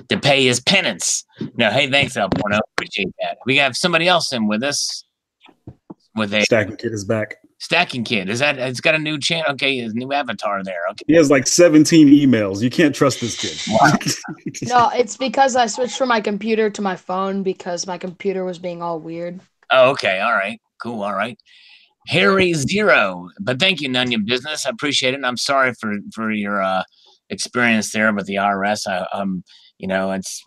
to pay his penance. No, hey, thanks, El Porno. Appreciate that. We have somebody else in with us. With a Stacking Kid is back. Stacking Kid. Is that? It's got a new channel. Okay, his new avatar there. Okay. He has like 17 emails. You can't trust this kid. Wow. No, it's because I switched from my computer to my phone because my computer was being all weird. Oh, okay. All right. Cool. All right. Harry Zero. But thank you, Nunion Business. I appreciate it. And I'm sorry for your experience there with the IRS. You know, it's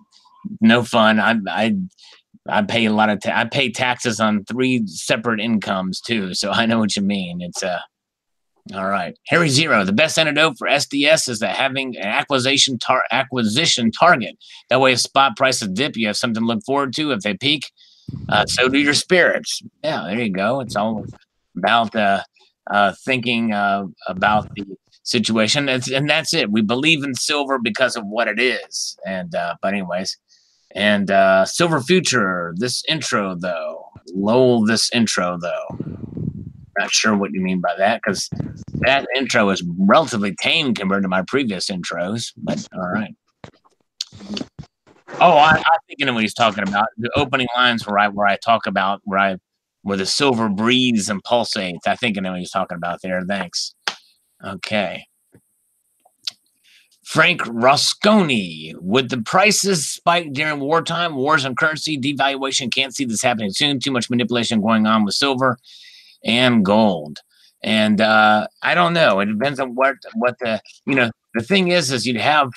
no fun. I pay a lot of I pay taxes on 3 separate incomes too, so I know what you mean. It's all right. Harry Zero, the best antidote for SDS is that having an acquisition target. That way, if spot prices dip, you have something to look forward to. If they peak, so do your spirits. Yeah, there you go. It's all about thinking about the situation, and that's it. We believe in silver because of what it is. And but anyways. And Silver Future, this intro though. Lol, this intro though. Not sure what you mean by that, because that intro is relatively tame compared to my previous intros, but all right. Oh, I think I know what he's talking about. The opening lines where I talk about where the silver breathes and pulsates. I think I know what he's talking about there. Thanks. Okay. Frank Rosconi, would the prices spike during wartime, wars on currency, devaluation? Can't see this happening soon. Too much manipulation going on with silver and gold. And I don't know. It depends on what the, the thing is you'd have,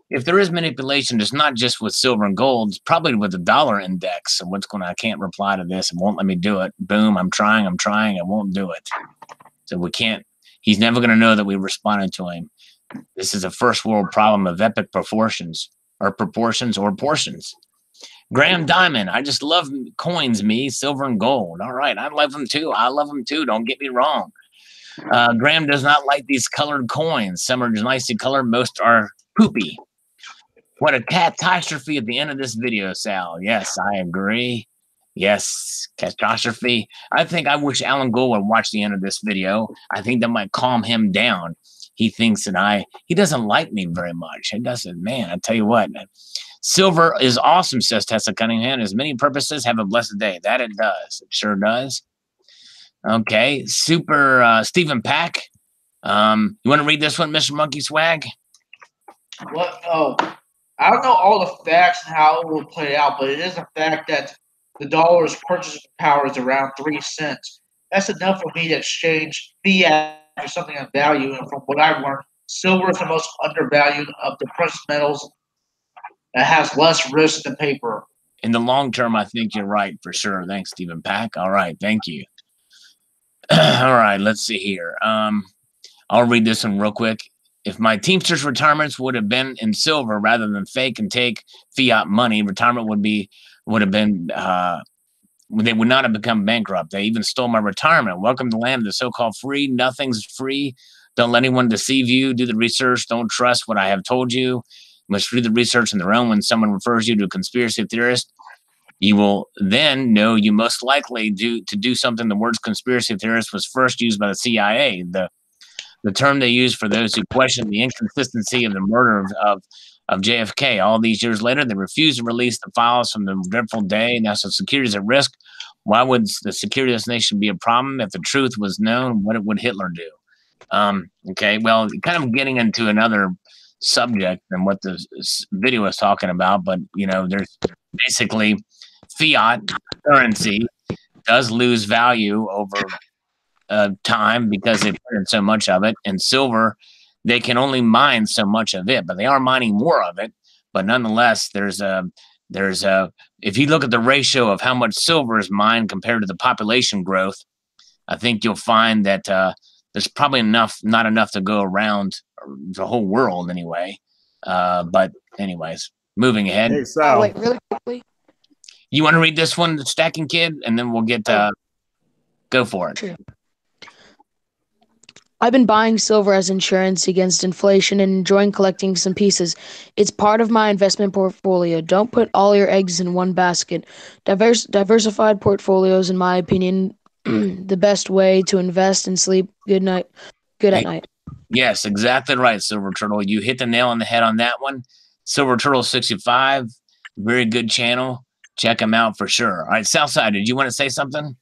if there is manipulation, it's not just with silver and gold, it's probably with the dollar index. And I can't reply to this. It won't let me do it. Boom, I'm trying. It won't do it. So we can't, he's never going to know that we responded to him. This is a first world problem of epic proportions or portions. Graham Diamond, I just love coins, silver and gold. All right, I love them too. Don't get me wrong. Graham does not like these colored coins. Some are nicely colored. Most are poopy. What a catastrophe at the end of this video, Sal. Yes, I agree. Yes, catastrophe. I wish Alan Gold would watch the end of this video. I think that might calm him down. He thinks that he doesn't like me very much. He doesn't, man. I tell you what, silver is awesome, says Tessa Cunningham. As many purposes, have a blessed day. That it does. It sure does. Okay. Super Stephen Pack. You want to read this one, Mr. Monkey Swag? What? Oh, I don't know all the facts and how it will play out, but it is a fact that the dollar's purchasing power is around 3 cents. That's enough for me to exchange fiat for something of value. And from what I've learned, silver is the most undervalued of the precious metals that has less risk than paper. In the long term, I think you're right for sure. Thanks, Stephen Pack. All right, thank you. All right, let's see here. I'll read this one real quick. If my Teamsters retirements would have been in silver rather than fake and take fiat money, retirement would have been. They would not have become bankrupt. They even stole my retirement. Welcome to the land of the so-called free. Nothing's free. Don't let anyone deceive you. Do the research. Don't trust what I have told you. You must do the research on their own. When someone refers you to a conspiracy theorist, you will then know you most likely do something. The words conspiracy theorist was first used by the CIA. The term they used for those who question the inconsistency of the murder of JFK. All these years later, they refused to release the files from the dreadful day. National security is at risk. Why would the security of this nation be a problem? If the truth was known, what would Hitler do? Okay, well, kind of getting into another subject than what the video is talking about, but there's basically fiat currency does lose value over time because they put in so much of it. And silver, they can only mine so much of it, but they are mining more of it. But nonetheless, there's if you look at the ratio of how much silver is mined compared to the population growth, I think you'll find that there's probably not enough to go around the whole world anyway. But anyways, moving ahead. Hey, Sal. Wait, really quickly. You want to read this one, the Stacking Kid, and then we'll get go for it. Sure. I've been buying silver as insurance against inflation and enjoying collecting some pieces. It's part of my investment portfolio. Don't put all your eggs in one basket. Diversified portfolios, in my opinion, the best way to invest and sleep good at night. Yes, exactly right, Silver Turtle. You hit the nail on the head on that one. Silver Turtle 65, very good channel. Check them out for sure. All right, Southside, did you want to say something?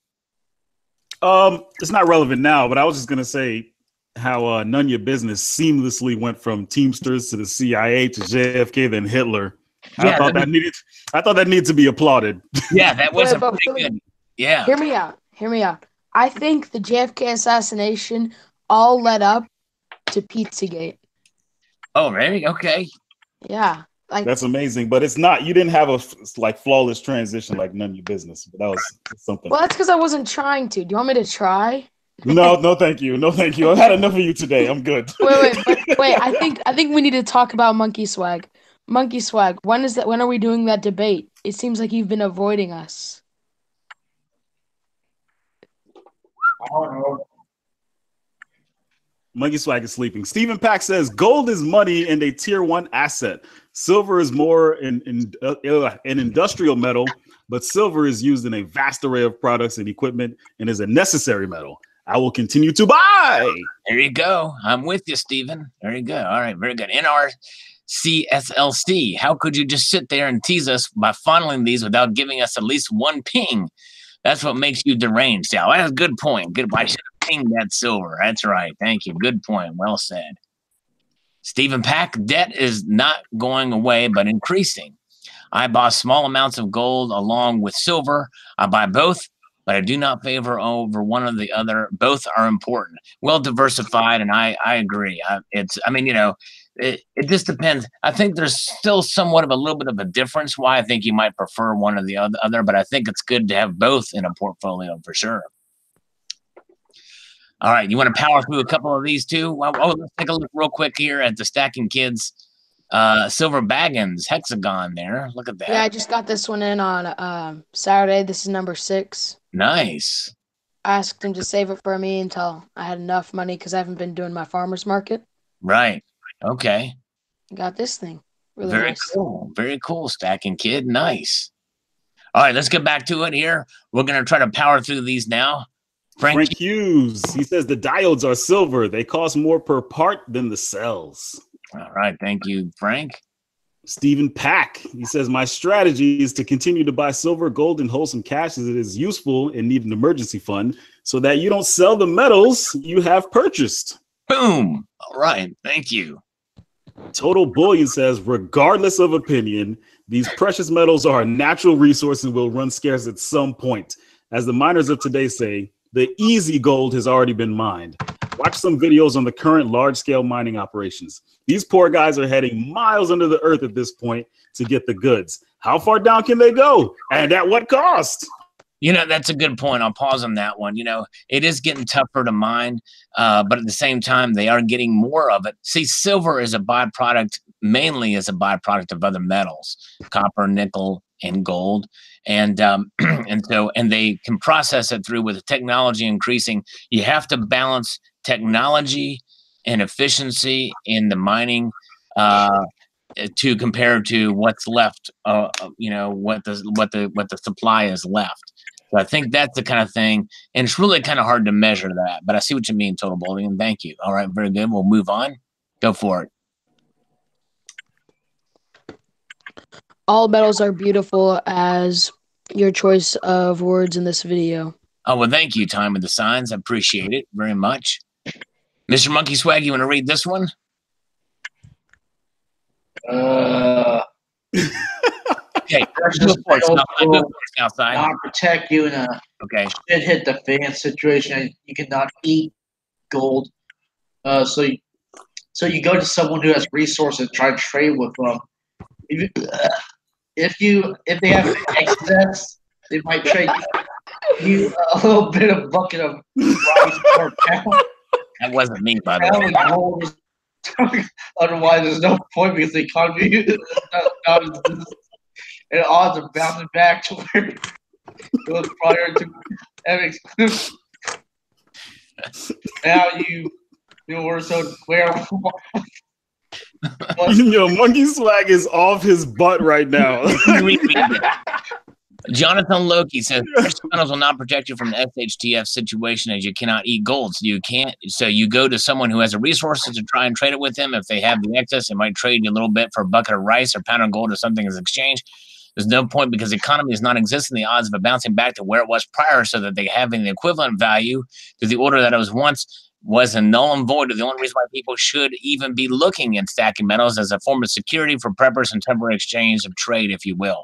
It's not relevant now, but I was just gonna say how none of your business seamlessly went from Teamsters to the CIA to JFK then Hitler. Yeah, I thought that needed to be applauded. Yeah, that was But pretty good. Yeah. Hear me out. I think the JFK assassination all led up to Pizzagate. Oh, really? Okay. Yeah. That's amazing, but it's not. You didn't have a flawless transition like none of your business. But that was something. Well, that's because I wasn't trying to. Do you want me to try? No, thank you. No, thank you. I've had enough of you today. I'm good. Wait. I think we need to talk about Monkey Swag. Monkey Swag. When are we doing that debate? It seems like you've been avoiding us. I don't know. Monkey Swag is sleeping. Stephen Pack says gold is money and a tier 1 asset. Silver is more an industrial metal, but silver is used in a vast array of products and equipment and is a necessary metal. I will continue to buy. There you go. I'm with you, Stephen. Very good. All right, very good. NRCSLC, how could you just sit there and tease us by funneling these without giving us at least one ping? That's what makes you deranged, Sal. That's a good point. Good. I should have pinged that silver. That's right. Thank you. Good point. Well said. Stephen Pack, debt is not going away, but increasing. I buy small amounts of gold along with silver. I buy both, but I do not favor over one or the other. Both are important. Well diversified, and I agree. It just depends. I think there's still somewhat of a little bit of a difference why I think you might prefer one or the other, but I think it's good to have both in a portfolio for sure. All right, you want to power through a couple of these too? Let's take a look real quick here at the Stacking Kids Silver Baggins Hexagon there. Look at that. Yeah, I just got this one in on Saturday. This is number 6. Nice. I asked him to save it for me until I had enough money because I haven't been doing my farmer's market. Right. Okay. Got this thing. Really Very nice. cool. Very cool, Stacking Kid. Nice. All right, let's get back to it here. We're going to try to power through these now. Frank Hughes, he says the diodes are silver. They cost more per part than the cells. All right. Thank you, Frank. Stephen Pack, he says, my strategy is to continue to buy silver, gold, and hold some cash as it is useful and need an emergency fund so that you don't sell the metals you have purchased. Boom. All right. Thank you. Total Bullion says, regardless of opinion, these precious metals are a natural resource and will run scarce at some point. As the miners of today say, the easy gold has already been mined. Watch some videos on the current large-scale mining operations. These poor guys are heading miles under the earth at this point to get the goods. How far down can they go? And at what cost? That's a good point. I'll pause on that one. It is getting tougher to mine, but at the same time, they are getting more of it. See, silver is a byproduct, mainly as a byproduct of other metals, copper, nickel, and gold. And they can process it through with the technology increasing. You have to balance technology and efficiency in the mining to compare to what's left. What the supply is left. So I think that's the kind of thing, and it's really kind of hard to measure that. But I see what you mean, Total Bullion. Thank you. All right, very good. We'll move on. Go for it. All metals are beautiful as your choice of words in this video. Oh, well, thank you, Time with the Signs. I appreciate it very much. Mr. Monkey Swag, you want to read this one? Okay. Precious metals will outside. not protect you in a shit hit the fan situation. You cannot eat gold. So you go to someone who has resources and try to trade with them. If they have excess, they might trade you a little bit of bucket of rice per pound. That wasn't me, by the way. Otherwise, there's no point because the economy is not as good. And odds are bouncing back to where it was prior to having. Now we're so where. Yo, Monkey Swag is off his butt right now. Jonathan Loki says precious metals will not protect you from the SHTF situation as you cannot eat gold. So you go to someone who has the resources to try and trade it with them. If they have the excess, they might trade you a little bit for a bucket of rice or pound of gold or something as exchange. There's no point because the economy is not existing. The odds of it bouncing back to where it was prior so that they having the equivalent value to the order that it was once was a null and void. The only reason why people should even be looking at stacking metals as a form of security for preppers and temporary exchange of trade, if you will.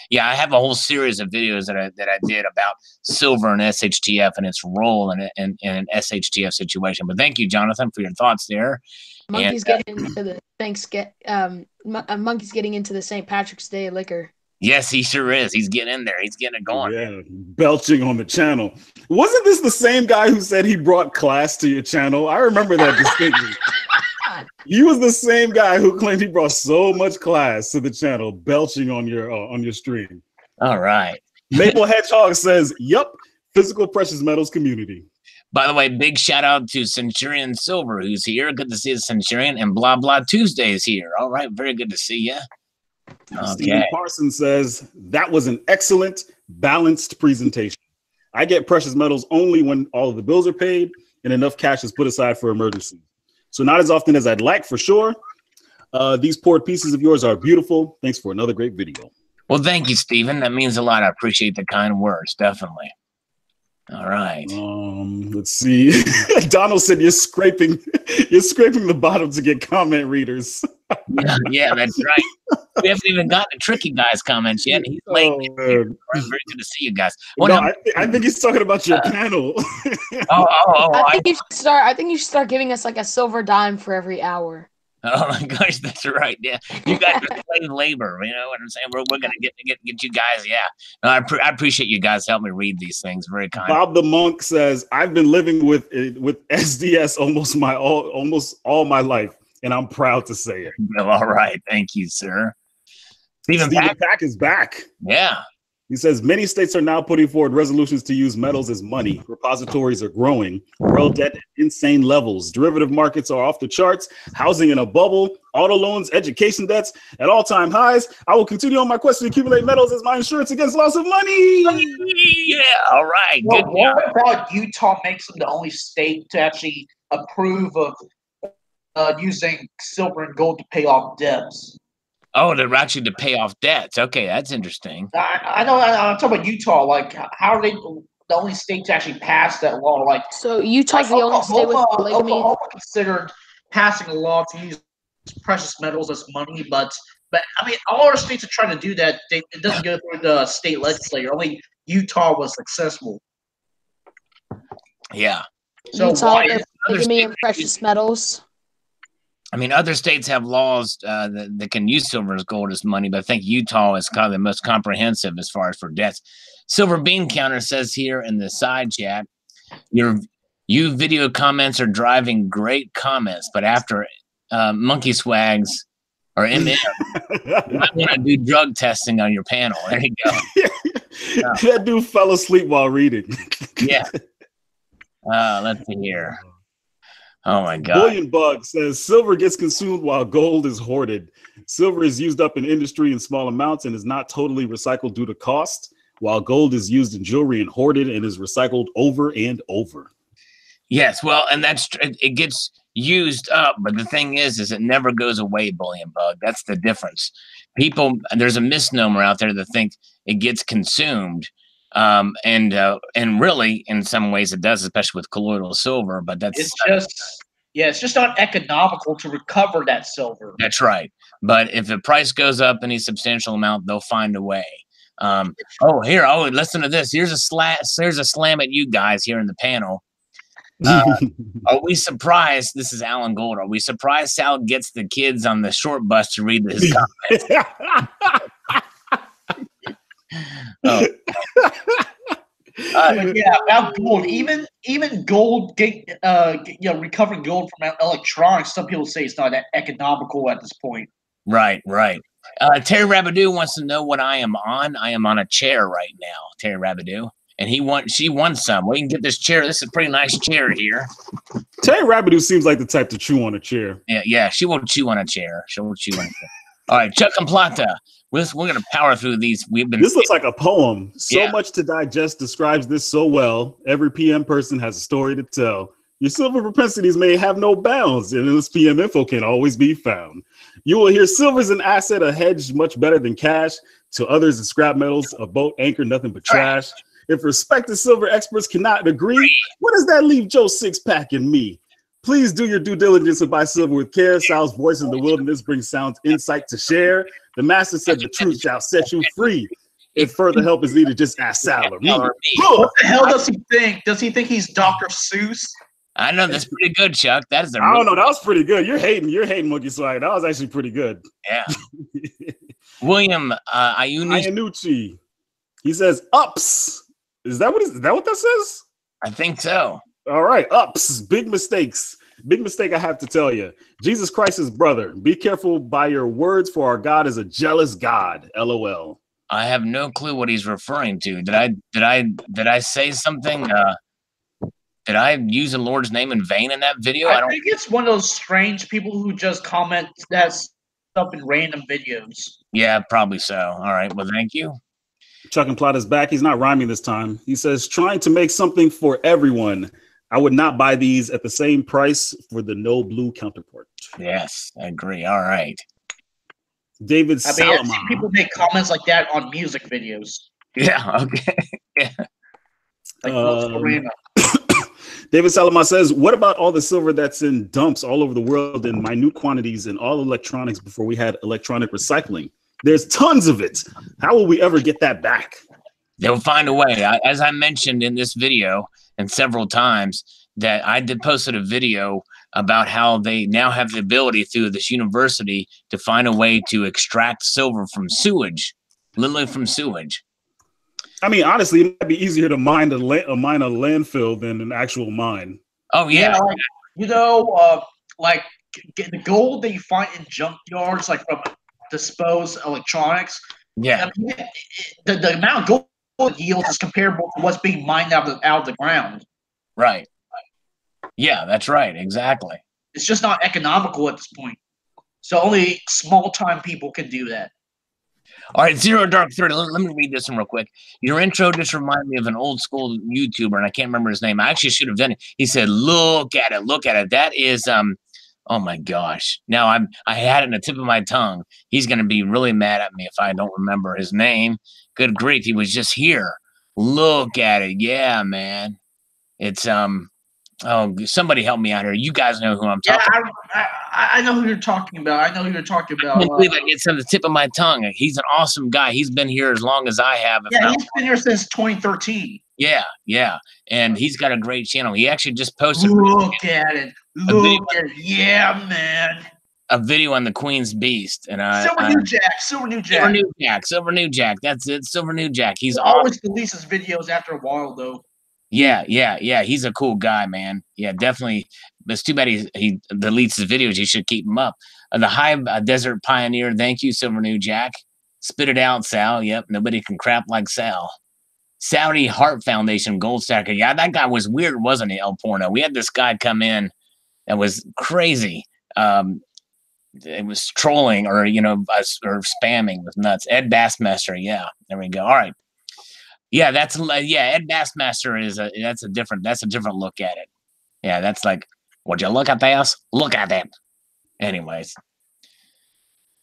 Yeah, I have a whole series of videos that I did about silver and SHTF and its role in an SHTF situation. But thank you, Jonathan, for your thoughts there. Monkey's getting into the Monkey's getting into the St. Patrick's Day liquor. Yes, he sure is. He's getting in there. He's getting it going. Yeah, belching on the channel. Wasn't this the same guy who said he brought class to your channel? I remember that distinctly. He was the same guy who claimed he brought so much class to the channel, belching on your stream. All right. Maple Hedgehog says, "Yup, physical precious metals community." By the way, big shout out to Centurion Silver, who's here. Good to see you, Centurion. And Blah Blah Tuesday is here. All right, very good to see you. Okay. Stephen Parsons says, "That was an excellent, balanced presentation. I get precious metals only when all of the bills are paid and enough cash is put aside for emergencies. So not as often as I'd like, for sure. These poured pieces of yours are beautiful. Thanks for another great video." Well, thank you, Stephen. That means a lot. I appreciate the kind words, definitely. All right. Let's see. Donald said you're scraping the bottom to get comment readers. Yeah, that's right. We haven't even gotten the Tricky Guy's comments yet. He's late. Very good to see you guys. Well, no, I think he's talking about your panel. I think you should start giving us like a silver dime for every hour. Oh my gosh, that's right. Yeah, you guys are slave labor. You know what I'm saying? We're gonna get you guys. Yeah, no, I appreciate you guys helping me read these things. Very kind. Bob the Monk says, "I've been living with SDS almost all my life, and I'm proud to say it." All right, thank you, sir. Stephen Pack is back. Yeah. He says, "Many states are now putting forward resolutions to use metals as money. Repositories are growing. World debt at insane levels. Derivative markets are off the charts. Housing in a bubble. Auto loans, education debts at all-time highs. I will continue on my quest to accumulate metals as my insurance against loss of money." Yeah, all right. Well, what about Utah makes them the only state to actually approve of using silver and gold to pay off debts? Oh, they're actually to pay off debts. Okay, that's interesting. I know. I'm talking about Utah. Like, how are they the only state to actually pass that law? Like, so Utah's the only state with polygamy. Oklahoma considered passing a law to use precious metals as money, but I mean, all our states are trying to do that. It doesn't go through the state legislature. Only Utah was successful. Yeah. So Utah, polygamy and precious metals. I mean, other states have laws that can use silver as gold as money, but I think Utah is kind of the most comprehensive as far as for debts. Silver Bean Counter says here in the side chat, you video comments are driving great comments, but after Monkey Swags or MM, you might want to do drug testing on your panel. There you go. That dude fell asleep while reading. Yeah. Let's see here. Oh my God. Bullion Bug says silver gets consumed while gold is hoarded. Silver is used up in industry in small amounts and is not totally recycled due to cost, while gold is used in jewelry and hoarded and is recycled over and over. Yes, well, and it gets used up. But the thing is it never goes away, bullion bug. That's the difference. People, there's a misnomer out there that think it gets consumed. And really, in some ways, it does, especially with colloidal silver. But it's just not economical to recover that silver. That's right. But if the price goes up any substantial amount, they'll find a way. Listen to this. Here's a slam at you guys here in the panel. Are we surprised? This is Alan Gold. Are we surprised Sal gets the kids on the short bus to read his comments? About gold. Even gold, recovering gold from electronics. Some people say it's not economical at this point. Right. Terry Rabidou wants to know what I am on. I am on a chair right now, Terry Rabidou. And she wants some. We can get this chair. This is a pretty nice chair here. Terry Rabidou seems like the type to chew on a chair. Yeah. She won't chew on a chair. All right, Chuck and Plata. We're going to power through these. This looks like a poem. Much to digest describes this so well. Every PM person has a story to tell. Your silver propensities may have no bounds, and this PM info can always be found. You will hear silver is an asset, a hedge much better than cash. To others, in scrap metals, a boat anchor, nothing but trash. If respected silver experts cannot agree, what does that leave Joe Six-Pack and me? Please do your due diligence and buy silver with care. Sal's voice in the wilderness brings sound insight to share. The master said the truth shall set you free. If further help is needed, just ask Sal or me. What the hell does he think? Does he think he's Dr. Seuss? I know that's pretty good, Chuck. That is I don't know. That was pretty good. You're hating Monkey Swag. That was actually pretty good. Yeah. William Iannucci. He says ups. Is that what that says? I think so. All right, ups. Big mistakes. Big mistake, I have to tell you. Jesus Christ's brother. Be careful by your words, for our God is a jealous God. LOL. I have no clue what he's referring to. Did I say something? Did I use the Lord's name in vain in that video? I think it's one of those strange people who just comment that stuff in random videos. Yeah, probably so. All right. Well, thank you. Chuck and Plot is back. He's not rhyming this time. He says, trying to make something for everyone. I would not buy these at the same price for the no blue counterpart. Yes, I agree. All right. David I've seen people make comments like that on music videos. Yeah, okay. Yeah. Like David Salama says, what about all the silver that's in dumps all over the world in minute quantities in all electronics before we had electronic recycling? There's tons of it. How will we ever get that back? They'll find a way. As I mentioned in this video and several times, that I posted a video about how they now have the ability through this university to find a way to extract silver from sewage, literally from sewage. I mean, honestly, it might be easier to mine a landfill than an actual mine. Oh, yeah. Like the gold that you find in junkyards, like from disposed electronics. Yeah. I mean, the amount of gold yields is comparable to what's being mined out of the ground. Right. Yeah, that's right. Exactly. It's just not economical at this point. So only small-time people can do that. All right, Zero Dark 30. Let me read this one real quick. Your intro just reminded me of an old school YouTuber, and I can't remember his name. I actually should have done it. He said, look at it. That is, oh my gosh. Now I had it in the tip of my tongue. He's going to be really mad at me if I don't remember his name. Good grief. He was just here. Look at it. Yeah, man. It's, oh, somebody help me out here. You guys know who I'm talking about. I know who you're talking about. I can't believe it's on the tip of my tongue. He's an awesome guy. He's been here as long as I have. Yeah, he's been here since 2013. Yeah. And he's got a great channel. He actually just posted. Look at it. Yeah, man. A video on the Queen's Beast. And Silver New Jack. That's it. Silver New Jack. He's always releases videos after a while, though. Yeah. He's a cool guy, man. Yeah, definitely. But it's too bad he deletes his videos. You should keep him up. The High Desert Pioneer. Thank you, Silver New Jack. Spit it out, Sal. Yep, nobody can crap like Sal. Saudi Heart Foundation Gold Stacker. Yeah, that guy was weird, wasn't he, El Porno? We had this guy come in that was crazy. It was trolling or spamming. It was nuts. Ed Bassmaster. Yeah, there we go. All right. Yeah, Ed Bassmaster that's a different look at it. Yeah, that's like Would you look at this? Look at it. Anyways.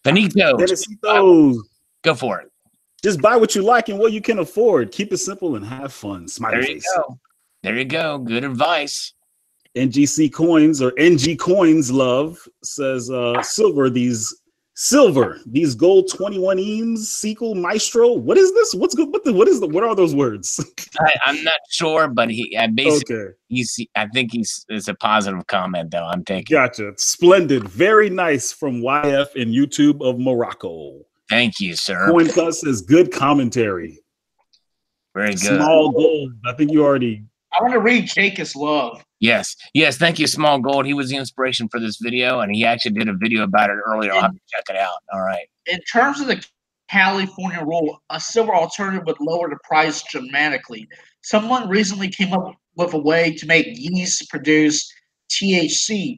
Benito. Benito. Go for it. Just buy what you like and what you can afford. Keep it simple and have fun. Smiley There face. you go. There you go. Good advice. NGC Coins or NG Coins Love says silver, these gold 21 eames, sequel maestro. What is this? What's good? What are those words? I'm not sure, but I think it's a positive comment though. I'm taking. Gotcha. Splendid. Very nice from YF and YouTube of Morocco. Thank you, sir. CoinCut says good commentary. Very good. Small gold. I think you already. I want to read Jacob's Love. Yes. Thank you, Small Gold. He was the inspiration for this video, and he actually did a video about it earlier. I'll have to check it out. All right. In terms of the California rule, a silver alternative would lower the price dramatically. Someone recently came up with a way to make yeast produce THC.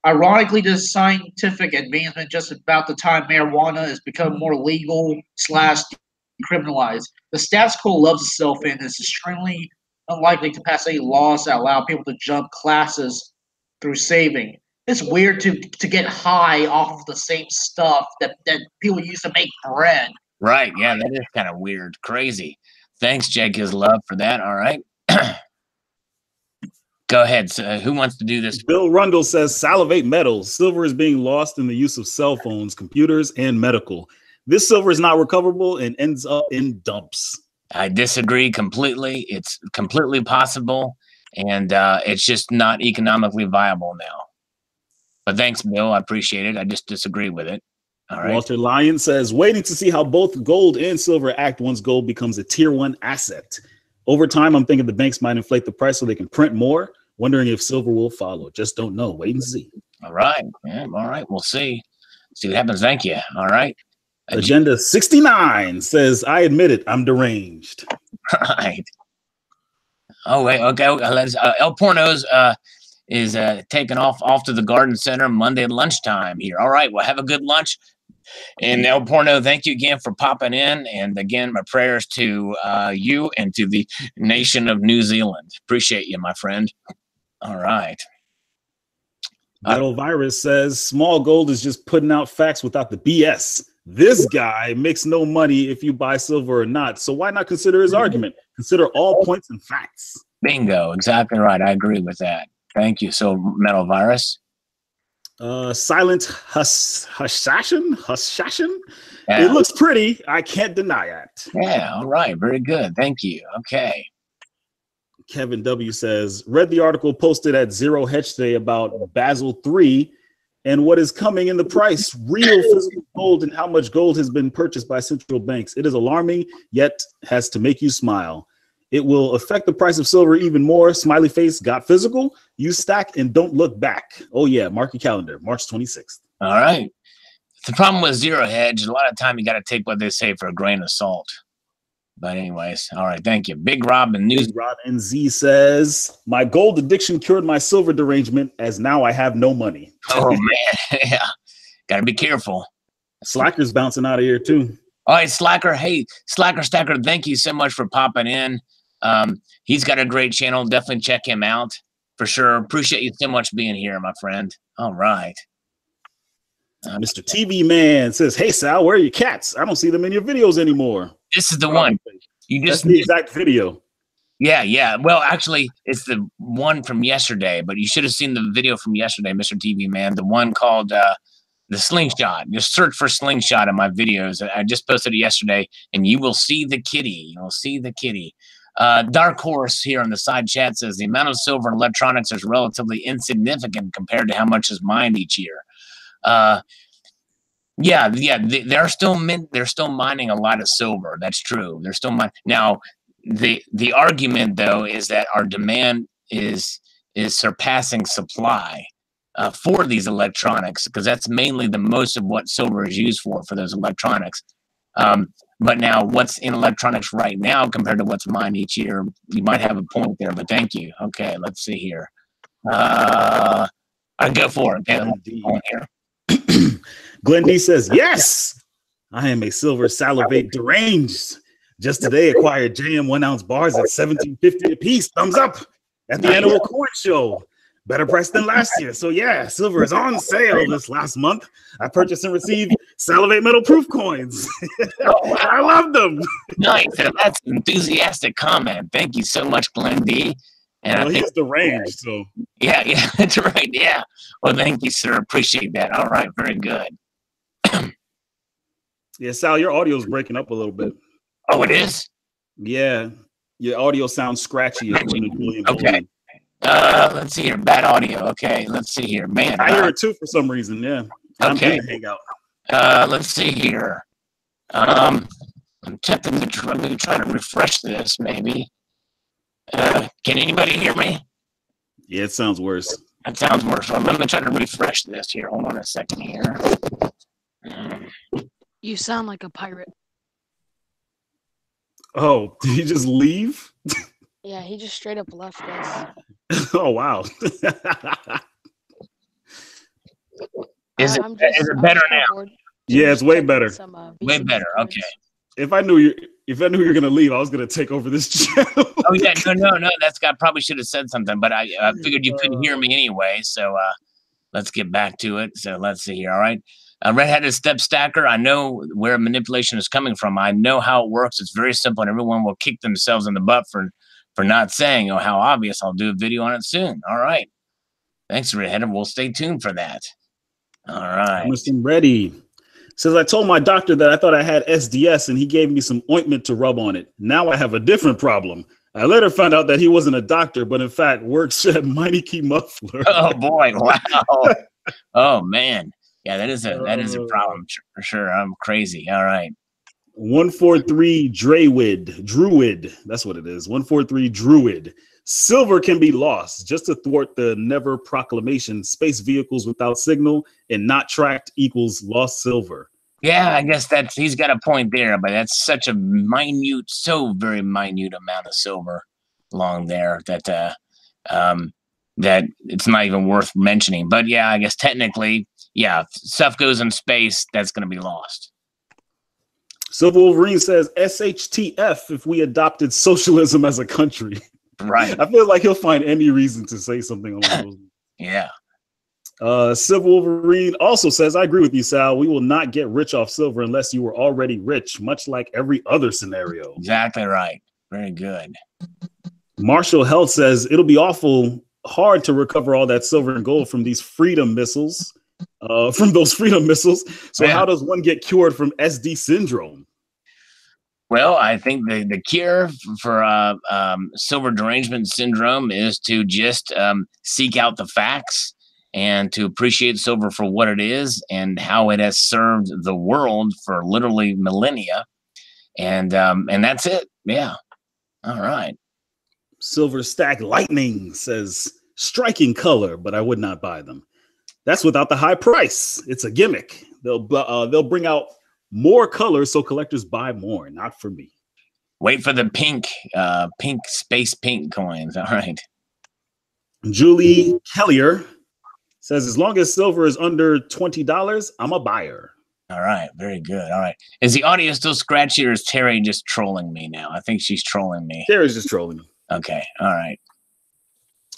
Ironically, this scientific advancement just about the time marijuana has become more legal / decriminalized. The status quo loves itself and is extremely unlikely to pass any laws that allow people to jump classes through saving. It's weird to get high off of the same stuff that people use to make bread. Right. Yeah, that is kind of weird. Crazy. Thanks, Jake, his love for that. All right. Go ahead. So, who wants to do this? Bill Rundle says Salivate Metal. Silver is being lost in the use of cell phones, computers, and medical. This silver is not recoverable and ends up in dumps. I disagree completely. It's completely possible, and it's just not economically viable now. But thanks, Bill. I appreciate it. I just disagree with it. All right. Walter Lyon says, waiting to see how both gold and silver act once gold becomes a tier 1 asset. Over time, I'm thinking the banks might inflate the price so they can print more, wondering if silver will follow. Just don't know. Wait and see. All right. Yeah, all right. We'll see. See what happens. Thank you. All right. Agenda 69 says, I admit it, I'm deranged. Right. Oh, wait. Okay. El Porno's is taking off to the garden center Monday lunchtime here. All right. Well, have a good lunch. And El Porno, thank you again for popping in. And again, my prayers to you and to the nation of New Zealand. Appreciate you, my friend. All right. Metal Virus says, small gold is just putting out facts without the BS. This guy makes no money if you buy silver or not. So why not consider his argument? Consider all points and facts. Bingo. Exactly right. I agree with that. Thank you. So, Metal Virus. Silent Hushashin? Yeah. It looks pretty. I can't deny it. Yeah. All right. Very good. Thank you. Okay. Kevin W says, read the article posted at Zero Hedge today about Basel III and what is coming in the price, real physical gold, and how much gold has been purchased by central banks. It is alarming, yet has to make you smile. It will affect the price of silver even more. Smiley face, got physical. You stack and don't look back. Oh, yeah. Mark your calendar, March 26th. All right. The problem with Zero Hedge, a lot of time you got to take what they say for a grain of salt. But anyways, all right. Thank you. Big Rob and News. Big Rob NZ says, my gold addiction cured my silver derangement as now I have no money. Oh, man. Yeah. Got to be careful. Slacker's bouncing out of here, too. All right, Slacker. Hey, Slacker Stacker, thank you so much for popping in. He's got a great channel. Definitely check him out for sure. Appreciate you so much being here, my friend. All right. Mr. TV Man says, hey, Sal, where are your cats? I don't see them in your videos anymore. This is the one. That's the exact video. Yeah. Well, actually, it's the one from yesterday, but you should have seen the video from yesterday, Mr. TV Man. The one called the Slingshot. Just search for Slingshot in my videos. I just posted it yesterday, and you will see the kitty. You'll see the kitty. Dark Horse here on the side chat says the amount of silver in electronics is relatively insignificant compared to how much is mined each year. They're still mining a lot of silver. That's true. They're still mining. Now, the argument though is that our demand is surpassing supply for these electronics, because that's mainly the most of what silver is used for those electronics. But now, what's in electronics right now compared to what's mined each year, you might have a point there. But thank you. Okay, let's see here. I go for it. Here. Glenn D says, yes, I am a silver salivate deranged. Just today acquired JM 1 ounce bars at $17.50 a piece. Thumbs up at the annual coin show. better price than last year. So yeah, silver is on sale this last month. I purchased and received Salivate Metal proof coins. Oh, wow. I love them. Nice. That's an enthusiastic comment. Thank you so much, Glenn D. And Well, I think he's deranged, so yeah, that's right. Yeah. Well, thank you, sir. Appreciate that. All right, very good. yeah, Sal, your audio is breaking up a little bit. Oh, it is? Yeah, your audio sounds scratchy. According to Julian Okay. Bowling. Let's see here. Bad audio. Okay, let's see here. Man, I hear it too for some reason. Yeah. Okay. I'm in the hangout. Let's see here. I'm tempted to try to refresh this, maybe. Can anybody hear me? Yeah, it sounds worse. That sounds worse. I'm going to try to refresh this here. Hold on a second here. You sound like a pirate. Oh, did he just leave? Yeah, he just straight up left us. Oh, wow. Is it better now? Yeah, it's way better. Way better. Okay. If I knew you were gonna leave, I was gonna take over this channel. Oh yeah, no. Probably should have said something, but I figured you couldn't hear me anyway. So let's get back to it. So let's see here. All right, red-headed step stacker. I know where manipulation is coming from. I know how it works. It's very simple, and everyone will kick themselves in the butt for not saying, "Oh, how obvious." I'll do a video on it soon. All right. Thanks, redheaded. We'll stay tuned for that. All right. Emerson Ready says, I told my doctor that I thought I had SDS and he gave me some ointment to rub on it. Now I have a different problem. I later found out that he wasn't a doctor, but in fact works at Mighty Key Muffler. Oh boy, wow. Oh man. Yeah, that is a problem for sure. I'm crazy. All right. 143 Druid. That's what it is. 143 Druid. Silver can be lost just to thwart the never proclamation. Space vehicles without signal and not tracked equals lost silver. Yeah, I guess he's got a point there, but that's such a so very minute amount of silver along there that that it's not even worth mentioning. But yeah, I guess technically, yeah, if stuff goes in space, that's going to be lost. Silver Wolverine says SHTF if we adopted socialism as a country. Right. I feel like he'll find any reason to say something along those lines. Yeah. Silver Wolverine also says, I agree with you, Sal. We will not get rich off silver unless you were already rich, much like every other scenario. Exactly right. Very good. Marshall Health says, it'll be awful hard to recover all that silver and gold from these freedom missiles, So how does one get cured from SD syndrome? Well, I think the cure for silver derangement syndrome is to just seek out the facts and to appreciate silver for what it is and how it has served the world for literally millennia. And that's it. Yeah. All right. Silver Stack Lightning says, striking color, but I would not buy them. That's without the high price. It's a gimmick. They'll bring out more colors so collectors buy more. Not for me. Wait for the pink space pink coins. All right. Julie Kellier says, as long as silver is under $20, I'm a buyer. All right. Very good. All right. Is the audio still scratchy or is Terry just trolling me now? I think she's trolling me. Terry's just trolling me. Okay. All right.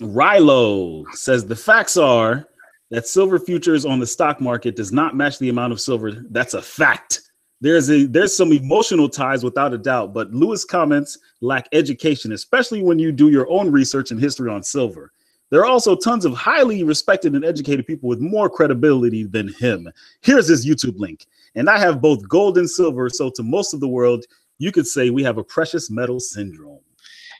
Rilo says, the facts are that silver futures on the stock market does not match the amount of silver. That's a fact. There's some emotional ties without a doubt, but Lewis comments lack education, especially when you do your own research and history on silver. There are also tons of highly respected and educated people with more credibility than him. Here's his YouTube link. And I have both gold and silver, so to most of the world, you could say we have a precious metal syndrome.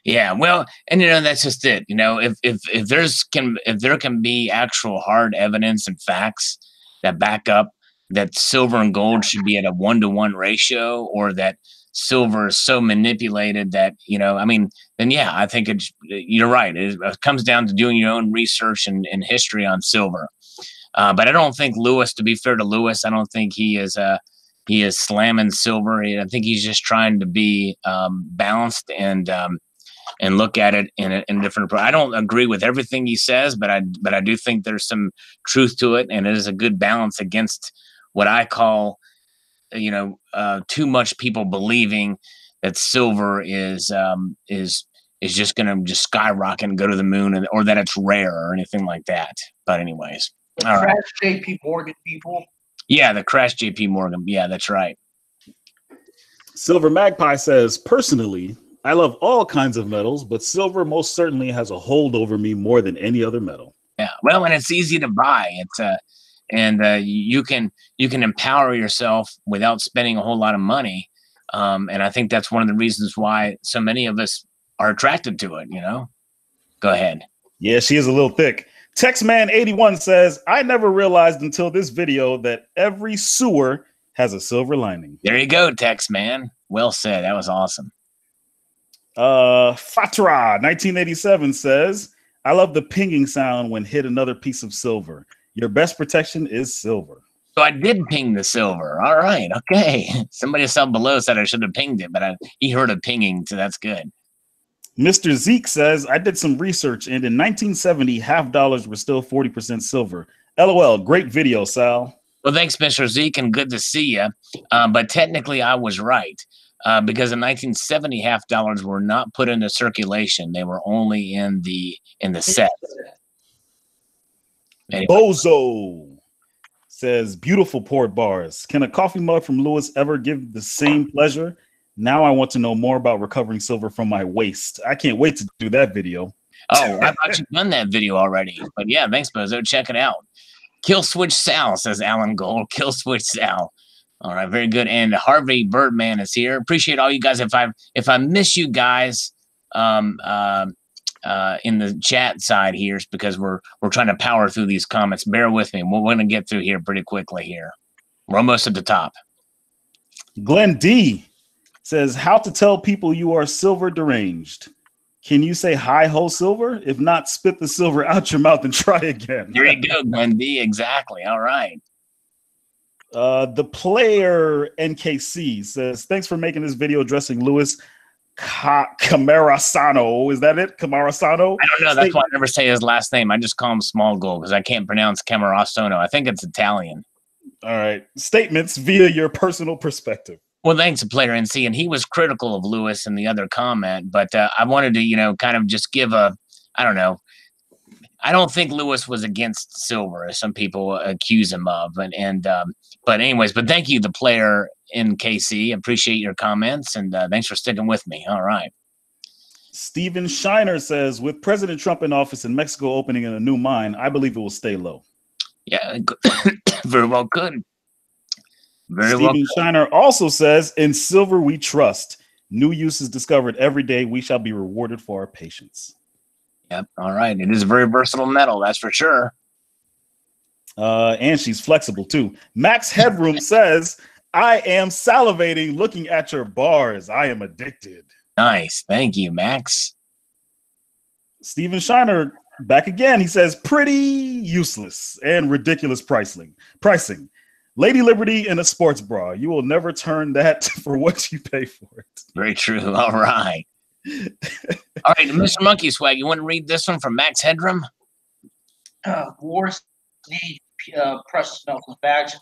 Yeah, well, and that's just it. If there can be actual hard evidence and facts that back up that silver and gold should be at a 1-to-1 ratio, or that silver is so manipulated that then yeah, I think you're right. It comes down to doing your own research and history on silver. But I don't think Lewis, to be fair to Lewis, I don't think he is slamming silver. I think he's just trying to be balanced and look at it in a different approach. I don't agree with everything he says, but I do think there's some truth to it, and it is a good balance against what I call, too much people believing that silver is is just going to just skyrocket and go to the moon, or that it's rare or anything like that. But anyways, The all right. crash JP Morgan people. Yeah, the crash JP Morgan. Yeah, that's right. Silver Magpie says, personally, I love all kinds of metals, but silver most certainly has a hold over me more than any other metal. Yeah, well, and it's easy to buy. You can empower yourself without spending a whole lot of money. And I think that's one of the reasons why so many of us are attracted to it, Go ahead. Yeah, she is a little thick. Textman81 says, I never realized until this video that every sewer has a silver lining. There you go, Textman. Well said. That was awesome. Fatra 1987 says, I love the pinging sound when hit another piece of silver. Your best protection is silver. So I did ping the silver. All right. Okay. Somebody else below said I should have pinged it, but he heard a pinging, so that's good. Mr. Zeke says, I did some research, and in 1970, $half were still 40% silver. LOL, great video, Sal. Well, thanks, Mr. Zeke, and good to see you. But technically, I was right. Because in 1970, $half were not put into circulation. They were only in the set. Anyway. Bozo says, beautiful port bars. Can a coffee mug from Lewis ever give the same pleasure? Now I want to know more about recovering silver from my waste. I can't wait to do that video. Oh, I've actually done that video already. But yeah, thanks, Bozo. Check it out. Kill Switch Sal, says Alan Gold. Kill Switch Sal. All right, very good. And Harvey Birdman is here. Appreciate all you guys. If I miss you guys in the chat side here, it's because we're trying to power through these comments. Bear with me. We're going to get through here pretty quickly here. We're almost at the top. Glenn D says, how to tell people you are silver deranged. Can you say hi ho silver? If not, spit the silver out your mouth and try again. There you go, Glenn D. Exactly. All right. The player NKC says, thanks for making this video addressing Lewis Camarasano. Is that it? Camarasano? I don't know. That's why I never say his last name. I just call him Small Gold because I can't pronounce Camarasano. I think it's Italian. All right. Statements via your personal perspective. Well, thanks, player NC. And he was critical of Lewis in the other comment, but I wanted to, kind of just give I don't know. I don't think Lewis was against silver, as some people accuse him of. But anyways, but thank you, the player in KC. Appreciate your comments, and thanks for sticking with me. All right. Steven Shiner says, with President Trump in office and Mexico opening in a new mine, I believe it will stay low. Yeah, very well could. Steven Shiner also says, in silver we trust. New uses discovered every day. We shall be rewarded for our patience. Yep. All right. It is a very versatile metal, that's for sure. And she's flexible too. Max Headroom says, I am salivating looking at your bars. I am addicted. Nice. Thank you, Max. Steven Shiner back again. He says, pretty useless and ridiculous pricing. Lady Liberty in a sports bra. You will never turn that for what you pay for it. Very true. All right. All right, Mr. Monkey Swag, you want to read this one from Max Headroom? Wars need precious metals bags.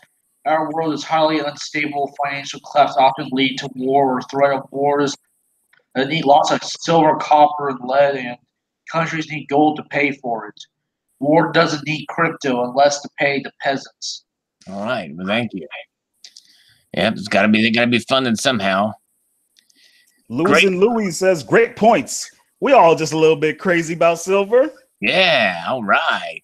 Our world is highly unstable. Financial collapse often lead to war or threat of wars. They need lots of silver, copper, and lead, and countries need gold to pay for it. War doesn't need crypto unless to pay the peasants. All right, well, thank you. Yep, they got to be funded somehow. Louis and Louis says, great points. We all just a little bit crazy about silver. Yeah, all right.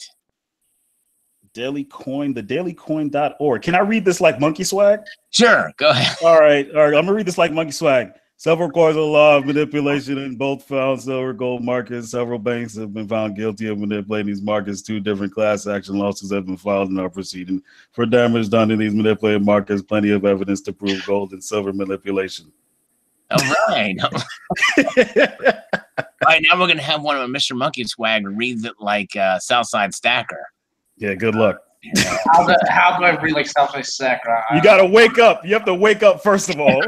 Daily Coin, the dailycoin.org. Can I read this like Monkey Swag? Sure, go ahead. All right. I'm going to read this like Monkey Swag. Silver requires a law of manipulation in both found silver gold markets. Several banks have been found guilty of manipulating these markets. 2 different class action lawsuits have been filed in our proceeding for damage done in these manipulated markets. Plenty of evidence to prove gold and silver manipulation. All right. All right, now we're going to have one of Mr. Monkey Swag read it like Southside Stacker. Yeah, good luck. How do I read like Southside Stacker? You got to wake up. You have to wake up first of all.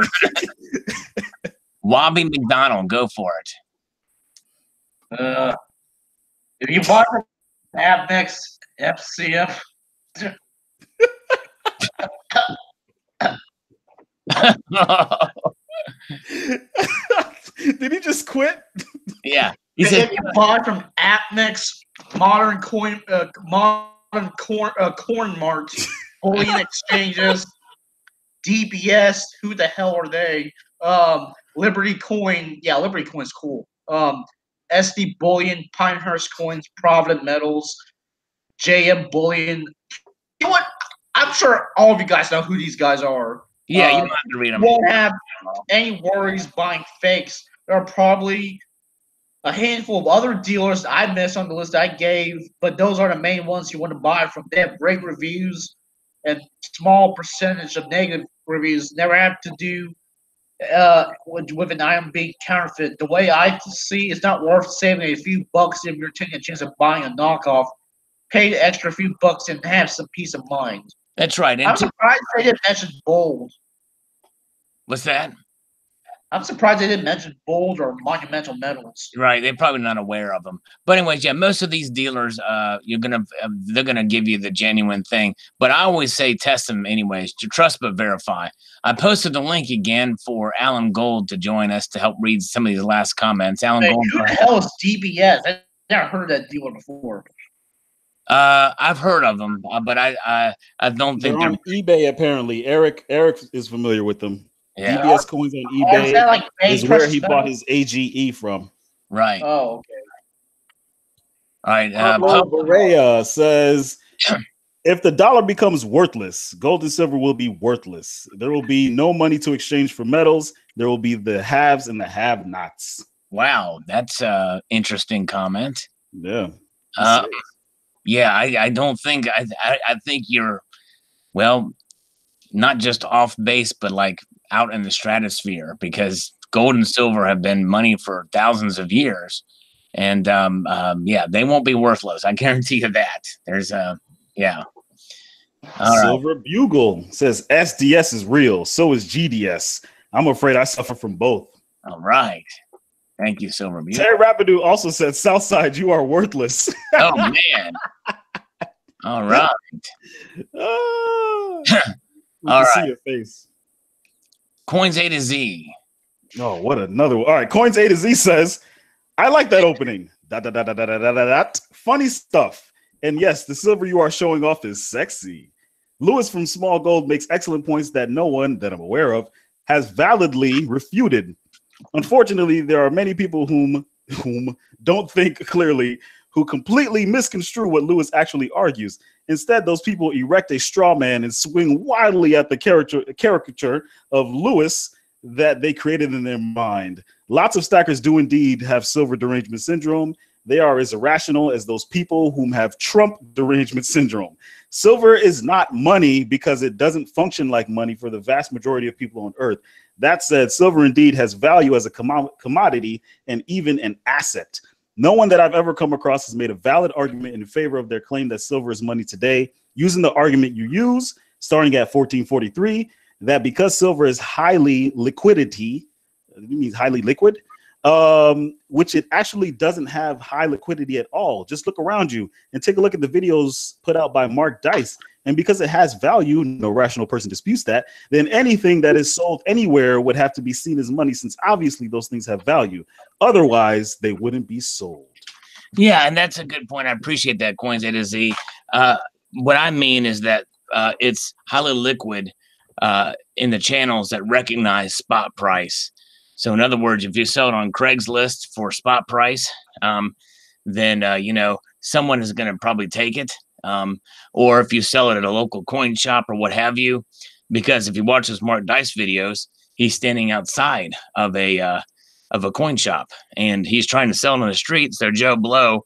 Wobby McDonald, go for it. If you bought the Abnex FCF. Did he just quit? Yeah. He said, if you buy from AppMix, Modern Coin Mart, Bullion Exchanges, DBS, who the hell are they? Liberty Coin, yeah, Liberty Coin's cool. SD Bullion, Pinehurst Coins, Provident Metals, JM Bullion. You know what? I'm sure all of you guys know who these guys are. yeah, you don't have to read them. You won't have any worries buying fakes. There are probably a handful of other dealers I missed on the list I gave, but those are the main ones you want to buy from. They have great reviews and small percentage of negative reviews. Never have to do with an item being counterfeit. The way I see, it's not worth saving a few bucks if you're taking a chance of buying a knockoff. Pay the extra few bucks and have some peace of mind. That's right. I'm surprised they didn't mention Bold. What's that? I'm surprised they didn't mention Bold or Monumental Metals. Right, they're probably not aware of them. But anyways, yeah, most of these dealers, they're gonna give you the genuine thing. But I always say test them anyways. To trust but verify. I posted the link again for Alan Gold to join us to help read some of these last comments. Alan Gold. Who the hell is DBS? I never heard of that dealer before. I've heard of them, but I don't think they're on eBay. Apparently, Eric is familiar with them. Yeah. DBS coins on eBay is where he bought his AGE from. Right. Oh, okay. All right. Berea says, if the dollar becomes worthless, gold and silver will be worthless. There will be no money to exchange for metals. There will be the haves and the have-nots. Wow, that's an interesting comment. Yeah. Yeah, I don't think I think you're, well, not just off base, but like out in the stratosphere, because gold and silver have been money for thousands of years, and yeah, they won't be worthless. I guarantee you that. There's yeah. Silver Bugle says SDS is real, so is GDS. I'm afraid I suffer from both. All right. Thank you, Silver Bugle. Terry Rapidu also said, Southside, you are worthless. Oh man. All right. All right. See your face. Coins A to Z. Oh, what another one. All right. Coins A to Z says, I like that opening. Funny stuff. And yes, the silver you are showing off is sexy. Lewis from Small Gold makes excellent points that no one that I'm aware of has validly refuted. Unfortunately, there are many people whom don't think clearly, who completely misconstrue what Lewis actually argues. Instead, those people erect a straw man and swing wildly at the caricature of Lewis that they created in their mind. Lots of stackers do indeed have silver derangement syndrome. They are as irrational as those people whom have Trump derangement syndrome. Silver is not money because it doesn't function like money for the vast majority of people on Earth. That said, silver indeed has value as a commodity and even an asset. No one that I've ever come across has made a valid argument in favor of their claim that silver is money today, using the argument you use, starting at 1443, that because silver is highly liquidity, it means highly liquid, which it actually doesn't have high liquidity at all. Just look around you and take a look at the videos put out by Mark Dice. And because it has value, no rational person disputes that, then anything that is sold anywhere would have to be seen as money, since obviously those things have value. Otherwise, they wouldn't be sold. Yeah, and that's a good point. I appreciate that, Coins A to Z. What I mean is that it's highly liquid in the channels that recognize spot price. So in other words, if you sell it on Craigslist for spot price, then, you know, someone is going to probably take it. Or if you sell it at a local coin shop or what have you, because if you watch those Mark Dice videos, he's standing outside of a coin shop and he's trying to sell it on the street. So Joe Blow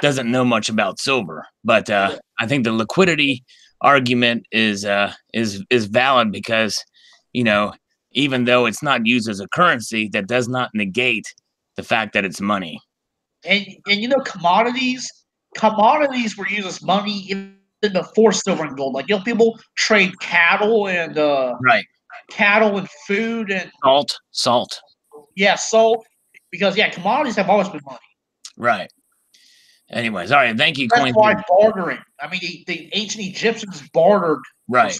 doesn't know much about silver, but I think the liquidity argument is valid because, you know, even though it's not used as a currency, that does not negate the fact that it's money. And you know, commodities were used as money even before silver and gold. Like, you know, people trade cattle and right, cattle and food and salt. Yeah, salt, because commodities have always been money. Right. Anyways, all right. Thank you. That's why bartering. I mean, the ancient Egyptians bartered. Right.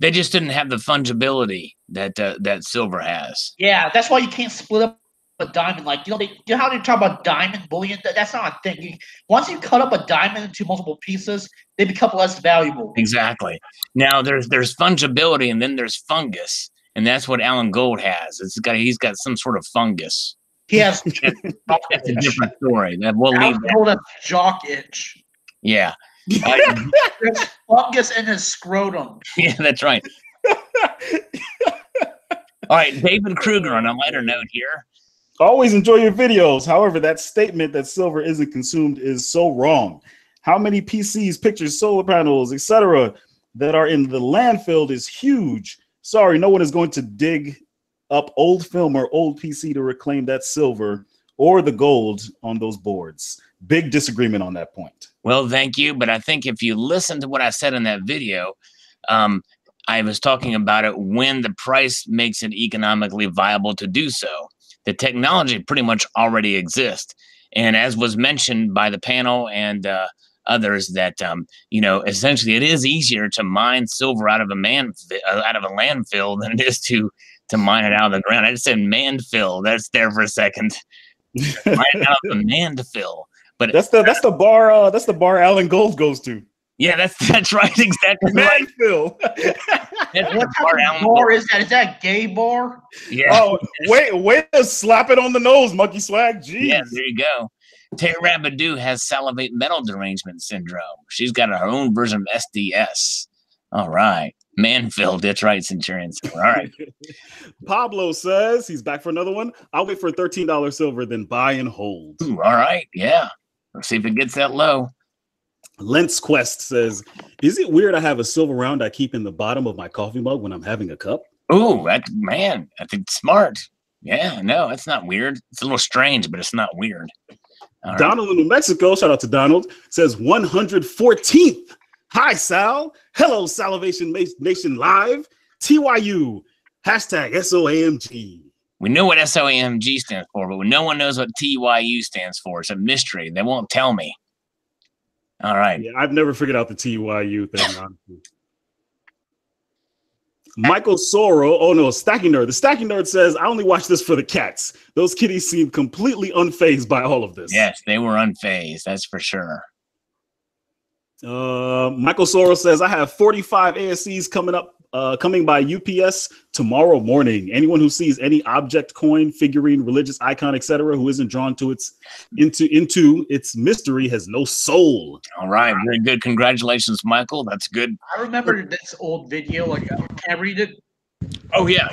They just didn't have the fungibility that that silver has. Yeah, that's why you can't split up a diamond, like you know how they talk about diamond bullion? That's not a thing. Once you cut up a diamond into multiple pieces, they become less valuable. Exactly. Now there's fungibility, and then there's fungus, and that's what Alan Gold has. He's got some sort of fungus. He has That's a different story. That we'll leave Alan that. Gold has jock itch. Yeah. There's fungus in his scrotum. Yeah, that's right. All right, David Kruger on a lighter note here. Always enjoy your videos. However, that statement that silver isn't consumed is so wrong. How many PCs, pictures, solar panels, etc. that are in the landfill is huge. Sorry, no one is going to dig up old film or old PC to reclaim that silver or the gold on those boards. Big disagreement on that point. Well, thank you. But I think if you listen to what I said in that video, I was talking about it when the price makes it economically viable to do so. The technology pretty much already exists. And as was mentioned by the panel and others, that, essentially it is easier to mine silver out of a landfill than it is to mine it out of the ground. I just said manfill. That's there for a second. Mine it out of the manfill. But that's the bar Alan Gold goes to. Yeah, that's right. Exactly. Manfill. What type of bar is that? Is that a gay bar? Yeah. Oh, wait to slap it on the nose, Monkey Swag. Jeez. Yeah, there you go. Tara Rabadoo has salivate metal derangement syndrome. She's got her own version of SDS. All right. Manfield, that's right, Centurion. All right. Pablo says he's back for another one. I'll wait for $13 silver, then buy and hold. Ooh, all right. Yeah. Let's see if it gets that low. Lentz Quest says, is it weird I have a silver round I keep in the bottom of my coffee mug when I'm having a cup? Ooh, I think it's smart. Yeah, no, it's not weird. It's a little strange, but it's not weird. All right. Donald in New Mexico, shout out to Donald, says 114th. Hi, Sal. Hello, Salivation Nation Live. TYU. Hashtag SOAMG. We know what SOAMG stands for, but no one knows what TYU stands for. It's a mystery. They won't tell me. All right. Yeah, I've never figured out the TYU thing, honestly. Michael Soro. Oh, no, Stacking Nerd. The Stacking Nerd says, I only watch this for the cats. Those kitties seem completely unfazed by all of this. Yes, they were unfazed. That's for sure. Michael Soro says, I have 45 ASCs coming by UPS tomorrow morning. Anyone who sees any object, coin, figurine, religious icon, etc., who isn't drawn to into its mystery has no soul. All right, very good. Congratulations, Michael. That's good. I remember this old video. Like, can I read it? Oh yeah.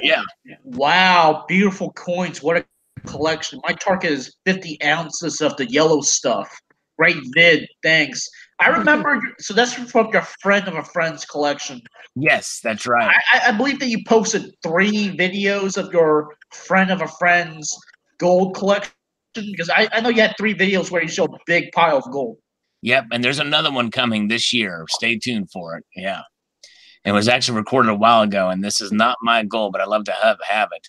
Wow, beautiful coins. What a collection. My target is 50 ounces of the yellow stuff. Great vid. Thanks. I remember. So that's from your friend of a friend's collection. Yes, that's right. I believe that you posted 3 videos of your friend of a friend's gold collection, because I know you had 3 videos where you showed a big pile of gold. Yep, and there's another one coming this year. Stay tuned for it. Yeah. It was actually recorded a while ago, and this is not my goal, but I'd love to have it.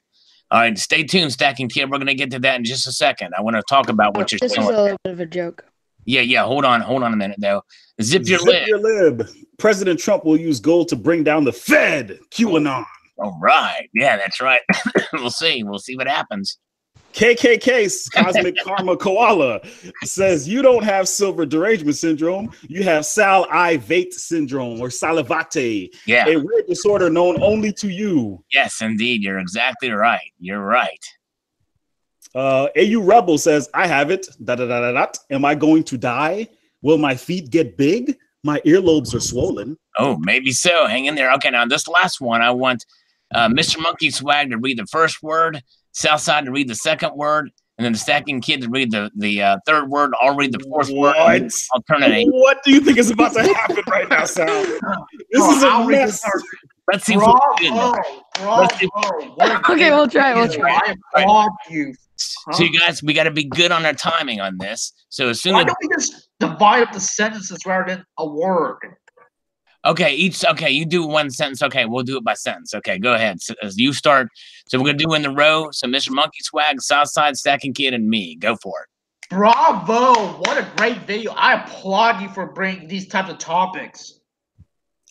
All right, stay tuned, Stacking Kid. We're going to get to that in just a second. I want to talk about what you're This saying. was a little bit of a joke. Yeah. Hold on a minute, though. Zip your lib. President Trump will use gold to bring down the Fed. QAnon. All right. Yeah, that's right. We'll see. We'll see what happens. KKK, Cosmic Karma Koala, says you don't have silver derangement syndrome. You have salivate syndrome or salivate, Yeah. a rare disorder known only to you. Yes, indeed. You're exactly right. You're right. AU Rebel says, I have it. Am I going to die? Will my feet get big? My earlobes are swollen. Oh, maybe so. Hang in there. Okay, now this last one, I want Mr. Monkey Swag to read the first word, Southside to read the second word, and then the Stacking Kid to read the third word. I'll read the fourth word. Alternative. What do you think is about to happen right now, Sal? This is a mess. Let's see. Okay, we'll try. I applaud you. So you guys, we got to be good on our timing on this. So as soon Why as don't we just divide up the sentences rather than a word? okay, you do one sentence. Okay, we'll do it by sentence. Okay, go ahead. So, as you start. So we're gonna do in the row. So Mr. Monkey Swag, Southside, Stacking Kid, and me. Go for it. Bravo! What a great video. I applaud you for bringing these types of topics.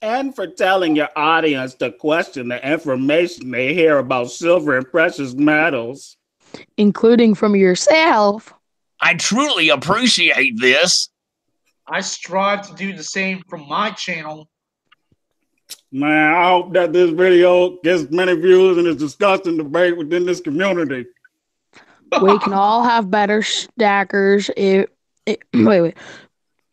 And for telling your audience to question the information they hear about silver and precious metals. including from yourself. I truly appreciate this. I strive to do the same from my channel. Man, I hope that this video gets many views and is discussed and debate within this community. We can all have better stackers wait.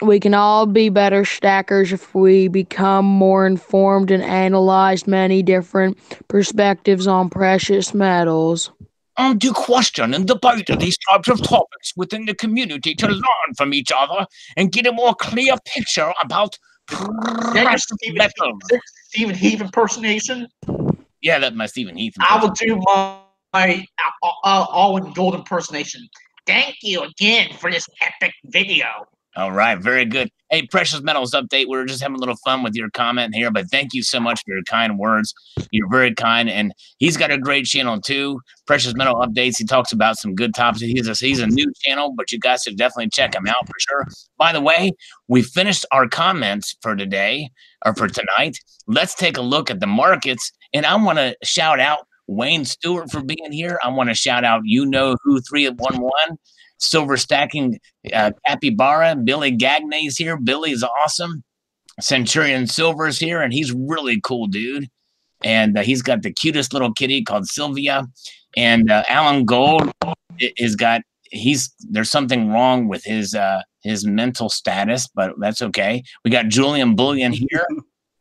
We can all be better stackers if we become more informed and analyze many different perspectives on precious metals. To question and debate these types of topics within the community to learn from each other and get a more clear picture about precious metals. Stephen Heath impersonation. Yeah, that's my Stephen Heath. I will do my all in gold impersonation. Thank you again for this epic video. All right, very good. Hey, Precious Metals Update. We were just having a little fun with your comment here, but thank you so much for your kind words. You're very kind, and he's got a great channel too. Precious Metal Updates. He talks about some good topics. He's a new channel, but you guys should definitely check him out for sure. By the way, we finished our comments for today or for tonight. Let's take a look at the markets, and I want to shout out Wayne Stewart for being here. I want to shout out You Know Who 311. Silver Stacking Capybara. Billy Gagney's here. Billy's awesome. Centurion Silver's here, and he's really cool, dude. And he's got the cutest little kitty called Sylvia. And Alan Gold is got there's something wrong with his mental status, but that's okay. We got Julian Bullion here.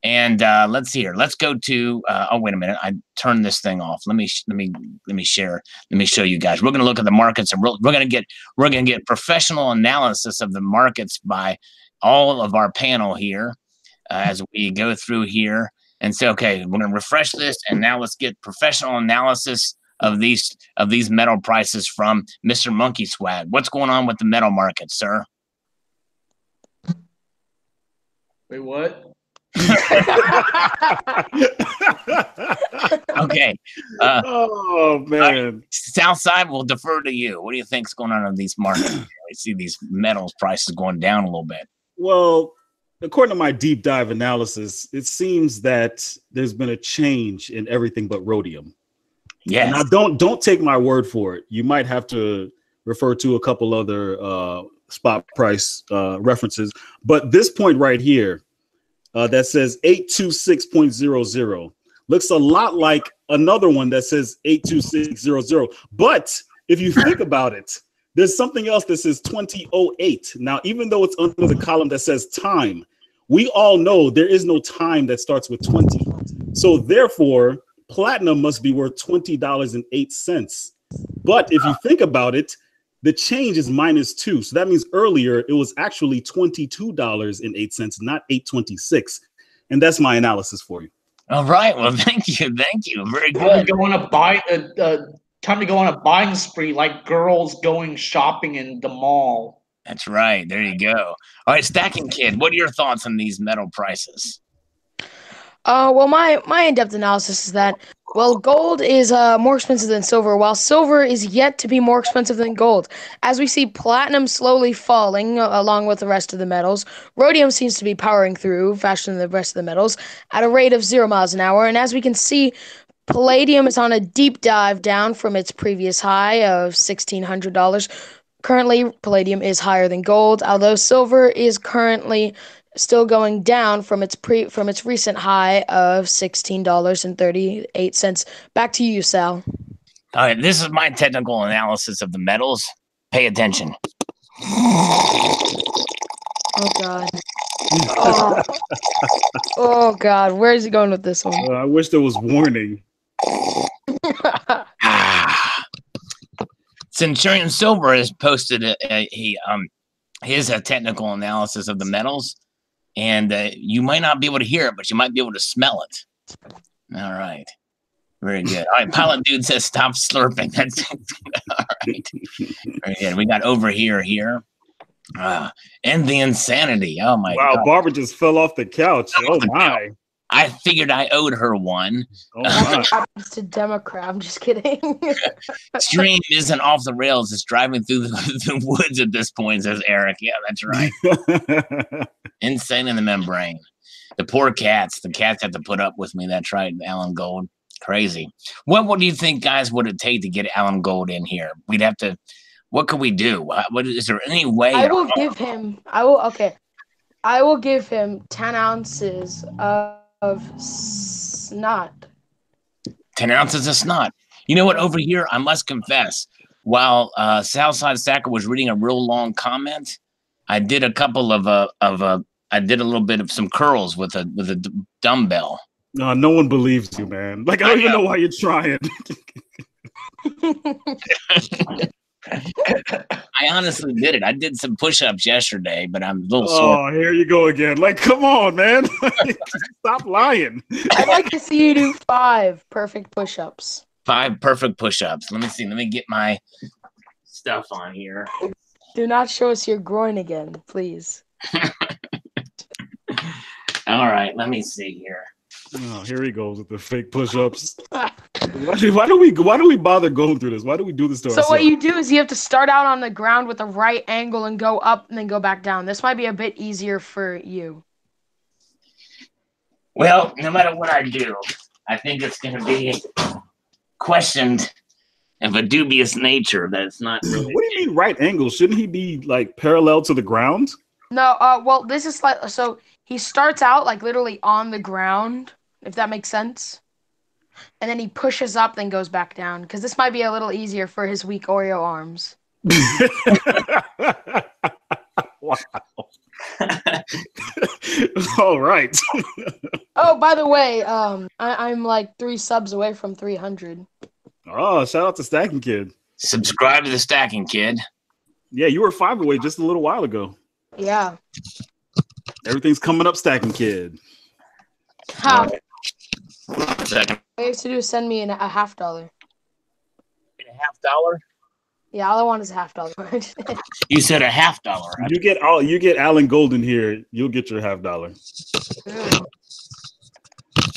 And let's see here. Let's go to. Oh, wait a minute. I turned this thing off. Let me share. Let me show you guys. We're gonna look at the markets, and we're gonna get professional analysis of the markets by all of our panel here as we go through here. And so, okay, we're gonna refresh this, and now let's get professional analysis of these metal prices from Mr. Monkey Swag. What's going on with the metal market, sir? Wait, what? Okay. Oh man, Southside will defer to you. What do you think's going on in these markets? We see these metals prices going down a little bit. Well, according to my deep dive analysis, it seems that there's been a change in everything but rhodium. Yes. Now, don't take my word for it. You might have to refer to a couple other spot price references, but this point right here. That says 826.00 looks a lot like another one that says 82600. But if you think about it, there's something else that says 2008. Now, even though it's under the column that says time, we all know there is no time that starts with 20. So therefore, platinum must be worth $20.08. But if you think about it, the change is -2. So that means earlier it was actually $22.08, not $8.26. And that's my analysis for you. All right. Well, thank you. Thank you. Very good. Time to go on a buying spree like girls going shopping in the mall. That's right. There you go. All right, Stacking Kid, what are your thoughts on these metal prices? Well, my in-depth analysis is that, well, gold is more expensive than silver, while silver is yet to be more expensive than gold. As we see platinum slowly falling along with the rest of the metals, rhodium seems to be powering through faster than the rest of the metals at a rate of 0 miles an hour. And as we can see, palladium is on a deep dive down from its previous high of $1,600. Currently, palladium is higher than gold, although silver is currently still going down from its recent high of $16.38. Back to you, Sal. All right, this is my technical analysis of the metals. Pay attention. Oh God. Oh God, where is he going with this one? I wish there was warning. Centurion Silver has posted his technical analysis of the metals. And you might not be able to hear it, but you might be able to smell it. All right. Very good. All right. Pilot Dude says stop slurping. That's all right. Very good. We got over here. And the insanity. Oh, my God. Wow, Barbara just fell off the couch. Oh, my. I figured I owed her one. Oh, my. To Democrat. I'm just kidding. Stream isn't off the rails. It's driving through the woods at this point, says Eric. Yeah, that's right. Insane in the membrane. The poor cats. The cats have to put up with me. That's right, Alan Gold. Crazy. What do you think, guys, would it take to get Alan Gold in here? We'd have to. What could we do? What is there any way? I will give him. I will give him 10 ounces of snot. 10 ounces of snot. You know what? Over here, I must confess, while Southside Stacker was reading a real long comment, I did a couple of I did a little bit of some curls with a dumbbell. No, no one believes you, man. Like, I don't even know why you're trying. I honestly did it. I did some push-ups yesterday, but I'm a little sore. Oh, here you go again. Like, come on, man. Stop lying. I'd like to see you do 5 perfect push-ups. 5 perfect push-ups. Let me see. Let me get my stuff on here. Do not show us your groin again, please. All right, let me see here. Oh, here he goes with the fake push-ups. Why do we bother going through this? Why do we do this to ourselves? So what you do is you have to start out on the ground with a right angle and go up and then go back down. This might be a bit easier for you. Well, no matter what I do, I think it's going to be questioned of a dubious nature that it's not really. What do you mean right angle? Shouldn't he be like parallel to the ground? No, well, this is like, so he starts out like literally on the ground, if that makes sense. And then he pushes up, then goes back down. Because this might be a little easier for his weak Oreo arms. Wow. All right. Oh, by the way, I'm like 3 subs away from 300. Oh, shout out to Stacking Kid. Subscribe to the Stacking Kid. Yeah, you were 5 away just a little while ago. Yeah. Everything's coming up, Stacking Kid. How? Second. All you have to do is send me a $50. $50? Yeah, all I want is a $50. You said $50. You get Alan Golden here. You'll get your $50.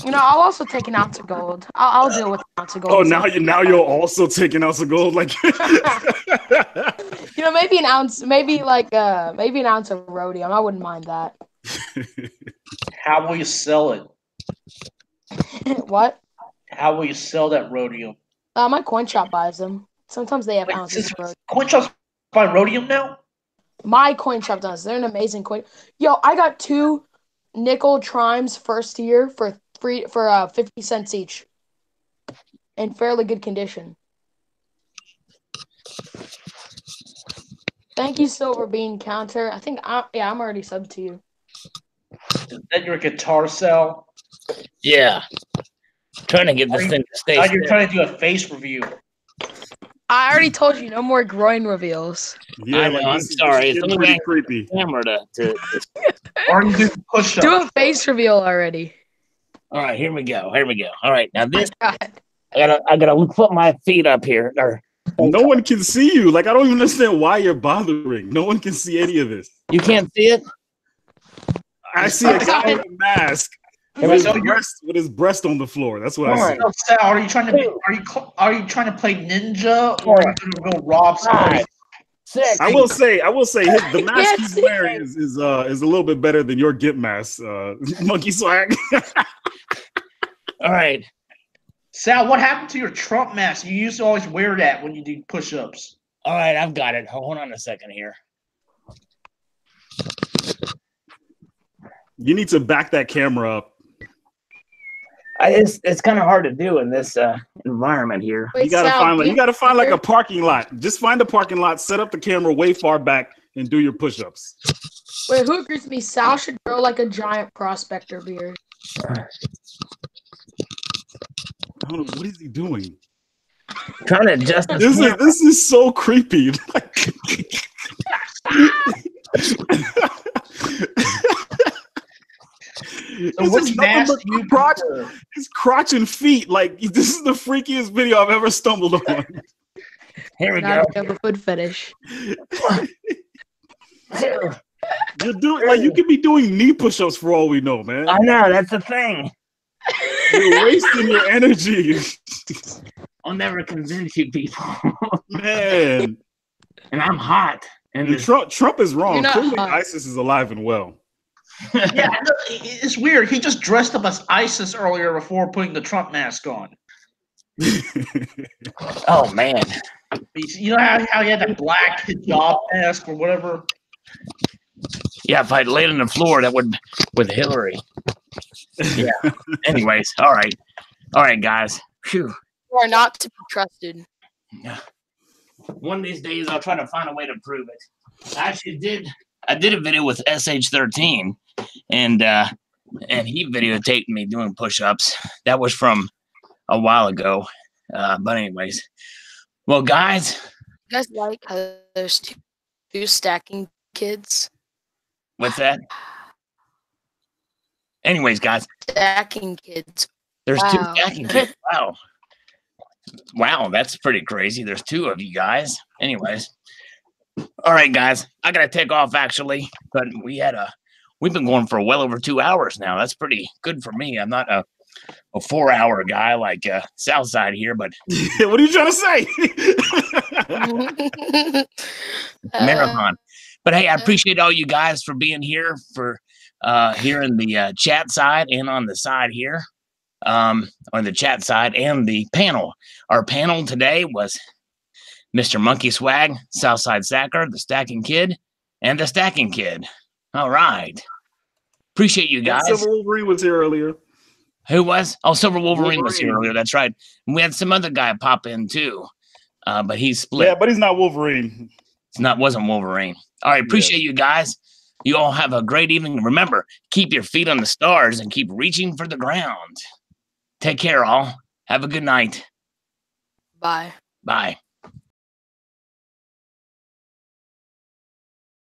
You know, I'll also take an ounce of gold. I'll deal with an ounce of gold. Oh, now you'll also take an ounce of gold, like. You know, maybe an ounce, maybe an ounce of rhodium. I wouldn't mind that. How will you sell it? What? How will you sell that rhodium? My coin shop buys them. Sometimes they have ounces of rhodium. Coin shops buy rhodium now? My coin shop does. They're an amazing coin. Yo, I got 2 nickel trimes first year for 50 cents each, in fairly good condition. Thank you, Silver Bean Counter. I think I'm already subbed to you. Is that your guitar sell? Yeah. Trying to get this thing to stay. You're trying to do a face review. I already told you, no more groin reveals. Yeah, I know, I'm sorry. It's only pretty creepy. Camera to. Or you do push-ups. Do a face reveal already. All right, here we go. All right, now this. God. I gotta put my feet up here. No one can see you. Like, I don't even understand why you're bothering. No one can see any of this. You can't see it? I see a guy with a mask with his breast on the floor. That's what I see. So, Sal, are you trying to play ninja, or are you gonna go rob somebody? 6. I will say, the mask he's wearing is a little bit better than your Gimp mask, Monkey Swag. All right. Sal, what happened to your Trump mask? You used to always wear that when you do push-ups. All right, I've got it. Hold on a second here. You need to back that camera up. It's kind of hard to do in this environment here. Wait, You gotta Sal, find like a parking lot. Just find a parking lot, set up the camera way far back, and do your push-ups. Wait, who agrees with me? Sal should grow like a giant prospector beard. I don't know, what is he doing? Trying to adjust This is so creepy. So which mask do you prefer? His crotch and feet. Like, this is the freakiest video I've ever stumbled on. Here we go. Not have a foot fetish. You're doing like you could be doing knee push-ups for all we know, man. I know, that's the thing. You're wasting your energy. I'll never convince you people. Man. And I'm hot. And Trump is wrong. You're not Clearly, hot. ISIS is alive and well. Yeah, it's weird. He just dressed up as ISIS earlier before putting the Trump mask on. Oh man. You know how he had that black hijab mask or whatever? Yeah, if I'd laid on the floor, that would with Hillary. Yeah. Anyways, all right, guys. Phew. You are not to be trusted. Yeah. One of these days, I'll try to find a way to prove it. I actually did. I did a video with SH13, and he videotaped me doing push-ups. That was from a while ago. But anyways, well, guys. You guys like how there's two stacking kids? What's that? Anyways, guys. Stacking kids. There's Wow. 2 stacking kids. Wow, that's pretty crazy. There's 2 of you guys. Anyways. All right, guys. I gotta take off actually, but we've been going for well over 2 hours now. That's pretty good for me. I'm not a 4-hour guy like Southside here, but What are you trying to say? marathon. But hey, I appreciate all you guys for being here for here in the chat side and on the side here, on the chat side and the panel. Our panel today was Mr. Monkey Swag, Southside Sacker, the Stacking Kid, and the Stacking Kid. All right. Appreciate you guys. Silver Wolverine was here earlier. Who was? Oh, Silver Wolverine was here earlier. That's right. And we had some other guy pop in too, but he's split. Yeah, but he's not Wolverine. Wasn't Wolverine. All right. Appreciate you guys. You all have a great evening. Remember, keep your feet on the stars and keep reaching for the ground. Take care, all. Have a good night. Bye. Bye.